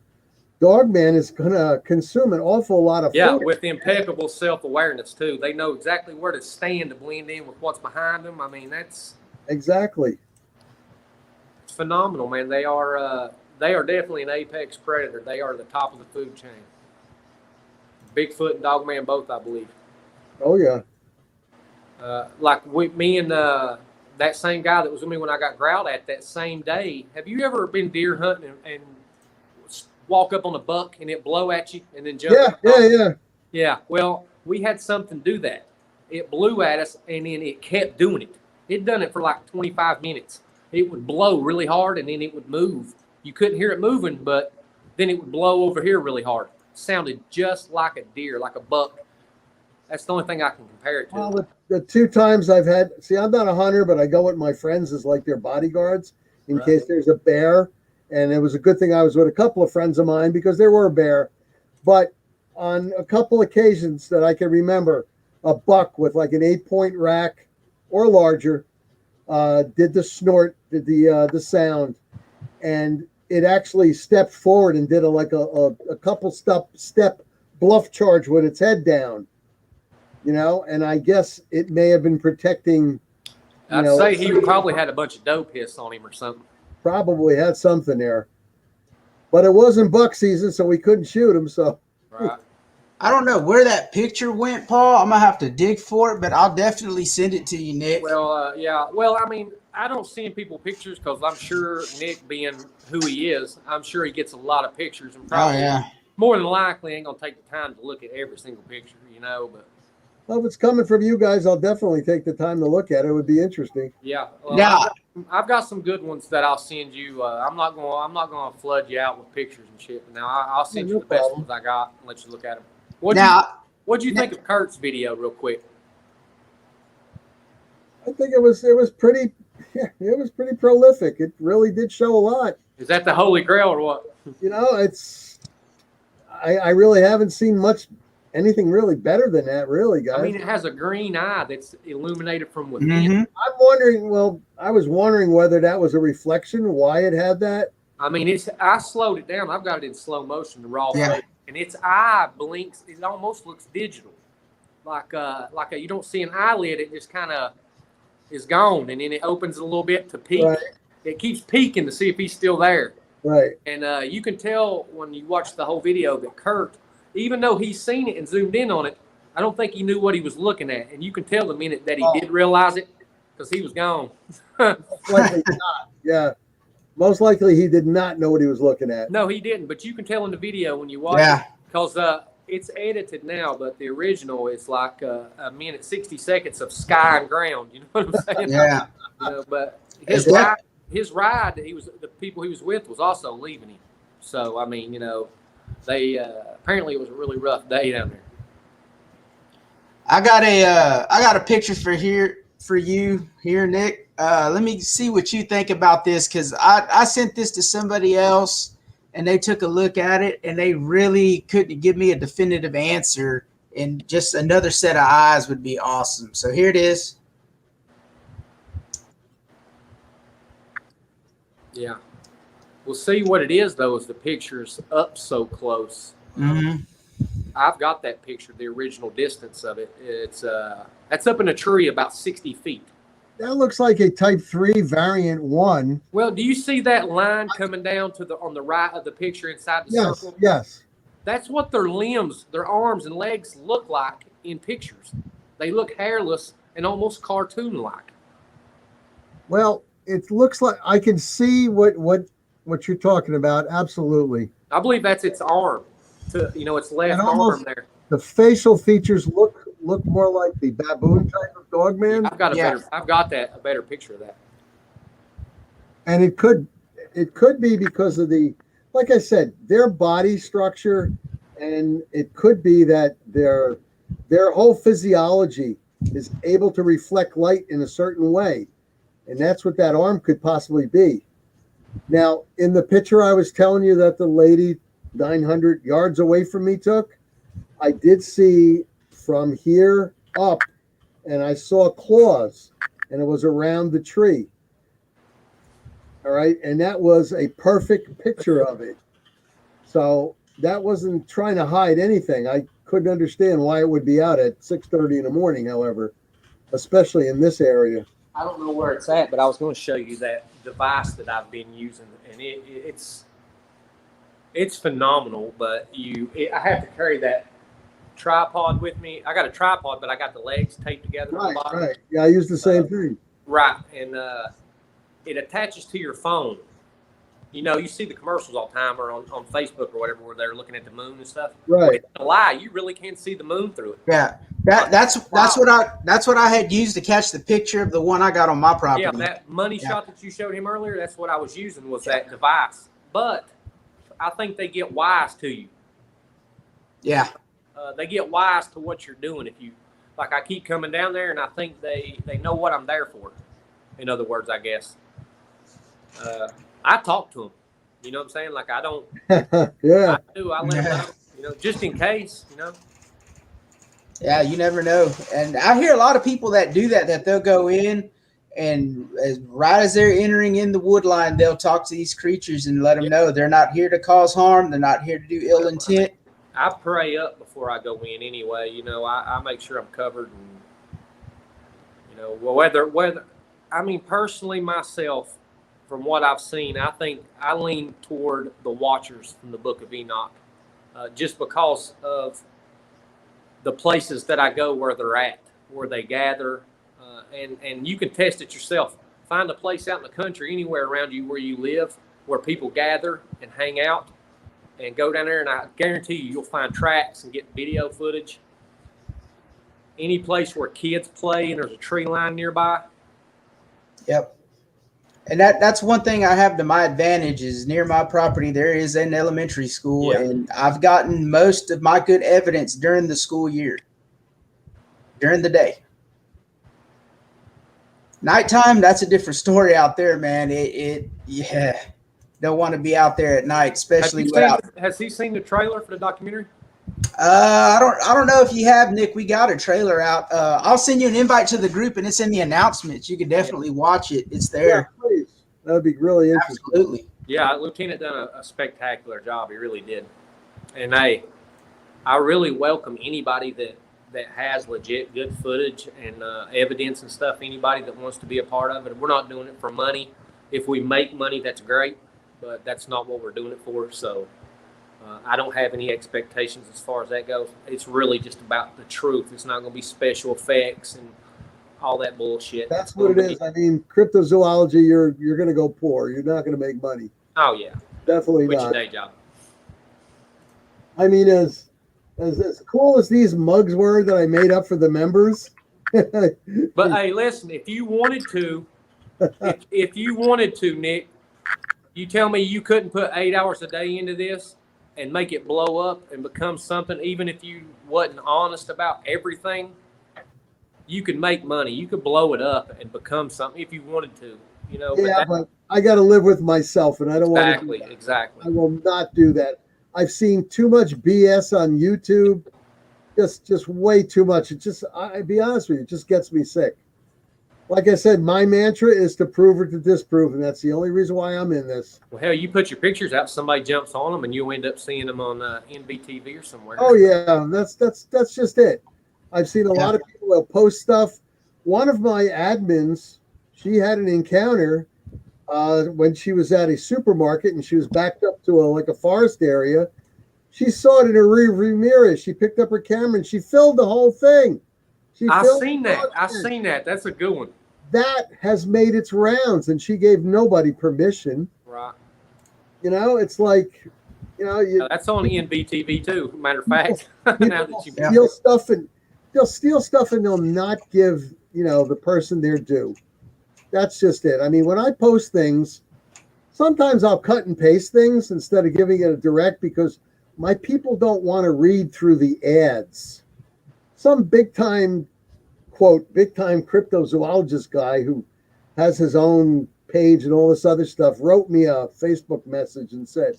dogman is going to consume an awful lot of food. Yeah, with impeccable self-awareness, too. They know exactly where to stand to blend in with what's behind them. I mean, that's... Exactly. It's phenomenal, man. They are definitely an apex predator. They are the top of the food chain. Bigfoot and dogman both, I believe. Oh, yeah. Me and that same guy that was with me when I got growled at that same day. Have you ever been deer hunting and walk up on a buck and it blow at you and then jump? Yeah. Well, we had something do that. It blew at us and then it kept doing it. It done it for like 25 minutes. It would blow really hard and then it would move. You couldn't hear it moving, but then it would blow over here really hard. It sounded just like a deer, like a buck. That's the only thing I can compare it to. Well, the two times I've had, see, I'm not a hunter, but I go with my friends as like their bodyguards in case there's a bear. And it was a good thing I was with a couple of friends of mine because there were a bear. But on a couple occasions that I can remember, a buck with like an 8-point rack or larger did the snort, did the sound, and it actually stepped forward and did a couple step bluff charge with its head down. You know, and I guess it may have been protecting. I'd say he probably had a bunch of dope hiss on him or something. Probably had something there, but it wasn't buck season, so we couldn't shoot him. So, right. I don't know where that picture went, Paul. I'm gonna have to dig for it, but I'll definitely send it to you, Nick. Well, yeah. Well, I mean, I don't send people pictures because I'm sure Nick, being who he is, I'm sure he gets a lot of pictures and probably more than likely ain't gonna take the time to look at every single picture, you know. But well, if it's coming from you guys, I'll definitely take the time to look at it. It would be interesting. Yeah. Well, I've got some good ones that I'll send you. I'm not gonna flood you out with pictures and shit. But now I'll send you the best ones I got and let you look at them. What'd you think of Kurt's video, real quick? I think it was pretty. Yeah, it was pretty prolific. It really did show a lot. Is that the Holy Grail or what? You know, I really haven't seen anything really better than that, really, guys. I mean, it has a green eye that's illuminated from within. Mm-hmm. I was wondering whether that was a reflection, why it had that. I mean, I slowed it down. I've got it in slow motion, the raw footage, and its eye blinks. It almost looks digital, like you don't see an eyelid. It just kind of is gone, and then it opens a little bit to peek. Right. It keeps peeking to see if he's still there. Right. And you can tell when you watch the whole video that Kurt, even though he's seen it and zoomed in on it, I don't think he knew what he was looking at. And you can tell the minute that he did realize it because he was gone. Most likely not. Yeah. Most likely he did not know what he was looking at. No, he didn't. But you can tell in the video when you watch it because it's edited now, but the original is like a minute 60 seconds of sky and ground. You know what I'm saying? Yeah. You know, but Is that- his ride, the people he was with was also leaving him. So I mean, you know, they apparently it was a really rough day down there. I got a picture for you here, Nick. Let me see what you think about this, because I sent this to somebody else and they took a look at it and they really couldn't give me a definitive answer, and just another set of eyes would be awesome. So here it is. Yeah. We'll see what it is though, is the picture's up so close. Mm-hmm. I've got that picture, the original distance of it. It's that's up in a tree about 60 feet. That looks like a Type 3 variant 1. Well, do you see that line coming down to on the right of the picture inside the circle? Yes. That's what their limbs, their arms and legs look like in pictures. They look hairless and almost cartoon-like. Well, it looks like I can see what you're talking about. Absolutely. I believe that's its arm. Its left arm there. The facial features look more like the baboon type of dogman. I've got a better picture of that. And it could be because of like I said, their body structure, and it could be that their whole physiology is able to reflect light in a certain way. And that's what that arm could possibly be. Now, in the picture I was telling you that the lady 900 yards away from me took, I did see from here up, and I saw claws, and it was around the tree. All right, and that was a perfect picture of it. So that wasn't trying to hide anything. I couldn't understand why it would be out at 6:30 in the morning, however, especially in this area. I don't know where it's at, but I was going to show you that device that I've been using, and it's phenomenal. But I have to carry that tripod with me. I got a tripod, but I got the legs taped together on the bottom. Right. Yeah, I use the same thing. Right, and it attaches to your phone. You know, you see the commercials all the time, or on Facebook or whatever, where they're looking at the moon and stuff. Right. It's a lie. You really can't see the moon through it. Yeah. That's what I had used to catch the picture of the one I got on my property. Yeah, that money shot that you showed him earlier, that's what I was using, was that device. But I think they get wise to you. Yeah. They get wise to what you're doing. If you, like, I keep coming down there, and I think they know what I'm there for. In other words, I guess. I talk to them. You know what I'm saying? Like, I don't. Yeah. I do. I let them know. You know, just in case. You know. Yeah, you never know. And I hear a lot of people that do that they'll go in, and right as they're entering in the wood line, they'll talk to these creatures and let them know they're not here to cause harm. They're not here to do ill intent. I pray up before I go in anyway. You know, I make sure I'm covered. And, you know, whether I mean, personally myself, from what I've seen, I think I lean toward the Watchers from the Book of Enoch, just because of the places that I go where they're at, where they gather, and you can test it yourself. Find a place out in the country, anywhere around you where you live, where people gather and hang out, and go down there, and I guarantee you'll find tracks and get video footage. Any place where kids play and there's a tree line nearby. Yep. And that's one thing I have to my advantage is near my property there is an elementary school, and I've gotten most of my good evidence during the school year, during the day. Nighttime, that's a different story out there, man. Don't want to be out there at night, especially without. Has he seen the trailer for the documentary? I don't know if you have, Nick. We got a trailer out. I'll send you an invite to the group, and it's in the announcements. You can definitely watch it. It's there. Yeah, please. That would be really interesting. Absolutely. Yeah, Lieutenant done a spectacular job. He really did. And I really welcome anybody that has legit good footage and evidence and stuff. Anybody that wants to be a part of it. We're not doing it for money. If we make money, that's great, but that's not what we're doing it for. So I don't have any expectations as far as that goes. It's really just about the truth. It's not going to be special effects and all that bullshit. That's what it is. I mean, cryptozoology, you're going to go poor. You're not going to make money. Oh, yeah. Definitely Quit not. your day job. I mean, as As cool as these mugs were that I made up for the members. But hey, listen, if you wanted to, Nick, you tell me you couldn't put 8 hours a day into this and make it blow up and become something, even if you wasn't honest about everything, you could make money. You could blow it up and become something if you wanted to, you know. Yeah, but I got to live with myself, and I don't want to do that. Exactly. I will not do that. I've seen too much BS on YouTube, just way too much. It just, I'll be honest with you, it just gets me sick. Like I said, my mantra is to prove or to disprove, and that's the only reason why I'm in this. Well, hell, you put your pictures out, somebody jumps on them, and you'll end up seeing them on NBTV or somewhere. Oh yeah, that's just it. I've seen a lot of people will post stuff. One of my admins, she had an encounter when she was at a supermarket and she was backed up to a forest area. She saw it in her rearview mirror. She picked up her camera and she filmed the whole thing. I've seen that. That's a good one. That has made its rounds, and she gave nobody permission. Right. You know, it's like, you know, that's on NBTV too. Matter of fact, now that you steal stuff and they'll steal stuff and they'll not give, you know, the person their due. That's just it. I mean, when I post things, sometimes I'll cut and paste things instead of giving it a direct because my people don't want to read through the ads. Some big time cryptozoologist guy who has his own page and all this other stuff wrote me a Facebook message and said,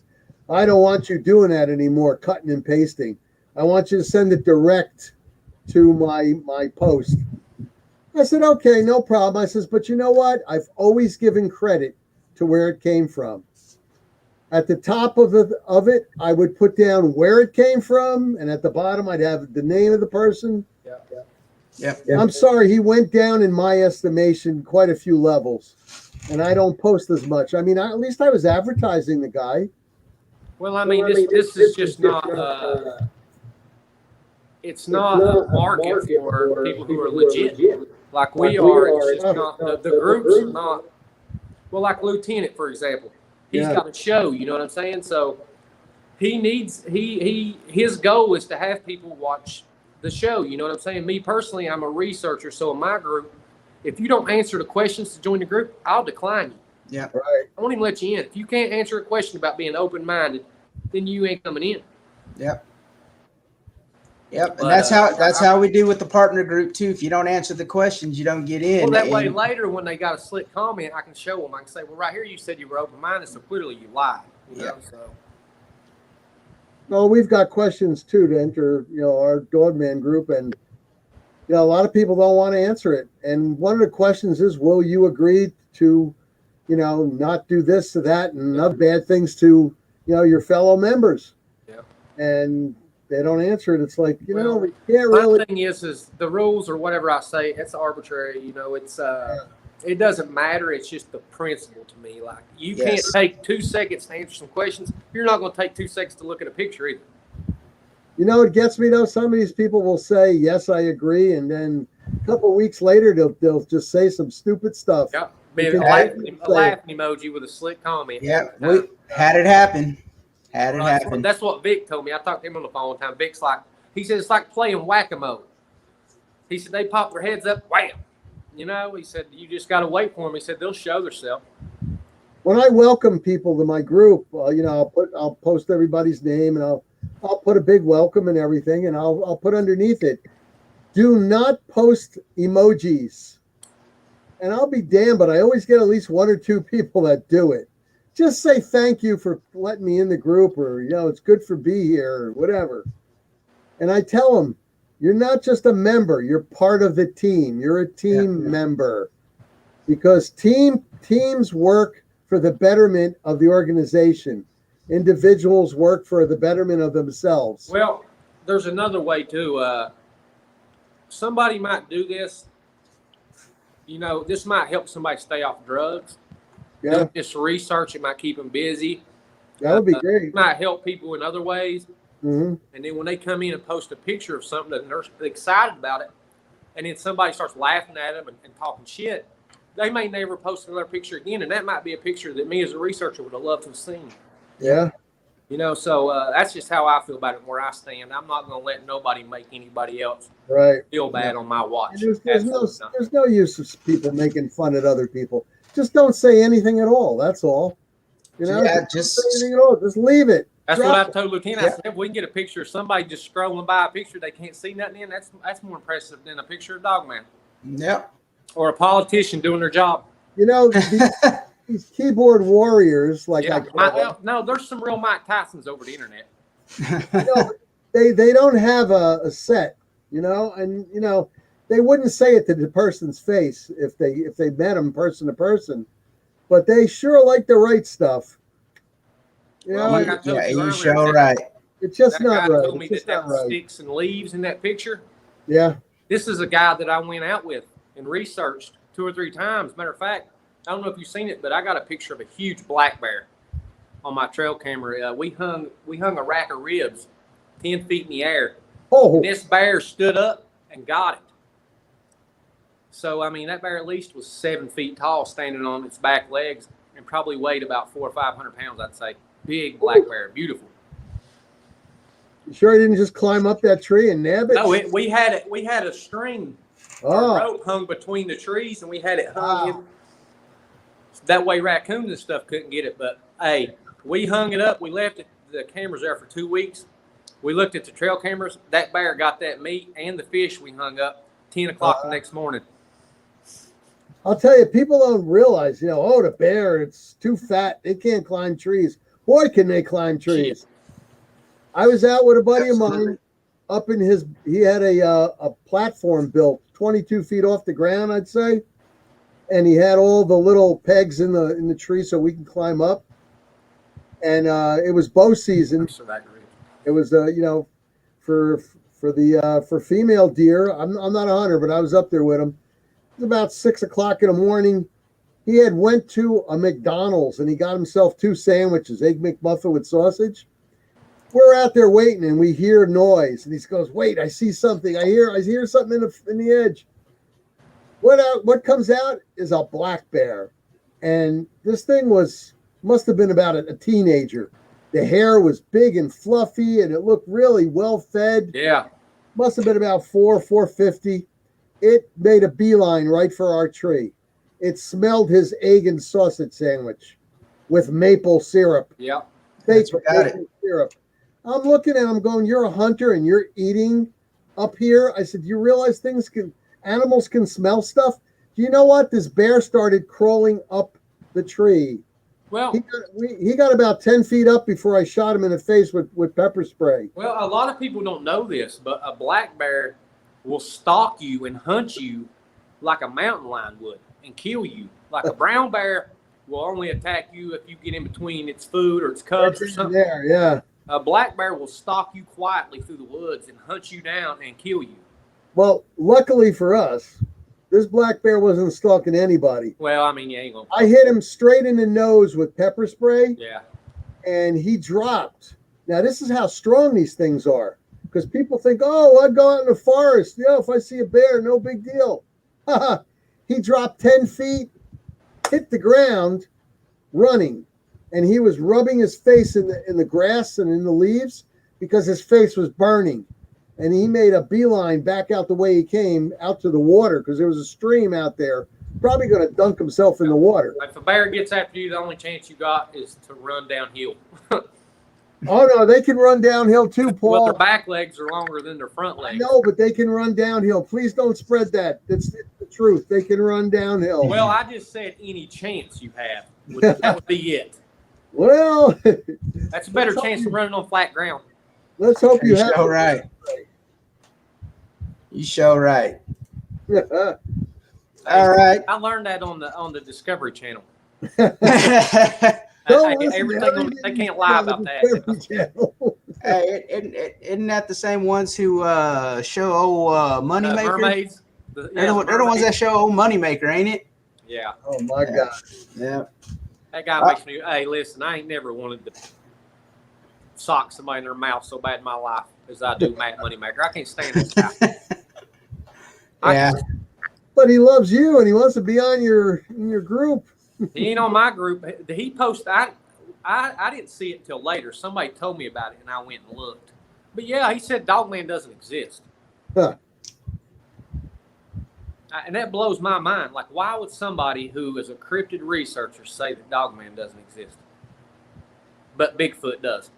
I don't want you doing that anymore, cutting and pasting. I want you to send it direct to my post. I said, okay, no problem. I says, but you know what? I've always given credit to where it came from. At the top of it, I would put down where it came from, and at the bottom, I'd have the name of the person. Yeah. I'm sorry, he went down in my estimation quite a few levels, and I don't post as much. I mean, at least I was advertising the guy. Well, I mean, this is just not. It's not a market for people who are legit, like we are. It's just not the groups are not. Well, like Lieutenant, for example. He's got a show, you know what I'm saying? So he needs his goal is to have people watch the show, you know what I'm saying? Me personally, I'm a researcher, so in my group, if you don't answer the questions to join the group, I'll decline you. Yeah. Right. I won't even let you in. If you can't answer a question about being open-minded, then you ain't coming in. Yep. Yep, and that's how we do with the partner group too. If you don't answer the questions, you don't get in. Well, that way later when they got a slick comment, I can show them. I can say, well, right here you said you were open-minded, so clearly you lied. You know, so. No, we've got questions too to enter, you know, our dogman group, and you know, a lot of people don't want to answer it. And one of the questions is, will you agree to, you know, not do this or that and other bad things to, you know, your fellow members? Yeah. And they don't answer it. It's like, you know, we can't really. The thing is the rules or whatever I say, it's arbitrary. You know, it's it doesn't matter. It's just the principle to me. Like you can't take 2 seconds to answer some questions. You're not going to take 2 seconds to look at a picture either. You know, it gets me though. Some of these people will say, "Yes, I agree," and then a couple of weeks later, they'll just say some stupid stuff. Yeah, maybe a laughing emoji with a slick comment. Yeah, we had it happen. Had it happen. That's what Vic told me. I talked to him on the phone one time. Vic's like, he said it's like playing whack-a-mole. He said they pop their heads up, wham. You know, he said you just got to wait for them. He said they'll show themselves. When I welcome people to my group, you know, I'll post everybody's name and I'll put a big welcome and everything, and I'll put underneath it, do not post emojis. And I'll be damned, but I always get at least 1 or 2 people that do it. Just say thank you for letting me in the group, or, you know, it's good for be here, or whatever. And I tell them, you're not just a member, you're part of the team. You're a team member. Because teams work for the betterment of the organization. Individuals work for the betterment of themselves. Well, there's another way too. Somebody might do this. You know, this might help somebody stay off drugs. Yeah. Just research, it might keep them busy. That would be great. It might help people in other ways. Mm-hmm. And then when they come in and post a picture of something that they're excited about it, and then somebody starts laughing at them and talking shit, they may never post another picture again. And that might be a picture that me as a researcher would have loved to have seen. Yeah. You know, so that's just how I feel about it, where I stand. I'm not going to let nobody make anybody else feel bad on my watch. There's no use of people making fun at other people. Just don't say anything at all. That's all. You know, just say anything at all. Just leave it. That's what I told Lieutenant. I said, if we can get a picture of somebody just scrolling by a picture they can't see nothing in, that's more impressive than a picture of Dogman. Yep. Or a politician doing their job. You know, these keyboard warriors, like no, there's some real Mike Tysons over the internet. They don't have a set, you know, and you know they wouldn't say it to the person's face if they met them person to person, but they sure like to write stuff. You know, like you show right. It's just not right. Told me that was sticks and leaves in that picture. Yeah. This is a guy that I went out with and researched 2 or 3 times. Matter of fact, I don't know if you've seen it, but I got a picture of a huge black bear on my trail camera. We hung a rack of ribs 10 feet in the air. Oh. And this bear stood up and got it. So, I mean, that bear at least was 7 feet tall, standing on its back legs, and probably weighed about 400 or 500 pounds, I'd say. Big black bear, beautiful. You sure he didn't just climb up that tree and nab it? No, we had a string, a rope hung between the trees, and we had it hung in. That way raccoons and stuff couldn't get it. But hey, we hung it up. We left it, the cameras there for 2 weeks. We looked at the trail cameras. That bear got that meat and the fish we hung up 10 o'clock the next morning. I'll tell you, people don't realize, you know, oh, the bear, it's too fat. They can't climb trees. Boy, can they climb trees. I was out with a buddy of mine up in he had a platform built 22 feet off the ground, I'd say. And he had all the little pegs in the tree so we can climb up. And it was bow season. It was, you know, for female deer. I'm not a hunter, but I was up there with him. It was about 6 o'clock in the morning. He had went to a McDonald's and he got himself 2 sandwiches, Egg McMuffin with sausage. We're out there waiting and we hear noise. And he goes, wait, I see something. I hear something in the edge. What comes out is a black bear. And this thing must have been about a teenager. The hair was big and fluffy and it looked really well fed. Yeah. Must have been about 450. It made a beeline right for our tree. It smelled his egg and sausage sandwich with maple syrup. Yeah. Maple syrup. I'm looking at him going, you're a hunter and you're eating up here. I said, do you realize animals can smell stuff? Do you know what? This bear started crawling up the tree. Well, he got about 10 feet up before I shot him in the face with pepper spray. Well, a lot of people don't know this, but a black bear will stalk you and hunt you like a mountain lion would and kill you. Like a brown bear will only attack you if you get in between its food or its cubs or something. There, yeah. A black bear will stalk you quietly through the woods and hunt you down and kill you. Well, luckily for us, this black bear wasn't stalking anybody. Well, I mean, you ain't gonna. I hit him straight in the nose with pepper spray. Yeah. And he dropped. Now, this is how strong these things are. Because people think, oh, I'd go out in the forest. You know, if I see a bear, no big deal. He dropped 10 feet, hit the ground, running. And he was rubbing his face in the grass and in the leaves because his face was burning. And he made a beeline back out the way he came, out to the water, because there was a stream out there. Probably going to dunk himself in the water. If a bear gets after you, the only chance you got is to run downhill. Oh, no, they can run downhill too, Paul. Well, their back legs are longer than their front legs. No, but they can run downhill. Please don't spread that. It's the truth. They can run downhill. Well, I just said any chance you have. That would be it. Well, that's a better chance than running on flat ground. Let's hope you have. Show right. You show right. All right. I learned that on the Discovery Channel. Everything they can't lie about that. Hey, isn't that the same ones who show old Moneymaker? Mermaids. They're the ones that show old Moneymaker, ain't it? Yeah. Oh my God. Yeah. That guy makes me. Hey, listen, I ain't never wanted to sock somebody in their mouth so bad in my life as I do Matt Moneymaker. I can't stand this guy. Yeah. But he loves you and he wants to be on in your group. He ain't on my group. He posted. I didn't see it until later. Somebody told me about it, and I went and looked. But yeah, he said dogman doesn't exist. Huh. And that blows my mind. Like, why would somebody who is a cryptid researcher say that dogman doesn't exist? But Bigfoot does.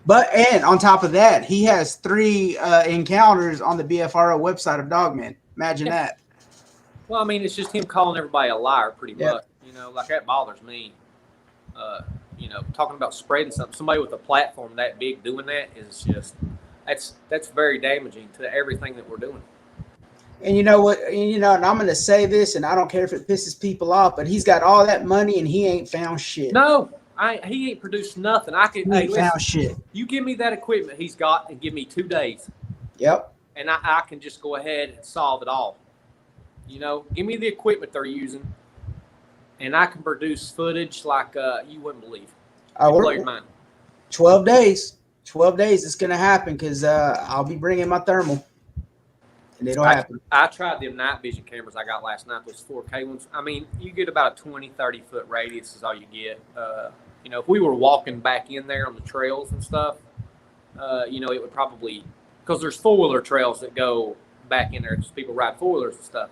And on top of that, he has 3 encounters on the BFRO website of dogman. Imagine that. Well, I mean, it's just him calling everybody a liar, pretty much. You know, like that bothers me. You know, talking about spreading something, somebody with a platform that big doing that is just that's very damaging to everything that we're doing. And you know what? And I'm going to say this, and I don't care if it pisses people off, but he's got all that money and he ain't found shit. No, he ain't produced nothing. He ain't found shit. You give me that equipment he's got and give me 2 days. Yep. And I can just go ahead and solve it all. You know, give me the equipment they're using, and I can produce footage like you wouldn't believe. Blow your mind. 12 days. 12 days it's going to happen because I'll be bringing my thermal. And it'll happen. I tried them night vision cameras I got last night, those 4K ones. I mean, you get about a 20, 30-foot radius is all you get. You know, if we were walking back in there on the trails and stuff, you know, it would probably, because there's 4-wheeler trails that go back in there because people ride 4-wheelers and stuff.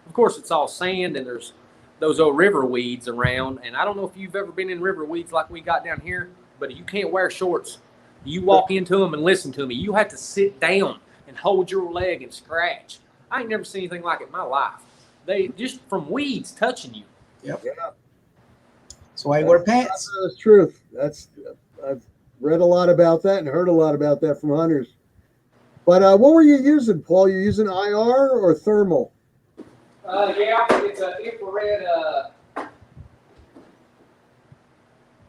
Of course, it's all sand and there's those old river weeds around. And I don't know if you've ever been in river weeds like we got down here, but you can't wear shorts. You walk into them and listen to me. You have to sit down and hold your leg and scratch. I ain't never seen anything like it in my life. They just from weeds touching you. Yep. Yeah. That's why you wear pants. That's truth. I've read a lot about that and heard a lot about that from hunters. But what were you using, Paul? You using IR or thermal? Yeah, it's an infrared.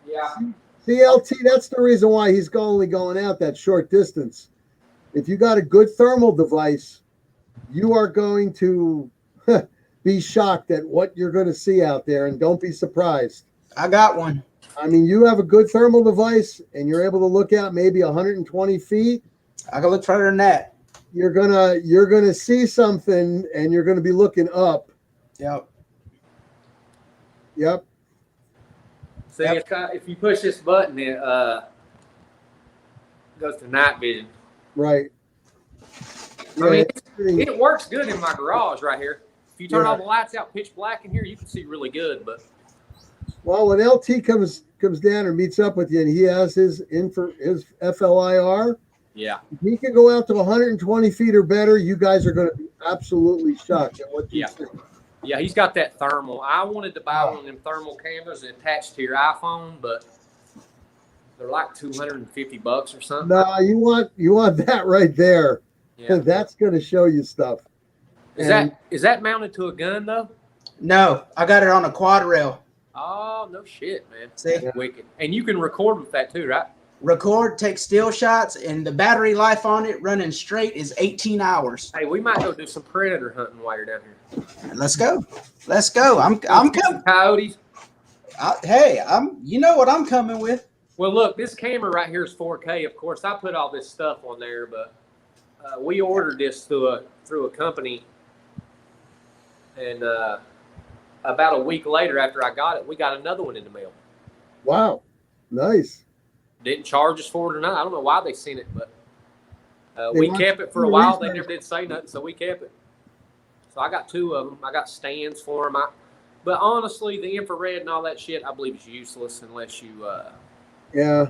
Yeah. CLT, that's the reason why he's only going out that short distance. If you got a good thermal device, you are going to be shocked at what you're going to see out there, and don't be surprised. I got one. I mean, you have a good thermal device, and you're able to look out maybe 120 feet. I can look further than that. You're gonna see something, and you're gonna be looking up. Yep. Yep. See, if you push this button, it goes to night vision. Right. I mean, it works good in my garage right here. If you turn all the lights out pitch black in here, you can see really good. But well, when LT comes down or meets up with you, and he has his FLIR, yeah, if he can go out to 120 feet or better, you guys are going to be absolutely shocked at what you see. Yeah, he's got that thermal. I wanted to buy one of them thermal cameras attached to your iPhone, but they're like $250 or something. No, you want that right there. Yeah. That's going to show you stuff. Is that mounted to a gun though? No, I got it on a quad rail. Oh, no shit, man. See? Wicked. And you can record with that too, right? Record, take still shots, and the battery life on it running straight is 18 hours. Hey, we might go do some predator hunting while you're down here. Let's go. Let's go. I'm coming. Coyotes. Hey, you know what I'm coming with. Well, look, this camera right here is 4K. Of course, I put all this stuff on there, but we ordered this through a company, and about a week later after I got it, we got another one in the mail. Wow. Nice. Didn't charge us for it or not. I don't know why they sent it, but we kept it for a while. They never did say nothing, so we kept it. So I got 2 of them. I got stands for them. But honestly, the infrared and all that shit, I believe is useless unless you yeah.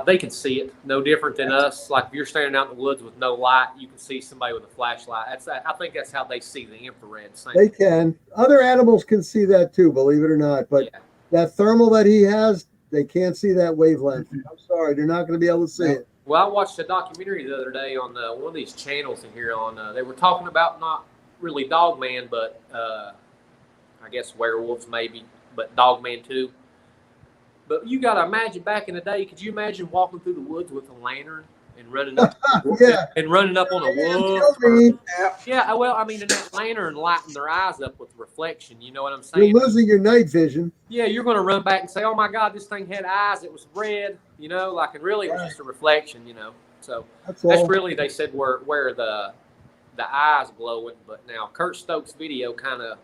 They can see it. No different than us. Like if you're standing out in the woods with no light, you can see somebody with a flashlight. I think that's how they see the infrared. They can. Other animals can see that too, believe it or not. But that thermal that he has, they can't see that wavelength. I'm sorry, they're not going to be able to see it. Well, I watched a documentary the other day on one of these channels in here. They were talking about not really dogman, but I guess werewolves maybe, but dogman too. But you got to imagine back in the day. Could you imagine walking through the woods with a lantern and running up and running up on a wolf? Yeah, well, I mean, and that lantern lighting their eyes up with reflection. You know what I'm saying? You're losing your night vision. Yeah, you're going to run back and say, "Oh my God, this thing had eyes. It was red." You know, like, and really it was just a reflection. You know, so that's really, they said where the eyes glowing. But now Kurt Stokes' video kind of,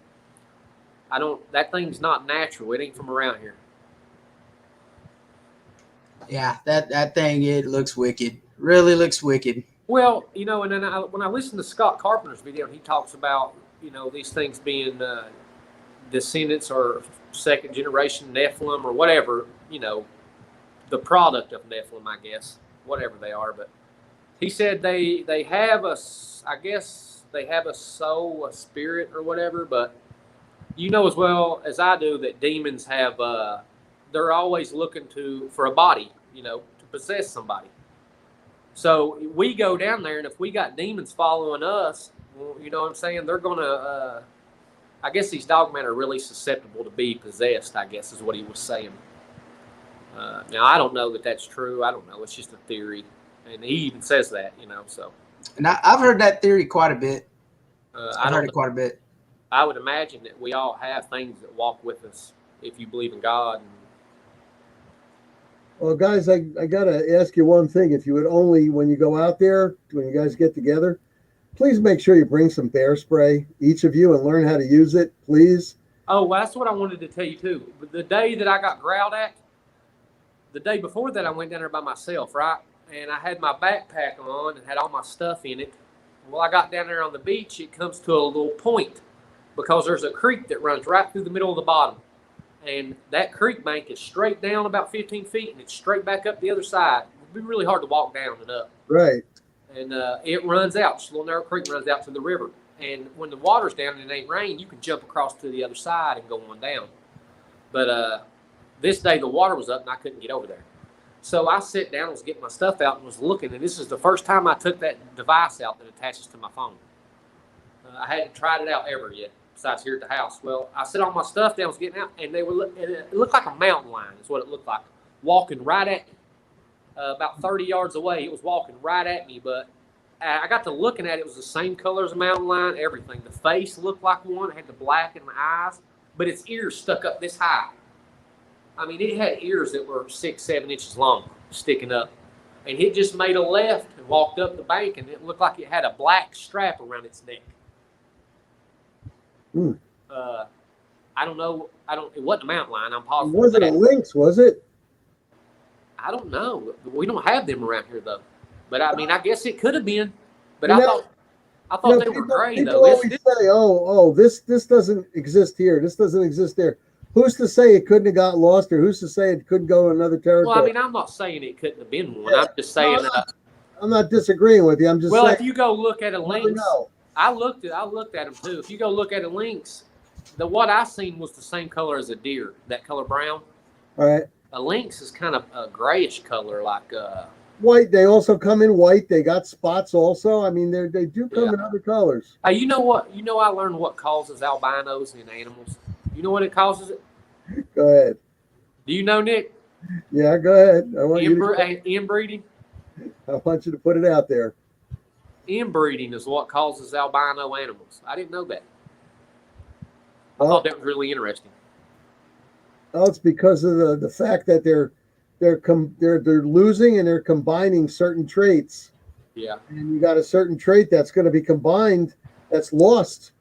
that thing's not natural. It ain't from around here. Yeah, that thing, it looks wicked. Really looks wicked. Well, and then when I listen to Scott Carpenter's video, he talks about these things being descendants or second generation Nephilim or whatever, the product of Nephilim, I guess, whatever they are. But he said they have I guess they have a soul, a spirit, or whatever. But you know as well as I do that demons have they're always looking for a body, to possess somebody. So we go down there, and if we got demons following us, well, you know what I'm saying? They're going to, I guess these dogmen are really susceptible to be possessed, I guess is what he was saying. Now, I don't know that that's true. I don't know. It's just a theory. And he even says that, so. And I've heard that theory quite a bit. I've heard it quite a bit. I would imagine that we all have things that walk with us if you believe in God. Well, guys, I got to ask you one thing. If you would only, when you go out there, when you guys get together, please make sure you bring some bear spray, each of you, and learn how to use it, please. Oh, well, that's what I wanted to tell you, too. The day that I got growled at, the day before that, I went down there by myself, right? And I had my backpack on and had all my stuff in it. Well, I got down there on the beach. It comes to a little point because there's a creek that runs right through the middle of the bottom. And that creek bank is straight down about 15 feet, and it's straight back up the other side. It'd be really hard to walk down and up. Right. And it runs out. This little narrow creek runs out to the river. And when the water's down and it ain't rain, you can jump across to the other side and go on down. But this day the water was up, and I couldn't get over there. So I sat down and was getting my stuff out and was looking. And this is the first time I took that device out that attaches to my phone. I hadn't tried it out ever yet, besides here at the house. Well, I set all my stuff down, was getting out, and it looked like a mountain lion is what it looked like, walking right at me. About 30 yards away, it was walking right at me, but I got to looking at it. It was the same color as a mountain lion, everything. The face looked like one. It had the black in the eyes, but its ears stuck up this high. I mean, it had ears that were 6-7 inches long, sticking up. And it just made a left and walked up the bank, and it looked like it had a black strap around its neck. I don't know. It wasn't a mountain lion. I'm positive. It wasn't a lynx, was it? I don't know. We don't have them around here though. But I mean, I guess it could have been. But I thought they were gray though. People always say, "Oh, this doesn't exist here. This doesn't exist there." Who's to say it couldn't have got lost, or who's to say it couldn't go to another territory? Well, I mean, I'm not saying it couldn't have been one. I'm just saying. I'm not disagreeing with you. I'm just saying. If you go look at a lynx, I looked at them too. If you go look at a lynx, what I seen was the same color as a deer, that color brown. All right. A lynx is kind of a grayish color, like white. They also come in white. They got spots also. I mean, they do come in other colors. You know what? I learned what causes albinos in animals. You know what it causes it? Go ahead. Do you know, Nick? Yeah, go ahead. I want Inbreeding. I want you to put it out there. Inbreeding is what causes albino animals. I didn't know that. I thought that was really interesting. Oh, it's because of the fact that they're losing and they're combining certain traits. Yeah. And you got a certain trait that's going to be combined that's lost.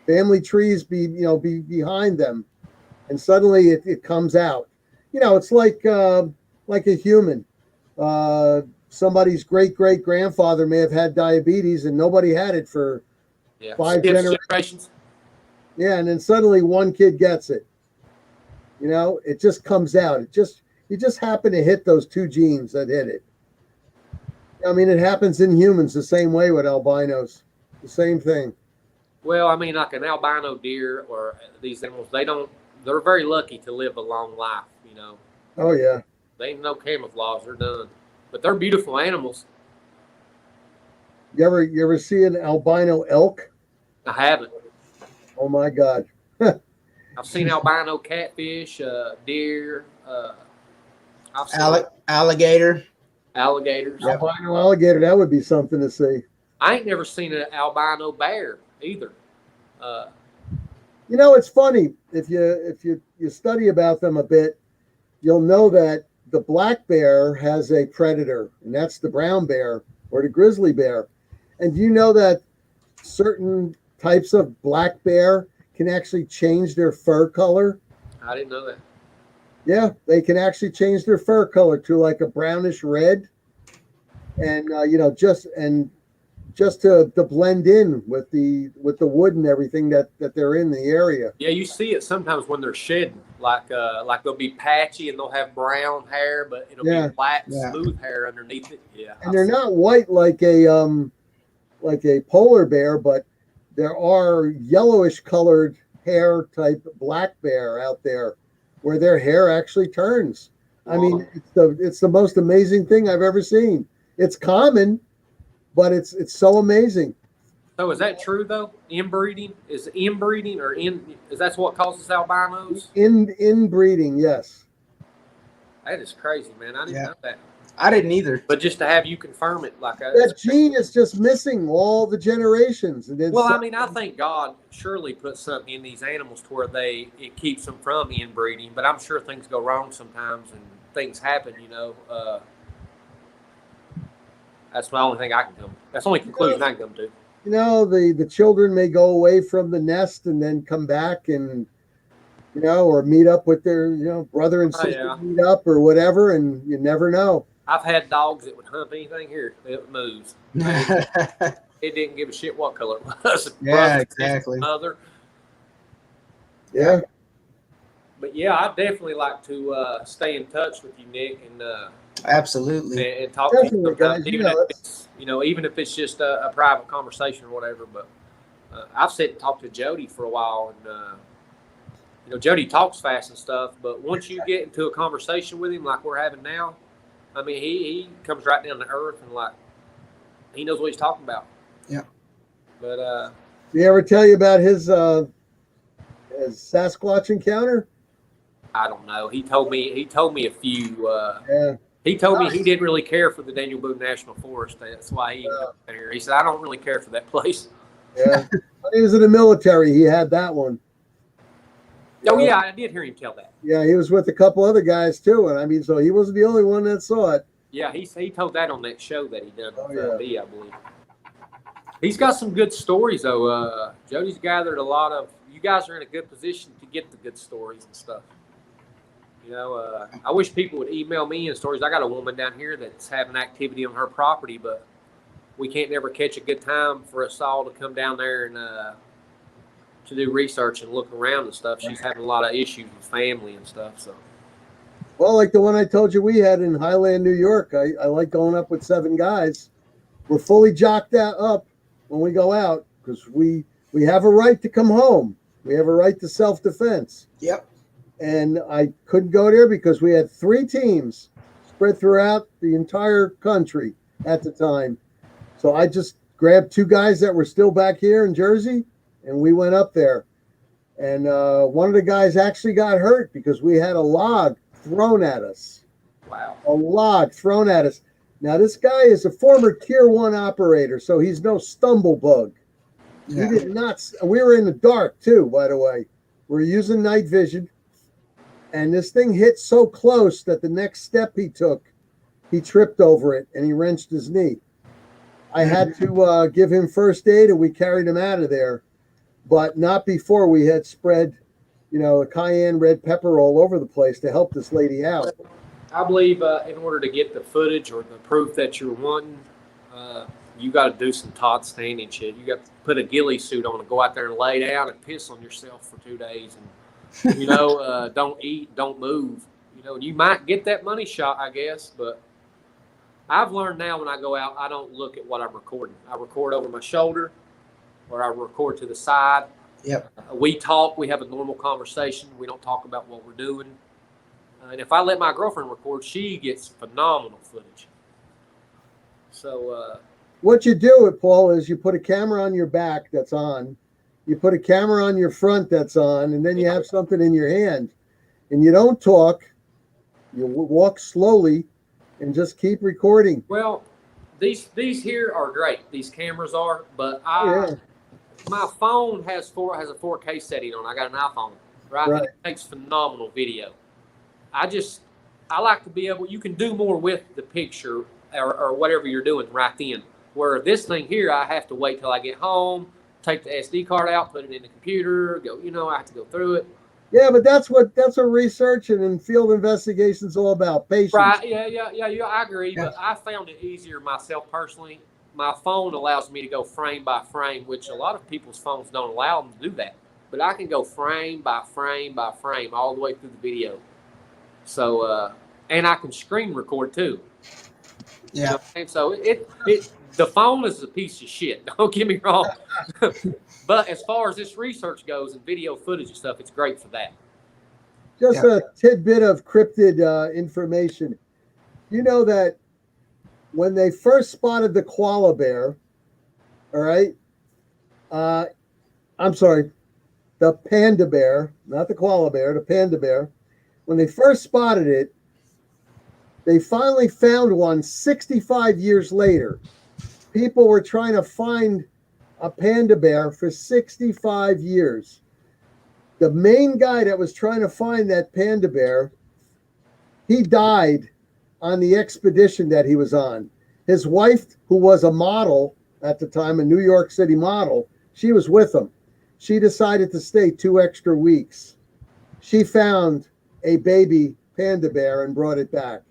Family trees be behind them, and suddenly it comes out. It's like a human. Somebody's great grandfather may have had diabetes and nobody had it for 5 generations. Yeah, and then suddenly one kid gets it. It just comes out. You just happen to hit those 2 genes that hit it. I mean, it happens in humans the same way with albinos. The same thing. Well, I mean, like an albino deer or these animals, they're very lucky to live a long life, Oh, yeah. They ain't no camouflage. They're done. But they're beautiful animals. You ever see an albino elk? I haven't. Oh, my God. I've seen albino catfish, deer. I've seen alligator. Alligators. Albino alligator, that would be something to see. I ain't never seen an albino bear either. It's funny. If you study about them a bit, you'll know that the black bear has a predator, and that's the brown bear or the grizzly bear. And do you know that certain types of black bear can actually change their fur color? I didn't know that. Yeah, they can actually change their fur color to like a brownish red, and just to blend in with the wood and everything that they're in the area. Yeah, you see it sometimes when they're shedding, like they'll be patchy and they'll have brown hair, but it'll be flat, smooth hair underneath it. Yeah, and they're not white like a polar bear, but there are yellowish colored hair type black bear out there where their hair actually turns. I mean, it's the most amazing thing I've ever seen. It's common, but it's so amazing. So is that true though? Inbreeding is that's what causes albinos? Inbreeding, yes. That is crazy, man. I didn't know that. I didn't either. But just to have you confirm it, like that gene is just missing all the generations. Well, I mean, I think God surely put something in these animals to where it keeps them from inbreeding. But I'm sure things go wrong sometimes and things happen. That's the only thing I can come. That's the only conclusion I can come to. The children may go away from the nest and then come back and or meet up with their brother and sister, meet up or whatever, and you never know. I've had dogs that would hump anything here. It moves. It didn't give a shit what color it was. Yeah, exactly. Mother. Yeah. But yeah, I'd definitely like to stay in touch with you, Nick, and absolutely, and talk to you sometimes, even if it's just a private conversation or whatever. But I've sat and talked to Jody for a while, and Jody talks fast and stuff. But once you get into a conversation with him like we're having now, I mean, he comes right down to earth and like he knows what he's talking about. Yeah. But did he ever tell you about his Sasquatch encounter? I don't know. He told me a few. Yeah. He told me he didn't really care for the Daniel Boone National Forest. That's why he went there. He said, I don't really care for that place. Yeah. When he was in the military, he had that one. Oh, yeah, I did hear him tell that. Yeah, he was with a couple other guys, too. And I mean, so he wasn't the only one that saw it. Yeah, he told that on that show that he done with me, I believe. He's got some good stories, though. Jody's gathered a lot of – you guys are in a good position to get the good stories and stuff. I wish people would email me and stories. I got a woman down here that's having activity on her property, but we can't never catch a good time for us all to come down there and to do research and look around and stuff. She's having a lot of issues with family and stuff. So, well, like the one I told you we had in Highland, New York, I like going up with 7 guys. We're fully jocked up when we go out because we have a right to come home. We have a right to self-defense. Yep. And I couldn't go there because we had 3 teams spread throughout the entire country at the time. So I just grabbed 2 guys that were still back here in Jersey, and we went up there. And one of the guys actually got hurt because we had a log thrown at us. Wow. A log thrown at us. Now, this guy is a former Tier 1 operator, so he's no stumble bug. Yeah. He did not. We were in the dark, too, by the way. We're using night vision. And this thing hit so close that the next step he took, he tripped over it and he wrenched his knee. I had to give him first aid and we carried him out of there, but not before we had spread, a cayenne red pepper all over the place to help this lady out. I believe in order to get the footage or the proof that you're wanting, you got to do some Todd standing shit. You got to put a ghillie suit on and go out there and lay down and piss on yourself for 2 days and don't eat, don't move. You might get that money shot, I guess, but I've learned now when I go out, I don't look at what I'm recording. I record over my shoulder or I record to the side. Yep. We talk, we have a normal conversation. We don't talk about what we're doing. And if I let my girlfriend record, she gets phenomenal footage. So what you do, Paul, is you put a camera on your back that's on. You put a camera on your front that's on, and then you have something in your hand. And you don't talk. You walk slowly and just keep recording. Well, these here are great. These cameras are, but my phone has a 4K setting on. I got an iPhone, right? And it takes phenomenal video. I like to be able, you can do more with the picture or whatever you're doing right then. Where this thing here, I have to wait till I get home, take the SD card out, put it in the computer, go, I have to go through it. Yeah, but that's what research and field investigations all about. Patience. Right? Yeah. I agree, but I found it easier myself personally. My phone allows me to go frame by frame, which a lot of people's phones don't allow them to do that. But I can go frame by frame by frame all the way through the video. So, and I can screen record too. Yeah. You know what I'm saying? So the phone is a piece of shit. Don't get me wrong. But as far as this research goes and video footage and stuff, it's great for that. Just a tidbit of cryptid information. You know that when they first spotted the koala bear, all right, I'm sorry, the panda bear, not the koala bear, the panda bear, when they first spotted it, they finally found one 65 years later. People were trying to find a panda bear for 65 years. The main guy that was trying to find that panda bear, he died on the expedition that he was on. His wife, who was a model at the time, a New York City model, she was with him. She decided to stay 2 extra weeks. She found a baby panda bear and brought it back.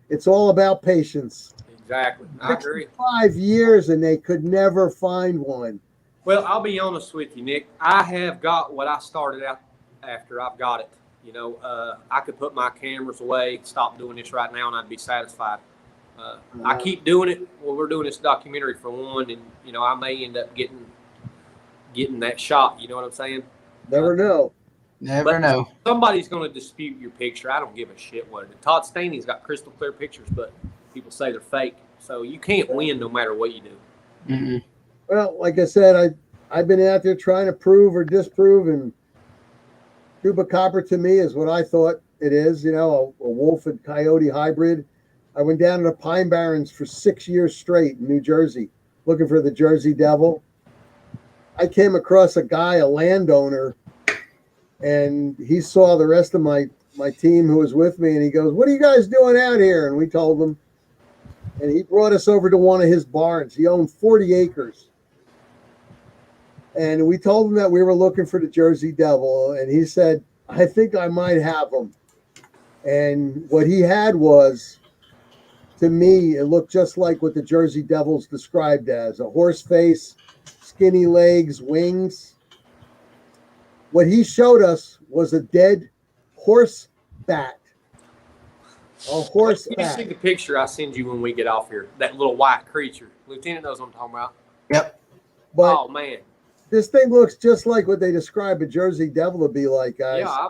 It's all about patience. Exactly. I agree. 5 years and they could never find one. Well, I'll be honest with you, Nick. I have got what I started out after. I've got it. You know, I could put my cameras away, stop doing this right now, and I'd be satisfied. I keep doing it. Well, we're doing this documentary for one, and you know, I may end up getting that shot. You know what I'm saying? Never know. Never know. Somebody's going to dispute your picture. I don't give a shit what it is. Todd Staney's got crystal clear pictures, but people say they're fake. So you can't win no matter what you do. Mm-mm. Well, like I said, I've been out there trying to prove or disprove, and Chupacabra to me is what I thought it is, you know, a wolf and coyote hybrid. I went down to the Pine Barrens for 6 years straight in New Jersey looking for the Jersey Devil. I came across a guy, a landowner, and he saw the rest of my team who was with me, and he goes, "What are you guys doing out here?" And we told him, and he brought us over to one of his barns. He owned 40 acres. And we told him that we were looking for the Jersey Devil, and he said, "I think I might have him." And what he had was, to me, it looked just like what the Jersey Devil's described as: a horse face, skinny legs, wings. What he showed us was a dead horse bat. A horse You bat. see the picture I send you when we get off here. That little white creature. Lieutenant knows what I'm talking about. Yep. But Oh man. this thing looks just like what they describe a Jersey Devil to be like, guys. Yeah.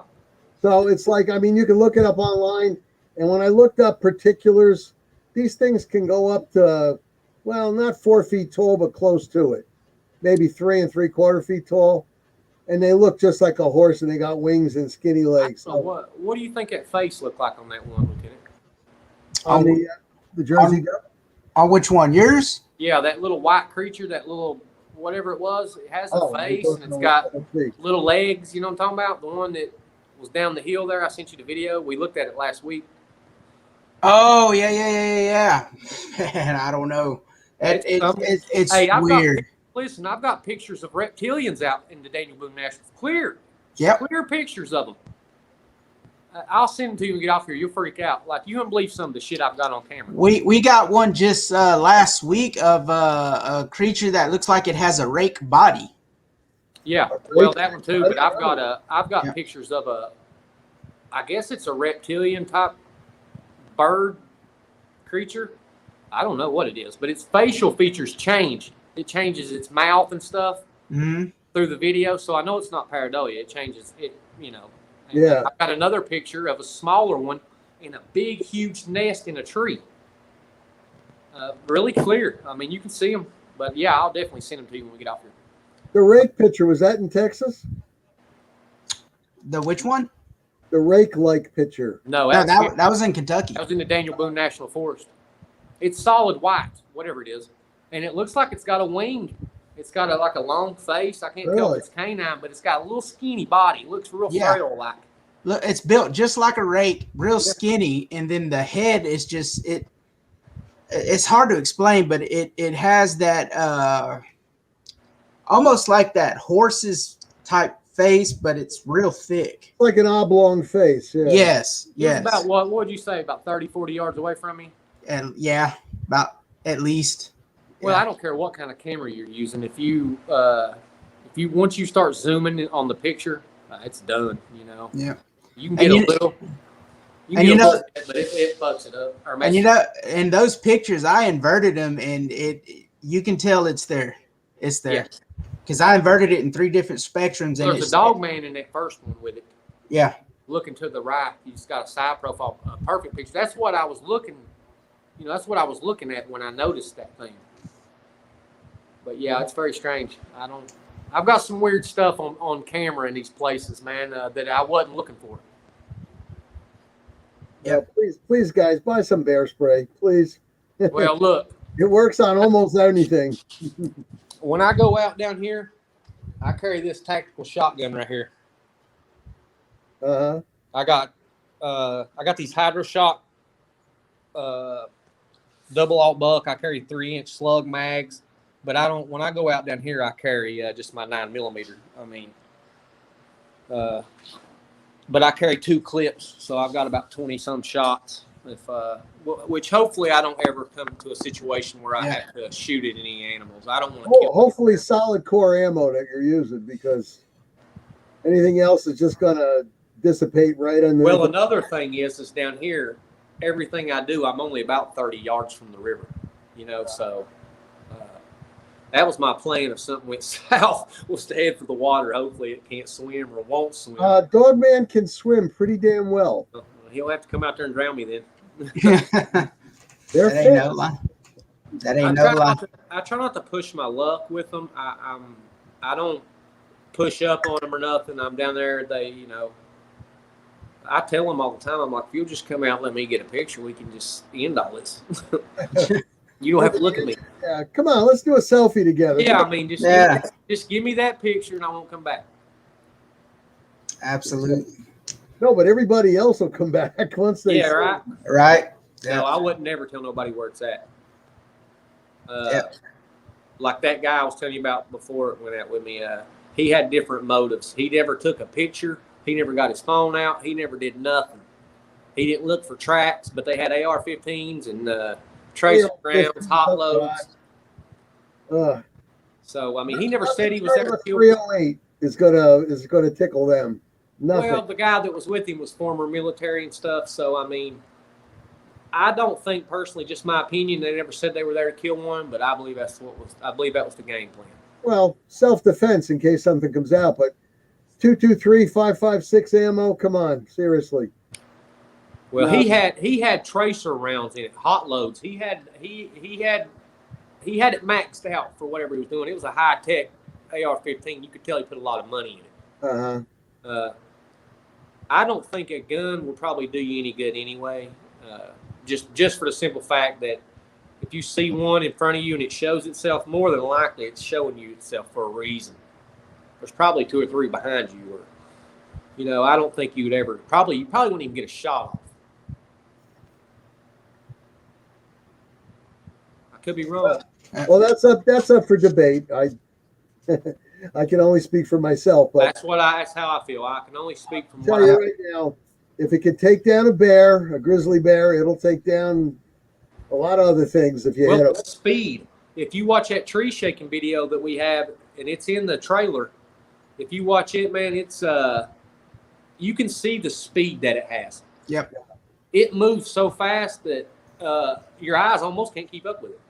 So it's like, I mean, you can look it up online. And when I looked up particulars, these things can go up to, well, not 4 feet tall, but close to it. Maybe 3 3/4 feet tall. And they look just like a horse, and they got wings and skinny legs. So what do you think that face looked like on that one, Lieutenant? On the Jersey Devil? On which one? Yours? Yeah, that little white creature, that little whatever it was, it has a Oh, face and it's got little legs. You know what I'm talking about? The one that was down the hill there. I sent you the video. We looked at it last week. Oh, yeah. Man, I don't know. It's Hey, weird. Listen, I've got pictures of reptilians out in the Daniel Boone National. Clear pictures of them. I'll send them to you and get off here. You'll freak out. Like, you wouldn't believe some of the shit I've got on camera. We got one just last week of a creature that looks like it has a rake body. Yeah, well, that one too. But I've got pictures of I guess it's a reptilian type bird creature. I don't know what it is, but its facial features change. It changes its mouth and stuff through the video. So I know it's not pareidolia. It changes it, you know. And Yeah. I've got another picture of a smaller one in a big, huge nest in a tree. Really clear. I mean, you can see them. But yeah, I'll definitely send them to you when we get off here. The rake picture, was that in Texas? The which one? The rake-like picture. No, that was in Kentucky. That was in the Daniel Boone National Forest. It's solid white, whatever it is. And it looks like it's got a wing. It's got like a long face. I can't tell if it's canine, but it's got a little skinny body. It looks real frail like. Look, it's built just like a rake, real skinny, and then the head is just it's hard to explain, but it has that almost like that horse's type face, but it's real thick. Like an oblong face. Yeah. Yes, He was yes. about what would you say? About 30, 40 yards away from me? And yeah, about at least. Well, Yeah. I don't care what kind of camera you're using. If you once you start zooming on the picture, it's done. You know. Yeah. You can get a little. You and can you get a know, little bit, but it fucks it up. Or and you know, in those pictures, I inverted them, and you can tell it's there. It's there because I inverted it in 3 different spectrums. Well, and there's a dogman in that first one with it. Yeah. Looking to the right, he's got a side profile, a perfect picture. That's what I was looking. That's what I was looking at when I noticed that thing. But yeah, it's very strange. I've got some weird stuff on camera in these places, man, that I wasn't looking for. Yeah, please, guys, buy some bear spray, please. Well, look, it works on almost anything. When I go out down here, I carry this tactical shotgun right here. I got these HydroShock double alt buck. I carry 3-inch slug mags, but I don't. When I go out down here, I carry just my 9mm. I mean, but I carry 2 clips, so I've got about 20-some shots. Which hopefully I don't ever come to a situation where I have to shoot at any animals. I don't want to kill. Hopefully, solid core ammo that you're using, because anything else is just gonna dissipate right under. Well, another thing is down here, everything I do, I'm only about 30 yards from the river. So that was my plan. If something went south, was to head for the water. Hopefully, it can't swim or won't swim. Dogman can swim pretty damn well. He'll have to come out there and drown me then. They're that ain't no lie. That ain't no lie. I try not to push my luck with them. I don't push up on them or nothing. I'm down there. I tell them all the time. I'm like, if you'll just come out and let me get a picture, we can just end all this. You don't have to look at me. Yeah, come on, let's do a selfie together. Yeah, I mean, just give me that picture and I won't come back. Absolutely. No, but everybody else will come back once they. Yeah, right. Right. No, I wouldn't never tell nobody where it's at. Like that guy I was telling you about before it went out with me. He had different motives. He never took a picture. He never got his phone out. He never did nothing. He didn't look for tracks, but they had AR-15s and tracer rounds, hot loads. So I mean, he never said he was ever killed. 308 is gonna tickle them. Nothing. Well, the guy that was with him was former military and stuff. So I mean, I don't think personally, just my opinion, they never said they were there to kill one, but I believe that was the game plan. Well, self-defense in case something comes out, but 223, 556 ammo. Come on, seriously. Well, no. he had tracer rounds in it, hot loads. He had it maxed out for whatever he was doing. It was a high tech AR-15. You could tell he put a lot of money in it. I don't think a gun will probably do you any good anyway. Just for the simple fact that if you see one in front of you and it shows itself, more than likely it's showing you itself for a reason. There's probably 2 or 3 behind you, or I don't think you probably wouldn't even get a shot off. I could be wrong. Well, that's up for debate. I can only speak for myself, but that's how I feel. I can only speak from what I tell you right now. If it can take down a grizzly bear, it'll take down a lot of other things if you hit them. Speed. If you watch that tree shaking video that we have, and it's in the trailer, if you watch it, man, it's you can see the speed that it has. Yep. It moves so fast that your eyes almost can't keep up with it.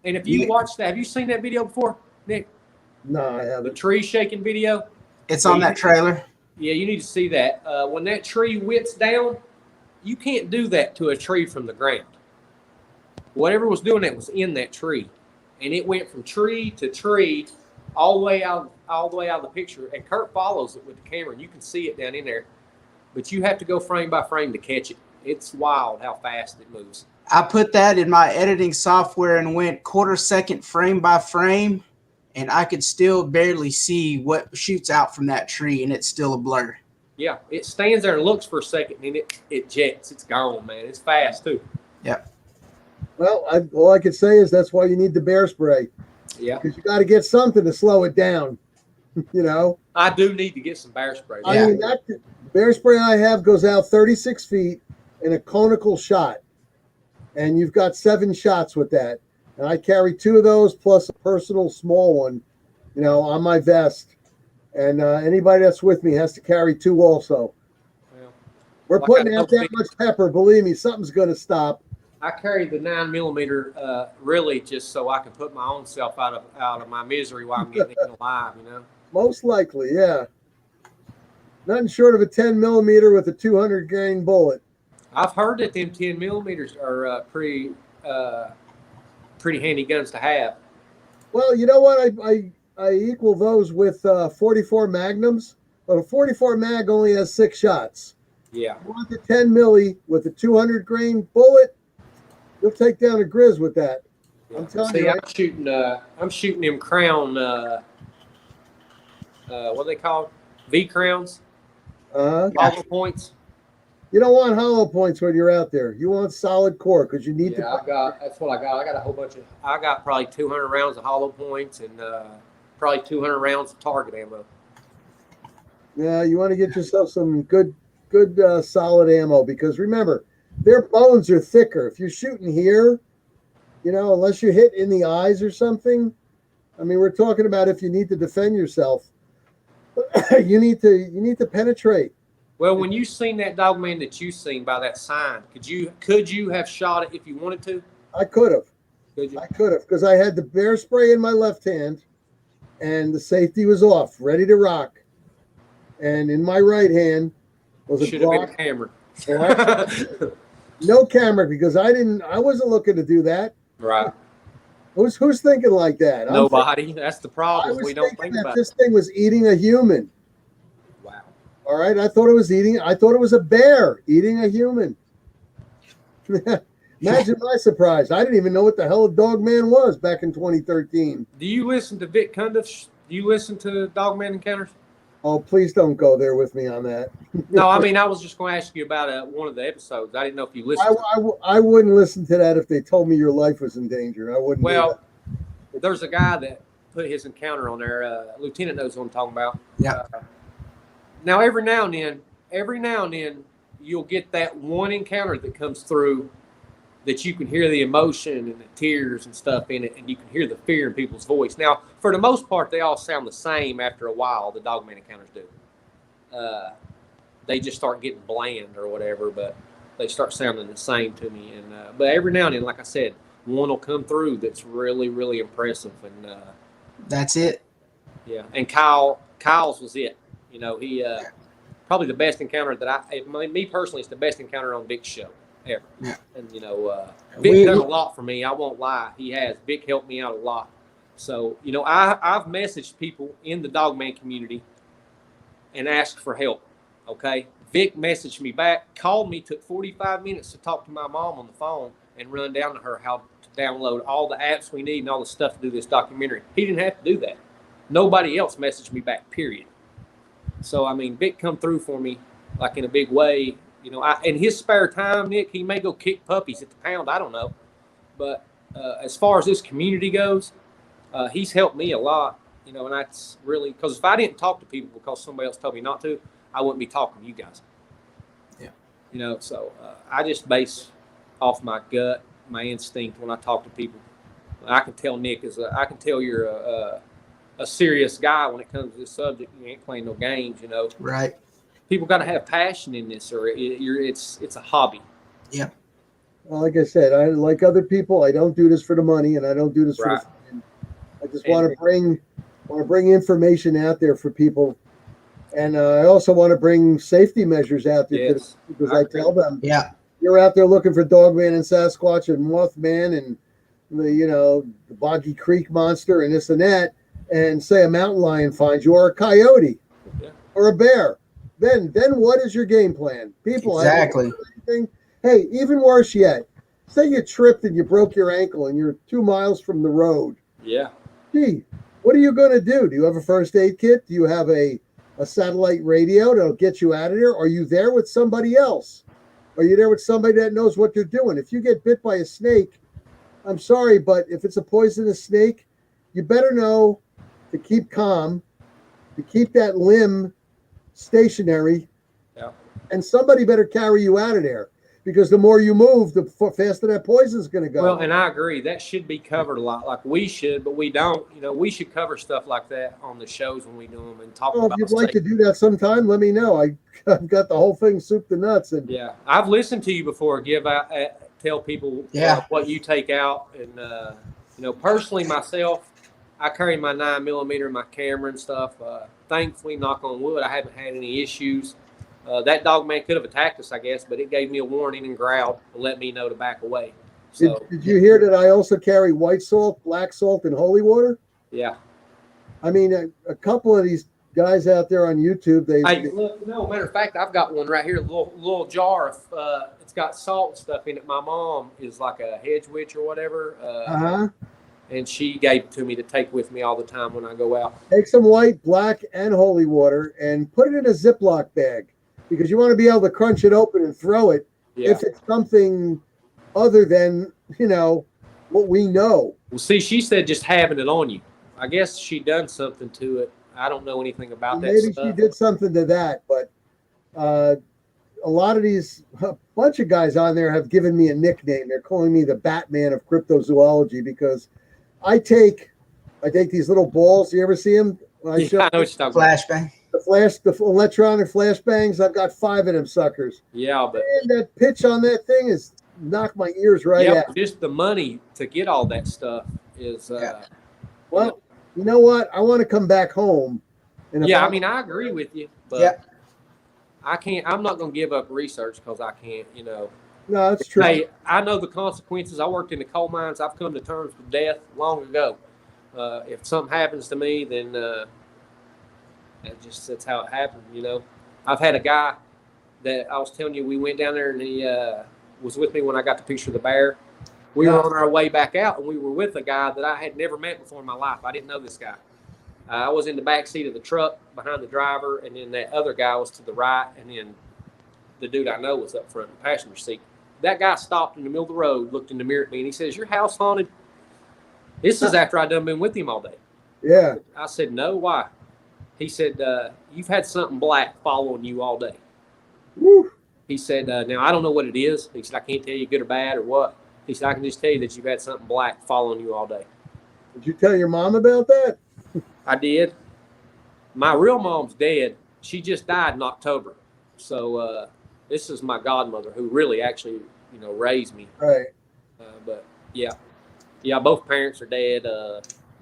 And if you watch that, have you seen that video before, Nick? No, I haven't. The tree shaking video. It's on that trailer. Yeah, you need to see that. When that tree whips down, you can't do that to a tree from the ground. Whatever was doing that was in that tree, and it went from tree to tree, all the way out of the picture. And Kurt follows it with the camera, and you can see it down in there. But you have to go frame by frame to catch it. It's wild how fast it moves. I put that in my editing software and went 1/4 second frame by frame, and I could still barely see what shoots out from that tree, and it's still a blur. Yeah, it stands there and looks for a second, and it jets. It's gone, man. It's fast, too. Yep. Well, all I could say is that's why you need the bear spray. Yeah. Because you got to get something to slow it down. You know, I do need to get some bear spray. I mean, that bear spray I have goes out 36 feet in a conical shot, and you've got 7 shots with that. And I carry 2 of those plus a personal small one, you know, on my vest. And anybody that's with me has to carry 2 also. Well, We're putting out that much pepper. Believe me, something's going to stop. I carry the 9mm really just so I can put my own self out of my misery while I'm getting eaten alive, you know. Most likely, yeah. Nothing short of a 10mm with a 200 grain bullet. I've heard that them 10mm are pretty handy guns to have. Well, you know what? I equal those with 44 Magnums, but a 44 Mag only has 6 shots. Yeah. You want the 10 milli with a 200 grain bullet, you'll take down a Grizz with that. Yeah. I'm telling See, you. I'm shooting them Crown. What are they called? V crowns. Hollow points. You don't want hollow points when you're out there. You want solid core because you need to. That's what I got. I got a whole bunch of. I got probably 200 rounds of hollow points and probably 200 rounds of target ammo. Yeah, you want to get yourself some good solid ammo because remember, their bones are thicker. If you're shooting here, you know, unless you hit in the eyes or something. I mean, we're talking about if you need to defend yourself, you need to penetrate. Well, when you seen that dogman that you seen by that sign, could you have shot it if you wanted to? I could have. Could you? I could have because I had the bear spray in my left hand, and the safety was off, ready to rock, and in my right hand was a Should have been a Glock. camera. No camera because I wasn't looking to do that. Right. Who's thinking like that? Nobody. That's the I problem. was We don't thinking think that about this thing was eating a human. Wow. All right, I thought it was a bear eating a human. Imagine my surprise. I didn't even know what the hell a dogman was back in 2013. Do you listen to Vic Cundiff? Do you listen to Dogman Encounters? Oh, please don't go there with me on that. No, I mean, I was just going to ask you about one of the episodes. I didn't know if you listened. I wouldn't listen to that if they told me your life was in danger. I wouldn't. Well, there's a guy that put his encounter on there. Lieutenant knows what I'm talking about. Yeah. Now, every now and then, you'll get that one encounter that comes through that you can hear the emotion and the tears and stuff in it, and you can hear the fear in people's voice. Now, for the most part, they all sound the same after a while, the dogman encounters do. They just start getting bland or whatever, but they start sounding the same to me. And but every now and then, like I said, one will come through that's really, really impressive. And that's it. Yeah, and Kyle's was it. You know, he probably the best encounter that me personally, it's the best encounter on Vic's show ever. Yeah. And you know, Vic done a lot for me. I won't lie, he has. Vic helped me out a lot. So you know, I've messaged people in the dogman community and asked for help. Okay, Vic messaged me back, called me, took 45 minutes to talk to my mom on the phone and run down to her how to download all the apps we need and all the stuff to do this documentary. He didn't have to do that. Nobody else messaged me back, period. So, I mean, Vic come through for me like in a big way. You know, in his spare time, Nick, he may go kick puppies at the pound. I don't know. But as far as this community goes, he's helped me a lot. You know, and that's really because if I didn't talk to people because somebody else told me not to, I wouldn't be talking to you guys. Yeah. You know, so I just base off my gut, my instinct when I talk to people. I can tell Nick I can tell you're a serious guy when it comes to this subject. You ain't playing no games, you know. Right. People got to have passion in this, or it's a hobby. Yeah. Well, like I said, I like other people. I don't do this for the money, and I don't do this for the fun. I just want to bring information out there for people, and I also want to bring safety measures out there because I tell them, you're out there looking for Dogman and Sasquatch and Mothman and the Boggy Creek monster and this and that, and say a mountain lion finds you or a coyote or a bear. Then what is your game plan? People exactly. Hey, even worse yet, say you tripped and you broke your ankle and you're 2 miles from the road. Yeah. Gee, what are you going to do? Do you have a first aid kit? Do you have a satellite radio that'll get you out of there? Are you there with somebody else? Are you there with somebody that knows what they're doing? If you get bit by a snake, I'm sorry, but if it's a poisonous snake, you better know to keep calm to keep that limb stationary. Yeah. And somebody better carry you out of there, because the more you move, the faster that poison's going to go. Well, and I agree. That should be covered a lot. Like we should, but we don't. You know, we should cover stuff like that on the shows when we do them and talk Well, about if you'd like to safety. do that sometime, let me know. I've got the whole thing soup to nuts. And Yeah, I've listened to you before. Give out, tell people what you take out, and you know, personally myself, I carry my 9mm, my camera and stuff. Thankfully, knock on wood, I haven't had any issues. That dog man could have attacked us, I guess, but it gave me a warning and growled to let me know to back away. So, did you hear that I also carry white salt, black salt, and holy water? Yeah. I mean, a couple of these guys out there on YouTube, Hey, look, no, matter of fact, I've got one right here, a little jar of, it's got salt and stuff in it. My mom is like a hedge witch or whatever. And she gave it to me to take with me all the time when I go out. Take some white, black, and holy water and put it in a Ziploc bag, because you want to be able to crunch it open and throw it if it's something other than, you know, what we know. Well, see, she said just having it on you. I guess she done something to it. I don't know anything about that Maybe stuff. she did something to that, but a lot of a bunch of guys on there have given me a nickname. They're calling me the Batman of cryptozoology, because I take these little balls. You ever see them? I know what you're talking about. Flashbang. The electronic flashbangs. I've got 5 of them suckers. Yeah, but man, that pitch on that thing is knocked my ears right out. Just the money to get all that stuff is. Well, you know what? I want to come back home. And I mean, I agree with you, but I can't. I'm not going to give up research because I can't. You know. No, that's true. Hey, I know the consequences. I worked in the coal mines. I've come to terms with death long ago. If something happens to me, then that's how it happened. You know, I've had a guy that I was telling you, we went down there and he was with me when I got the picture of the bear. We were on our way back out, and we were with a guy that I had never met before in my life. I didn't know this guy. I was in the back seat of the truck behind the driver, and then that other guy was to the right, and then the dude I know was up front in the passenger seat. That guy stopped in the middle of the road, looked in the mirror at me, and he says, "Your house haunted?" This is after I'd done been with him all day. Yeah. I said, "No, why?" He said, "You've had something black following you all day." Woo. He said, "Now, I don't know what it is." He said, "I can't tell you good or bad or what." He said, "I can just tell you that you've had something black following you all day." Did you tell your mom about that? I did. My real mom's dead. She just died in October. So this is my godmother who really actually, you know, raised me. Right. But yeah, both parents are dead.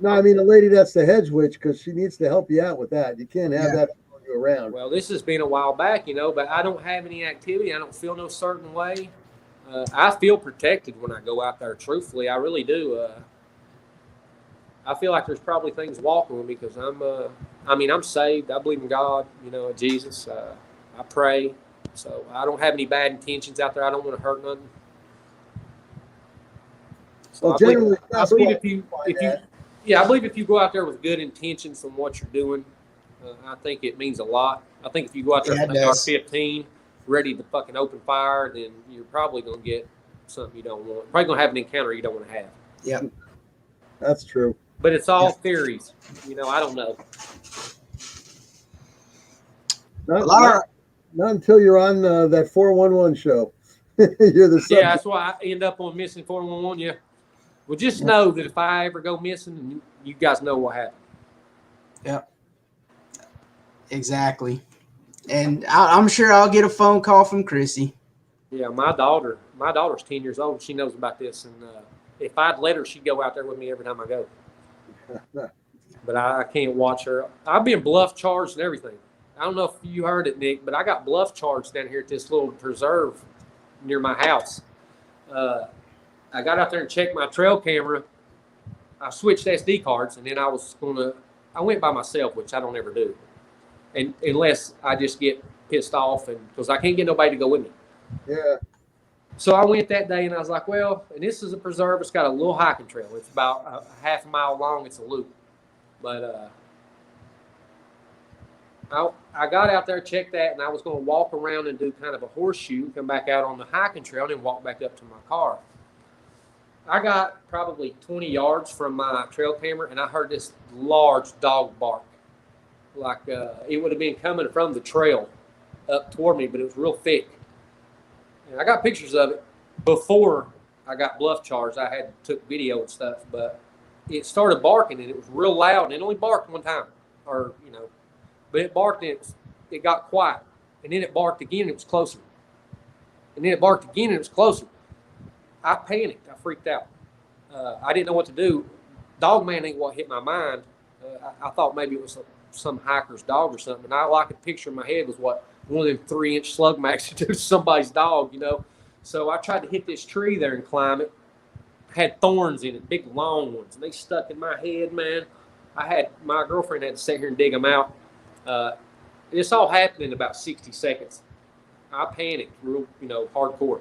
No, I mean the lady that's the hedge witch, because she needs to help you out with that. You can't have that following you around. Well, this has been a while back, you know, but I don't have any activity. I don't feel no certain way. I feel protected when I go out there. Truthfully, I really do. I feel like there's probably things walking with me because I'm saved. I believe in God, you know, Jesus. I pray. So I don't have any bad intentions out there. I don't want to hurt nothing. So Well, generally, I believe if you go out there with good intentions on what you're doing, I think it means a lot. I think if you go out there with AR-15, ready to fucking open fire, then you're probably going to get something you don't want. Probably going to have an encounter you don't want to have. Yeah. That's true. But it's all theories. You know, I don't know. Not until you're on that 411 show. You're the subject. Yeah, that's why I end up on missing 411. Yeah. Well, just know that if I ever go missing, you guys know what happened. Yeah. Exactly. And I'm sure I'll get a phone call from Chrissy. Yeah, my daughter's 10 years old. She knows about this, and if I'd let her, she'd go out there with me every time I go. But I can't watch her. I've been bluff charged and everything. I don't know if you heard it, Nick, but I got bluff charged down here at this little preserve near my house. I got out there and checked my trail camera. I switched SD cards, and then I went by myself, which I don't ever do. And unless I just get pissed off, and because I can't get nobody to go with me. Yeah. So I went that day, and I was like, well, and this is a preserve. It's got a little hiking trail. It's about a half a mile long. It's a loop. But I got out there, checked that, and I was going to walk around and do kind of a horseshoe, come back out on the hiking trail, and then walk back up to my car. I got probably 20 yards from my trail camera, and I heard this large dog bark. like it would have been coming from the trail up toward me, but it was real thick. And I got pictures of it before I got bluff charged. I had took video and stuff, but it started barking and it was real loud. And it only barked one time, or but it barked and it got quiet, and then it barked again and it was closer, and then it barked again and it was closer. I panicked. I freaked out. I didn't know what to do. Dogman ain't what hit my mind. I thought maybe it was some hiker's dog or something. And all I could picture in my head was what one of them 3-inch slug mags would do to somebody's dog, So I tried to hit this tree there and climb it. Had thorns in it, big long ones, and they stuck in my head, man. My girlfriend had to sit here and dig them out. This all happened in about 60 seconds. I panicked real, hardcore.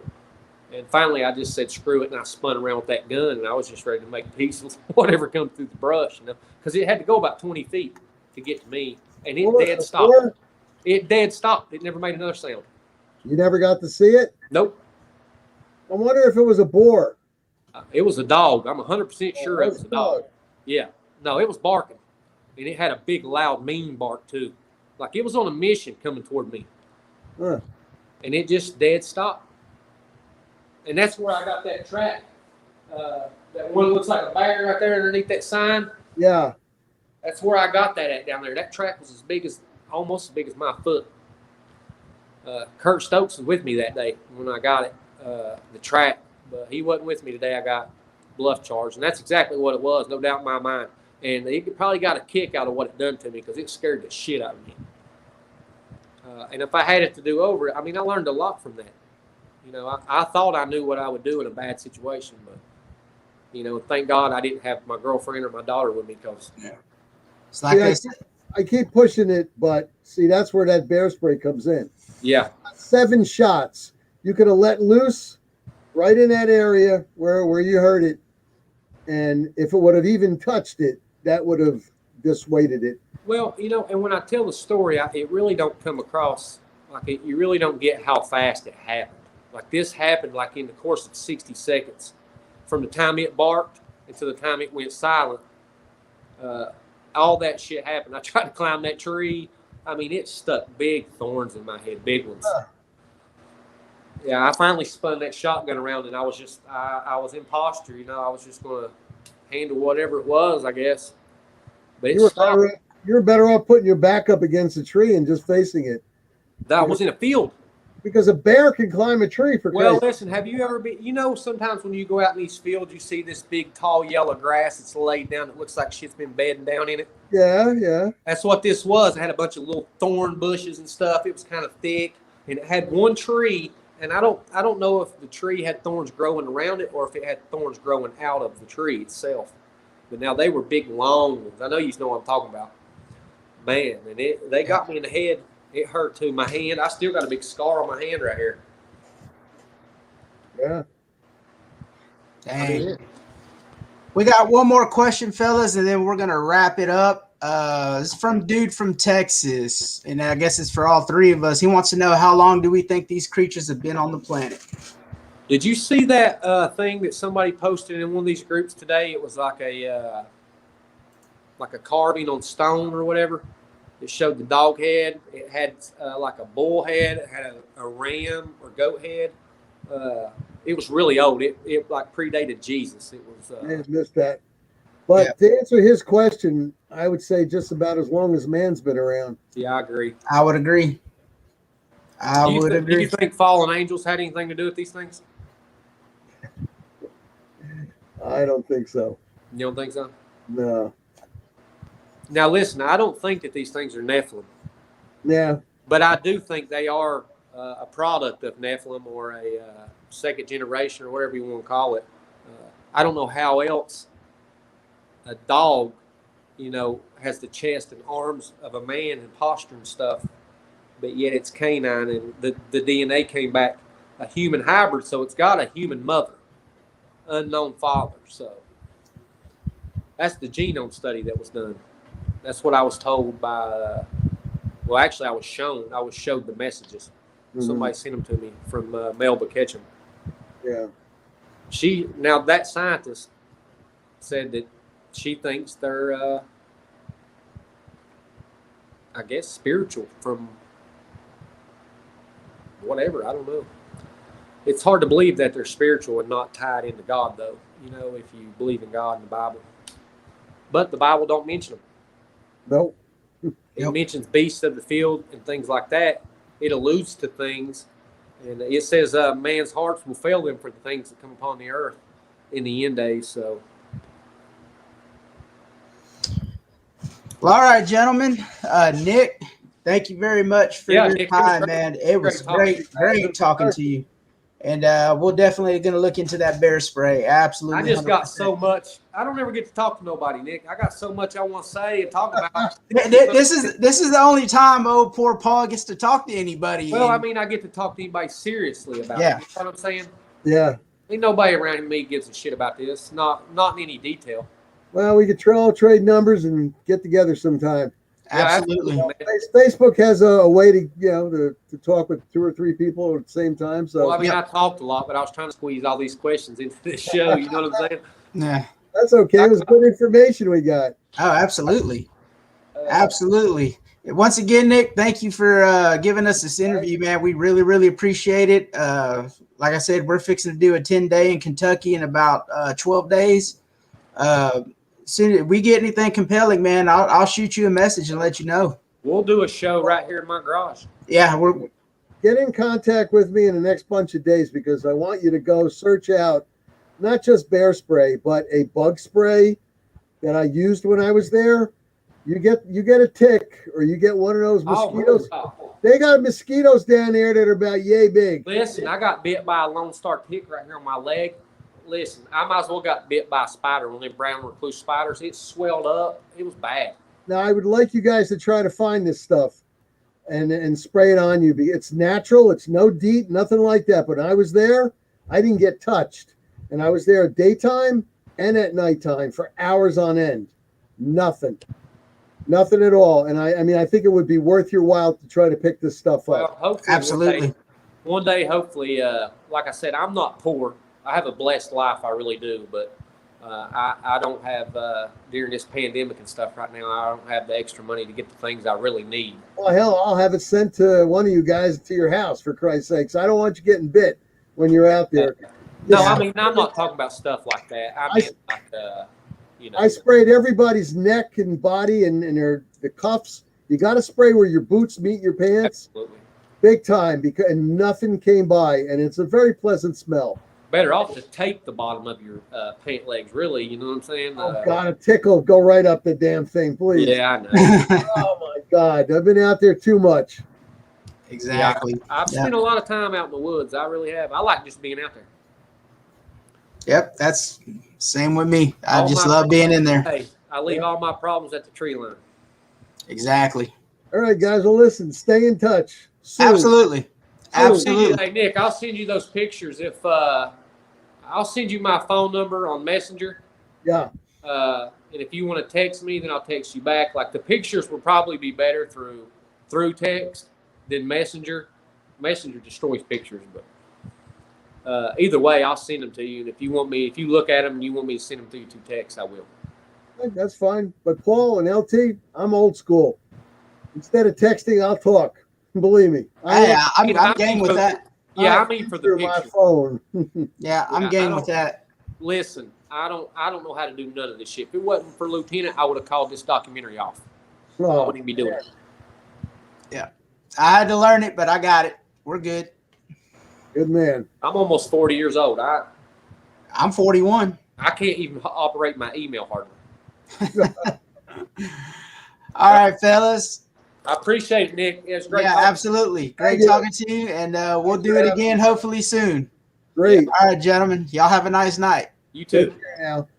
And finally, I just said, screw it, and I spun around with that gun, and I was just ready to make peace with whatever come through the brush, because it had to go about 20 feet to get to me, and it dead stopped. It dead stopped. It never made another sound. You never got to see it? Nope. I wonder if it was a boar. It was a dog. I'm 100% sure it was a dog. Yeah. No, it was barking, and it had a big, loud, mean bark, too. Like it was on a mission coming toward me. Huh. And it just dead stopped. And that's where I got that track. That one that looks like a bear right there underneath that sign. Yeah. That's where I got that at down there. That track was almost as big as my foot. Kurt Stokes was with me that day when I got it, the track. But he wasn't with me today. I got bluff charged. And that's exactly what it was, no doubt in my mind. And he probably got a kick out of what it done to me because it scared the shit out of me. And if I had it to do over, I learned a lot from that. I thought I knew what I would do in a bad situation, but, thank God I didn't have my girlfriend or my daughter with me because. Yeah. It's like I keep pushing it, but see, that's where that bear spray comes in. Yeah. 7 shots. You could have let loose right in that area where you heard it. And if it would have even touched it, that would have dissuaded it. Well, and when I tell the story, it really don't come across like it. You really don't get how fast it happened. Like this happened like in the course of 60 seconds from the time it barked until the time it went silent. All that shit happened. I tried to climb that tree. It stuck big thorns in my head, big ones. Yeah, I finally spun that shotgun around and I was just, I was in posture, I was just going to handle whatever it was, I guess. But it you were better off putting your back up against a tree and just facing it. That was in a field. Because a bear can climb a tree for Well, listen, have you ever been, sometimes when you go out in these fields, you see this big, tall, yellow grass that's laid down. It looks like shit's been bedding down in it. Yeah. That's what this was. It had a bunch of little thorn bushes and stuff. It was kind of thick, and it had one tree, and I don't know if the tree had thorns growing around it or if it had thorns growing out of the tree itself. But now they were big, long ones. I know you know what I'm talking about. Man, and they got me in the head. It hurt too. My hand, I still got a big scar on my hand right here. Yeah. Dang. We got one more question, fellas, and then we're going to wrap it up. It's from dude from Texas, and I guess it's for all three of us. He wants to know, how long do we think these creatures have been on the planet? Did you see that thing that somebody posted in one of these groups today? It was like a carving on stone or whatever. It showed the dog head. It had like a bull head. It had a ram or goat head. It was really old. It like predated Jesus. It was. I missed that. But to answer his question, I would say just about as long as man's been around. Yeah, I agree. I would agree. Do you think fallen angels had anything to do with these things? I don't think so. You don't think so? No. Now, listen, I don't think that these things are Nephilim. Yeah. But I do think they are a product of Nephilim or a second generation or whatever you want to call it. I don't know how else a dog, has the chest and arms of a man and posture and stuff, but yet it's canine, and the DNA came back a human hybrid, so it's got a human mother, unknown father. So that's the genome study that was done. That's what I was told by, actually I was showed the messages. Mm-hmm. Somebody sent them to me from Melba Ketchum. Yeah. Now that scientist said that she thinks they're I guess, spiritual from whatever. I don't know. It's hard to believe that they're spiritual and not tied into God, though. You know, if you believe in God and the Bible. But the Bible don't mention them. Nope. It mentions beasts of the field and things like that. It alludes to things. And it says man's hearts will fail them for the things that come upon the earth in the end days. So, Well, all right, gentlemen. Nick, thank you very much for your Nick, time, man. It was great talking to you. And we're definitely going to look into that bear spray. Absolutely. I just 100%. got so much. I don't ever get to talk to nobody, Nick. I got so much I want to say and talk about. This is the only time old poor Paul gets to talk to anybody. Well, I mean, I get to talk to anybody seriously about it. You know what I'm saying? Yeah. Ain't nobody around me gives a shit about this. Not in any detail. Well, we could all trade numbers and get together sometime. Absolutely. Facebook has a way to to talk with 2 or 3 people at the same time. So well, I mean, I talked a lot, but I was trying to squeeze all these questions into this show. You know what I'm saying? Yeah. That's okay. It was good information we got. Oh, absolutely. Absolutely. Once again, Nick, thank you for giving us this interview, man. We really, really appreciate it. Like I said, we're fixing to do a 10-day in Kentucky in about 12 days. Soon if we get anything compelling, man, I'll shoot you a message and let you know. We'll do a show right here in my garage. Yeah, get in contact with me in the next bunch of days because I want you to go search out not just bear spray, but a bug spray that I used when I was there. You get a tick or you get one of those mosquitoes. They got mosquitoes down there that are about yay big. Listen, I got bit by a Lone Star tick right here on my leg. Listen, I might as well got bit by a spider, one of them brown recluse spiders. It swelled up. It was bad. Now, I would like you guys to try to find this stuff and spray it on you. It's natural. It's no DEET, nothing like that. But I was there. I didn't get touched. And I was there at daytime and at nighttime for hours on end. Nothing at all. And I mean, I think it would be worth your while to try to pick this stuff up. Well, absolutely. One day, hopefully, like I said, I'm not poor. I have a blessed life, I really do, but I don't have, during this pandemic and stuff right now, I don't have the extra money to get the things I really need. Well, hell, I'll have it sent to one of you guys to your house, for Christ's sakes. I don't want you getting bit when you're out there. No, I mean, I'm not talking about stuff like that. I mean, I sprayed everybody's neck and body and the cuffs. You got to spray where your boots meet your pants. Absolutely. Big time, and nothing came by, and it's a very pleasant smell. Better off to tape the bottom of your pant legs, really. You know what I'm saying? Oh, God, a tickle. Go right up the damn thing, please. Yeah, I know. Oh, my God. I've been out there too much. Exactly. Yeah, I've spent a lot of time out in the woods. I really have. I like just being out there. Yep, that's same with me. I just love being in there. Hey, I leave all my problems at the tree line. Exactly. All right, guys. Well, listen, stay in touch. Soon. Absolutely. Absolutely. Hey, Nick, I'll send you those pictures if I'll send you my phone number on Messenger. Yeah. And if you want to text me, then I'll text you back. Like the pictures will probably be better through text than Messenger. Messenger destroys pictures, but either way, I'll send them to you. And if you look at them and you want me to send them to you to text, I will. That's fine. But Paul and LT, I'm old school. Instead of texting, I'll talk. Believe me. I'm game with that. Yeah, I mean for the picture. My phone. Yeah, I'm game with that. Listen, I don't know how to do none of this shit. If it wasn't for Lieutenant, I would have called this documentary off. I wouldn't even be doing it. Yeah. I had to learn it, but I got it. We're good. Good man. I'm almost 40 years old. I'm 41. I can't even operate my email hardly. All right, fellas. I appreciate it, Nick. It was great. Yeah, absolutely. Great talking to you, and we'll do it again hopefully soon. Great. All right, gentlemen. Y'all have a nice night. You too. Take care now.